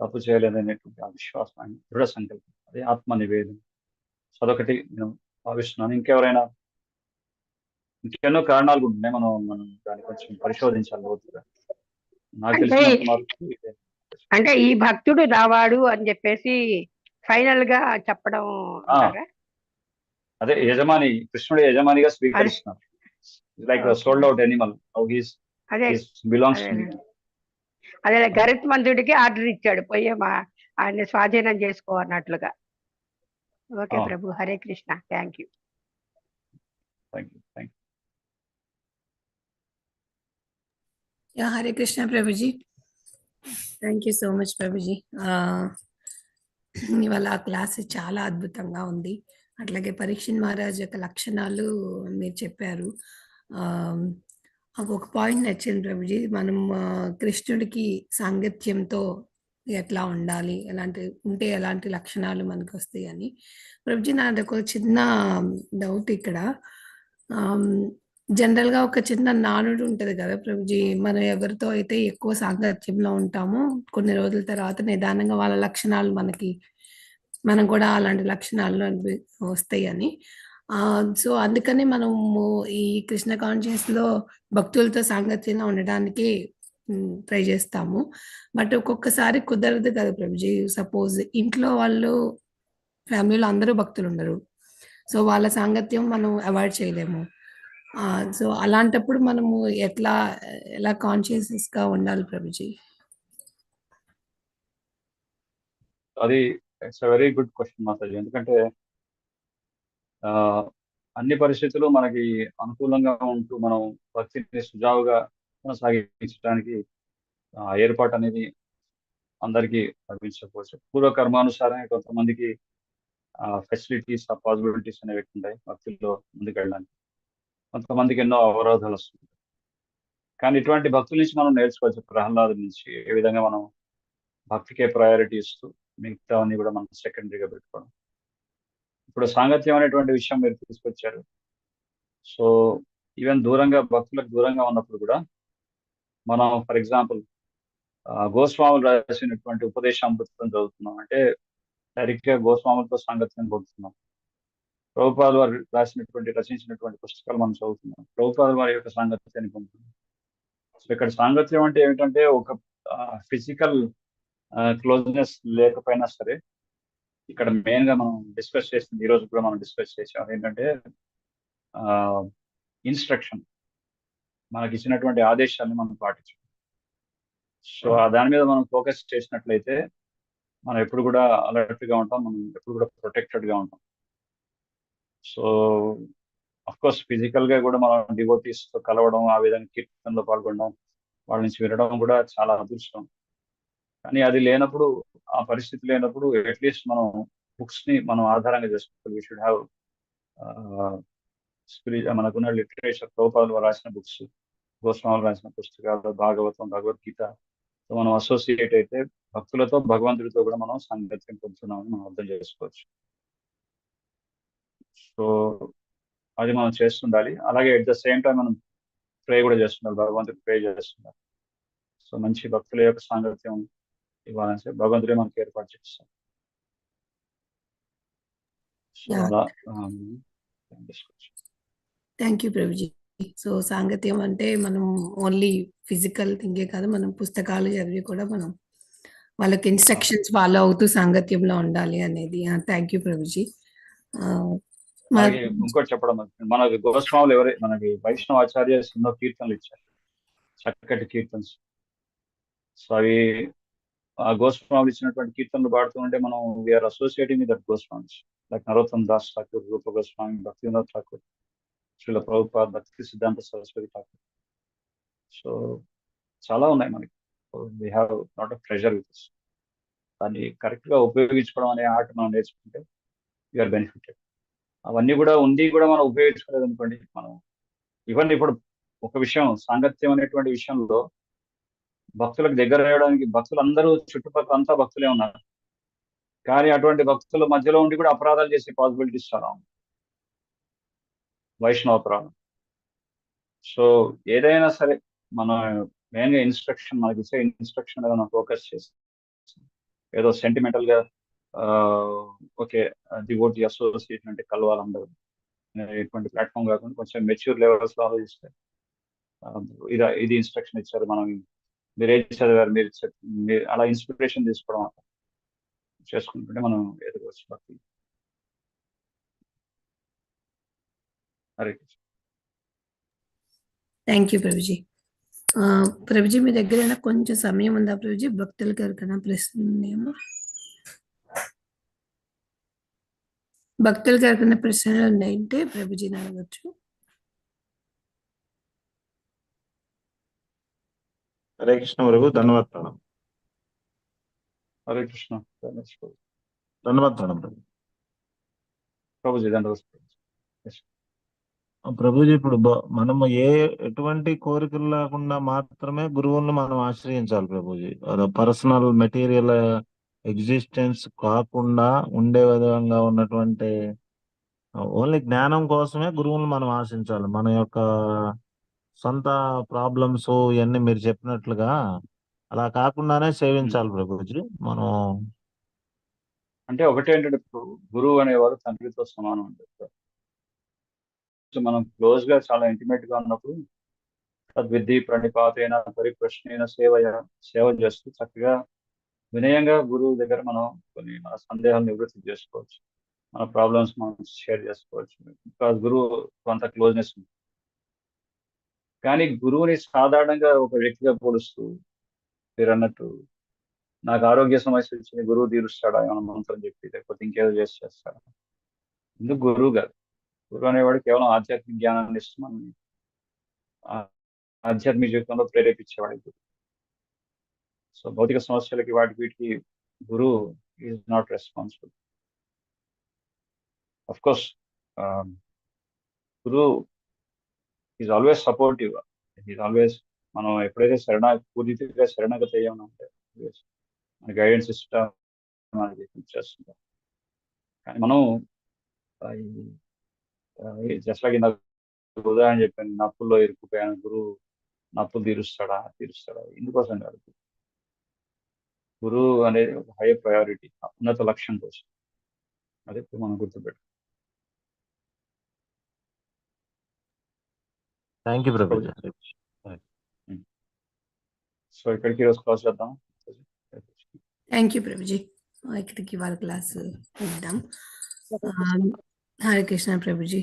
Speaker 2: తప్పు చేయలేదనేటువంటి ఆ విశ్వాసం, ఆయన దృఢ సంకల్పం, అదే ఆత్మ నివేదన. అదొకటి నేను భావిస్తున్నాను. ఇంకెవరైనా ఇంకెన్నో కారణాలు కూడా ఉన్నాయి. మనం దాన్ని కొంచెం పరిశోధించాలి లోతుగా. నాకు
Speaker 3: అంటే
Speaker 2: తెలిసినంత వరకు ఇదే.
Speaker 3: అంటే ఈ భక్తుడు రావాడు అని చెప్పేసి ఫైనల్ గా చెప్పడం
Speaker 2: ఆ,
Speaker 3: అంటారా?
Speaker 2: అదే యజమాని, కృష్ణుడు యజమానిగా స్వీకరిస్తున్నారు. Like
Speaker 3: Okay.
Speaker 2: Sold out animal,
Speaker 3: అదే
Speaker 2: బిలాంగ్స్ టు
Speaker 3: అదే
Speaker 2: మీ.
Speaker 3: అదే గరుత్మంతుడికి ఆర్డర్ ఇచ్చాడు, పోయే ఆయన స్వాధీనం చేసుకో అన్నట్లుగా. ఓకే
Speaker 2: ఆ.
Speaker 3: ప్రభు, Hare Krishna, thank you.
Speaker 2: Thank you.
Speaker 1: Yeah Hare Krishna ప్రభుజీ. Thank you so much Prabhuji. ఇవాళ ఆ క్లాస్ చాలా అద్భుతంగా ఉంది. అట్లాగే పరీక్షణ్ మహారాజ్ యొక్క లక్షణాలు మీరు చెప్పారు. నాకు ఒక పాయింట్ నచ్చింది ప్రభుజీ. మనం కృష్ణుడికి సాంగత్యంతో ఎట్లా ఉండాలి, ఎలాంటి లక్షణాలు మనకు వస్తాయి అని. ప్రభుజీ నాది ఒక చిన్న డౌట్ ఇక్కడ. జనరల్ గా ఒక చిన్న నానుడు ఉంటది కదా ప్రభుజీ, మనం ఎవరితో అయితే ఎక్కువ సాంగత్యంలో ఉంటామో కొన్ని రోజుల తర్వాత నిదానంగా వాళ్ళ లక్షణాలు మనం కూడా అలాంటి లక్షణాలు వస్తాయి అని. సో అందుకని మనము ఈ కృష్ణ కాన్షియస్ లో భక్తులతో సాంగత్యంగా ఉండడానికి ట్రై చేస్తాము. బట్ ఒక్కొక్కసారి కుదరదు కదా ప్రభుజీ. సపోజ్ ఇంట్లో వాళ్ళు, ఫ్యామిలీలో అందరూ భక్తులు ఉండరు, సో వాళ్ళ సాంగత్యం మనం అవాయిడ్ చేయలేము. సో అలాంటప్పుడు మనము ఎలా కాన్షియస్ గా ఉండాలి ప్రభుజీ?
Speaker 2: అది it's a very good question Mataji. ఎందుకంటే అన్ని పరిస్థితులు మనకి అనుకూలంగా ఉంటూ మనం భక్తిని సుజావుగా కొనసాగించడానికి ఏర్పాటు అనేది అందరికీ లభించకపోవచ్చు. పూర్వ కర్మానుసారం కొంతమందికి ఫెసిలిటీస్, పాసిబిలిటీస్ అనేవి ఉంటాయి భక్తుల్లో ముందుకెళ్ళడానికి. కొంతమందికి ఎన్నో అవరోధాలు వస్తుంది. కానీ ఇటువంటి భక్తుల నుంచి మనం నేర్చుకోవచ్చు. ప్రహ్లాదు నుంచి ఏ విధంగా మనం భక్తికే ప్రయారిటీ ఇస్తూ మిగతావన్నీ కూడా మనం సెకండరీగా పెట్టుకోవడం. ఇప్పుడు సాంగత్యం అనేటువంటి విషయం మీరు తీసుకొచ్చారు. సో ఈవెన్ భక్తులకు దూరంగా ఉన్నప్పుడు కూడా మనం ఫర్ ఎగ్జాంపుల్ గోస్వాములు రాసినటువంటి ఉపదేశామృతం చదువుతున్నాం అంటే డైరెక్ట్ గా గోస్వాములతో సాంగత్యం పొందుతున్నాం. ప్రభుపాదులు వారు రచించినటువంటి పుస్తకాలు మనం చదువుతున్నాం. ప్రభుపాదులు వారి యొక్క సాంగత్యాన్ని పొందుతున్నాం. సో ఇక్కడ సాంగత్యం అంటే ఏమిటంటే ఒక ఫిజికల్ క్లోజ్నెస్ లేకపోయినా సరే, ఇక్కడ మెయిన్ గా మనం డిస్కస్ చేసింది, ఈ రోజు కూడా మనం డిస్కస్ చేసాం ఏంటంటే ఇన్స్ట్రక్షన్, మనకి ఇచ్చినటువంటి ఆదేశాన్ని మనం పాటించాం. సో దాని మీద మనం ఫోకస్ చేసినట్లయితే మనం ఎప్పుడు కూడా అలర్ట్ గా ఉంటాం, మనం ఎప్పుడు కూడా ప్రొటెక్టెడ్ గా ఉంటాం. సో అఫ్ కోర్స్ ఫిజికల్ గా కూడా మనం డివోటీస్ తో కలవడం, ఆ విధంగా కీర్తనలో పాల్గొనడం, వాళ్ళ నుంచి వినడం కూడా చాలా అదృష్టం. కానీ అది లేనప్పుడు, ఆ పరిస్థితి లేనప్పుడు అట్లీస్ట్ మనం బుక్స్ ని మనం ఆధారంగా చేసుకోవాలి. వీ షుడ్ హ్యావ్ మనకున్న లిటరేచర్, ప్రభుపాదులు రాసిన బుక్స్, గోస్వాములు రాసిన పుస్తకాలు, భాగవతం, భగవద్గీత, మనం అసోసియేట్ అయితే భక్తులతో, భగవంతుడితో కూడా మనం సాంగత్యం పొందుతున్నామని మనం అర్థం చేసుకోవచ్చు. సో అది మనం చేస్తుండాలి. అలాగే అట్ ద సేమ్ టైం మనం ప్రే కూడా చేస్తుండాలి, భగవంతుడికి ప్రే చేస్తుండాలి. సో మంచి భక్తుల యొక్క సాంగత్యం ఇవ్వాలని చెప్పి భగవంతుడే మనకి ఏర్పాటు చేస్తాం. సో అలా
Speaker 1: థ్యాంక్ యూ ప్రభుజీ. సో సాంగత్యం అంటే మనం ఓన్లీ ఫిజికల్ థింగే కాదు, మనం పుస్తకాలు చదివి కూడా మనం వాళ్ళకి ఇన్స్ట్రక్షన్స్ ఫాలో అవుతూ సాంగత్యంలో ఉండాలి అనేది. Thank you Prabhuji.
Speaker 2: ఇంకోటి చెప్పడం, మనకి గోస్వాములు మనకి వైష్ణవాచార్య ఎన్నో కీర్తనలు ఇచ్చారు, చక్కటి కీర్తన్స్. సో అవి ఆ గోస్వాములు ఇచ్చినటువంటి కీర్తనలు పాడుతుంటే మనం we are associating with that Goswamis, like Narottam Das Thakur, Rupa Goswami, Bhaktivinod Thakur, Srila Prabhupad, Bhakti Siddhanta Saraswati Thakur. So చాలా ఉన్నాయి మనకి. We have not of pressure with this. దాన్ని కరెక్ట్ గా ఉపయోగించుకోవడం అనే ఆర్ట్ మనం నేర్చుకుంటే వీఆర్ బెనిఫిటెడ్. అవన్నీ కూడా మనం ఉపయోగించుకోలేదు అనుకోండి, మనం ఇవన్నీ ఇప్పుడు ఒక విషయం, సాంగత్యం అనేటువంటి విషయంలో భక్తులకు దగ్గర అయ్యడానికి, భక్తులందరూ చుట్టుపక్కల అంతా భక్తులే ఉన్నారు, కానీ అటువంటి భక్తుల మధ్యలో ఉండి కూడా అపరాధాలు చేసే పాసిబిలిటీస్ చాలా ఉంది, వైష్ణవ అపరాధం. సో ఏదైనా సరే మన మెయిన్గా ఇన్స్ట్రక్షన్, మనకి ఇచ్చే ఇన్స్ట్రక్షన్ మీద మనం ఫోకస్ చేసి, ఏదో సెంటిమెంటల్ గా ఓకే డివోటీ అసోసియేషన్ అంటే కలవాలందరూ, అనేటువంటి ప్లాట్ఫామ్ కాకుండా కొంచెం మెచ్యూర్ లెవెల్స్ లో ఆలోచిస్తే ఇది ఇన్స్ట్రక్షన్ ఇచ్చారు, మనం మీరు ఏం చదివారు, మీరు అలా ఇన్స్పిరేషన్ తీసుకోవడం చేసుకుంటుంటే మనం ఎదగవచ్చు భక్తి. హరే కృష్ణ.
Speaker 1: Thank you Prabhuji. ప్రభుజీ మీ దగ్గర కొంచెం సమయం ఉందా ప్రభుజీ? భక్తులకి ఎవరికైనా ప్రశ్న ఉన్నాయేమో? భక్తులకి ఎవరికైనా ప్రశ్నలు ఉన్నాయంటే ప్రభుజీని అడగచ్చు.
Speaker 7: హరే కృష్ణ ప్రభు, ధన్యవాద ప్రణం.
Speaker 2: హరే కృష్ణ.
Speaker 7: ధన్యవాద ప్రణం ప్రభు.
Speaker 2: ప్రభుజీ ధన్యవాద.
Speaker 7: ప్రభుజీ ఇప్పుడు మనము ఎటువంటి కోరికలు లేకుండా మాత్రమే గురువులను మనం ఆశ్రయించాలి ప్రభుజీ. పర్సనల్ మెటీరియల్ ఎగ్జిస్టెన్స్ కాకుండా ఉండే విధంగా ఉన్నటువంటి ఓన్లీ జ్ఞానం కోసమే గురువులను మనం ఆశించాలి. మన యొక్క సొంత ప్రాబ్లమ్స్ ఇవన్నీ మీరు చెప్పినట్లుగా అలా కాకుండానే సేవించాలి ప్రభుజీ. మనం
Speaker 2: అంటే ఒకటేంటంటే గురువు అనేవారు తండ్రితో సమానం అని చెప్తారు. మనం క్లోజ్ గా చాలా ఇంటిమేట్ గా ఉన్నప్పుడు తద్విద్ధి ప్రణిపాతైన పరిప్రశ్నైన సేవ చేస్తూ చక్కగా వినయంగా గురువు దగ్గర మనం కొన్ని మన సందేహాలు నివృత్తి చేసుకోవచ్చు, మన ప్రాబ్లమ్స్ మనం షేర్ చేసుకోవచ్చు. బికాస్ గురువు కొంత క్లోజ్నెస్ ఉంది. కానీ గురువుని సాధారణంగా ఒక వ్యక్తిగా పోలుస్తూ మీరు అన్నట్టు నాకు ఆరోగ్య సమస్య వచ్చింది, గురువు తీరుస్తాడా ఏమైనా మంత్రం చెప్పి, లేకపోతే ఇంకేదో చేస్తాడా? ఎందుకు గురువు కాదు. గురువు అనేవాడు కేవలం ఆధ్యాత్మిక జ్ఞానాన్ని ఇస్తూ మనం ఆధ్యాత్మిక జీవితంలో ప్రేరేపించేవాడు. సో భౌతిక సమస్యలకి వీటికి గురువు is not responsible. Of course గురువు is always supportive. Is always మనం ఎప్పుడైతే పూర్తిగా శరణాగతి అయ్యామంటే మన గైడెన్స్ సిస్టమ్ మనకి చేస్తుంటాం. కానీ మనం జస్ట్ లైక్ ఉదాహరణ చెప్పాను, నప్పుల్లో ఇరుక్కుపోయాను, గురువు నప్పులు తీరుస్తాడా? ఇందుకోసం కాదు. గురువు అనేది ఒక హై ప్రయారిటీ, ఉన్నత లక్ష్యం కోసం. అదే మనం గుర్తుపెట్టు.
Speaker 7: Thank you Prabhuji.
Speaker 2: సో ఇక్కడికి ఈరోజు క్లాస్ చేద్దాం.
Speaker 1: Thank you Prabhuji. ఇక్కడికి వాళ్ళ క్లాస్ ఇద్దాం. హరే కృష్ణ ప్రభుజీ.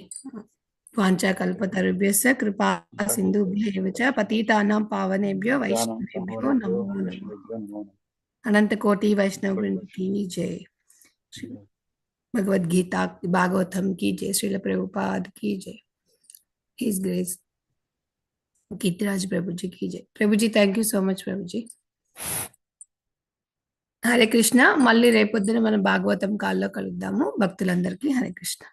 Speaker 1: వాంఛాకల్పతరుభ్యశ్చ కృపా సింధుభ్యైవ చ పతితానాం పావనేభ్యో వైష్ణవేభ్యో నమో నమః. అనంత కోటి వైష్ణవ वृंद की जय. भगवद गीता भागवतम की जय. श्रील प्रभुपाद की जय. हिज ग्रेस गीतराज प्रभुजी की जय. प्रभुजी thank you so much Prabhuji. Hare Krishna. మళ్ళీ రేపొద్దున మనం భాగవతం కాల్లో కలుద్దాము. భక్తులందరికీ హరే కృష్ణ.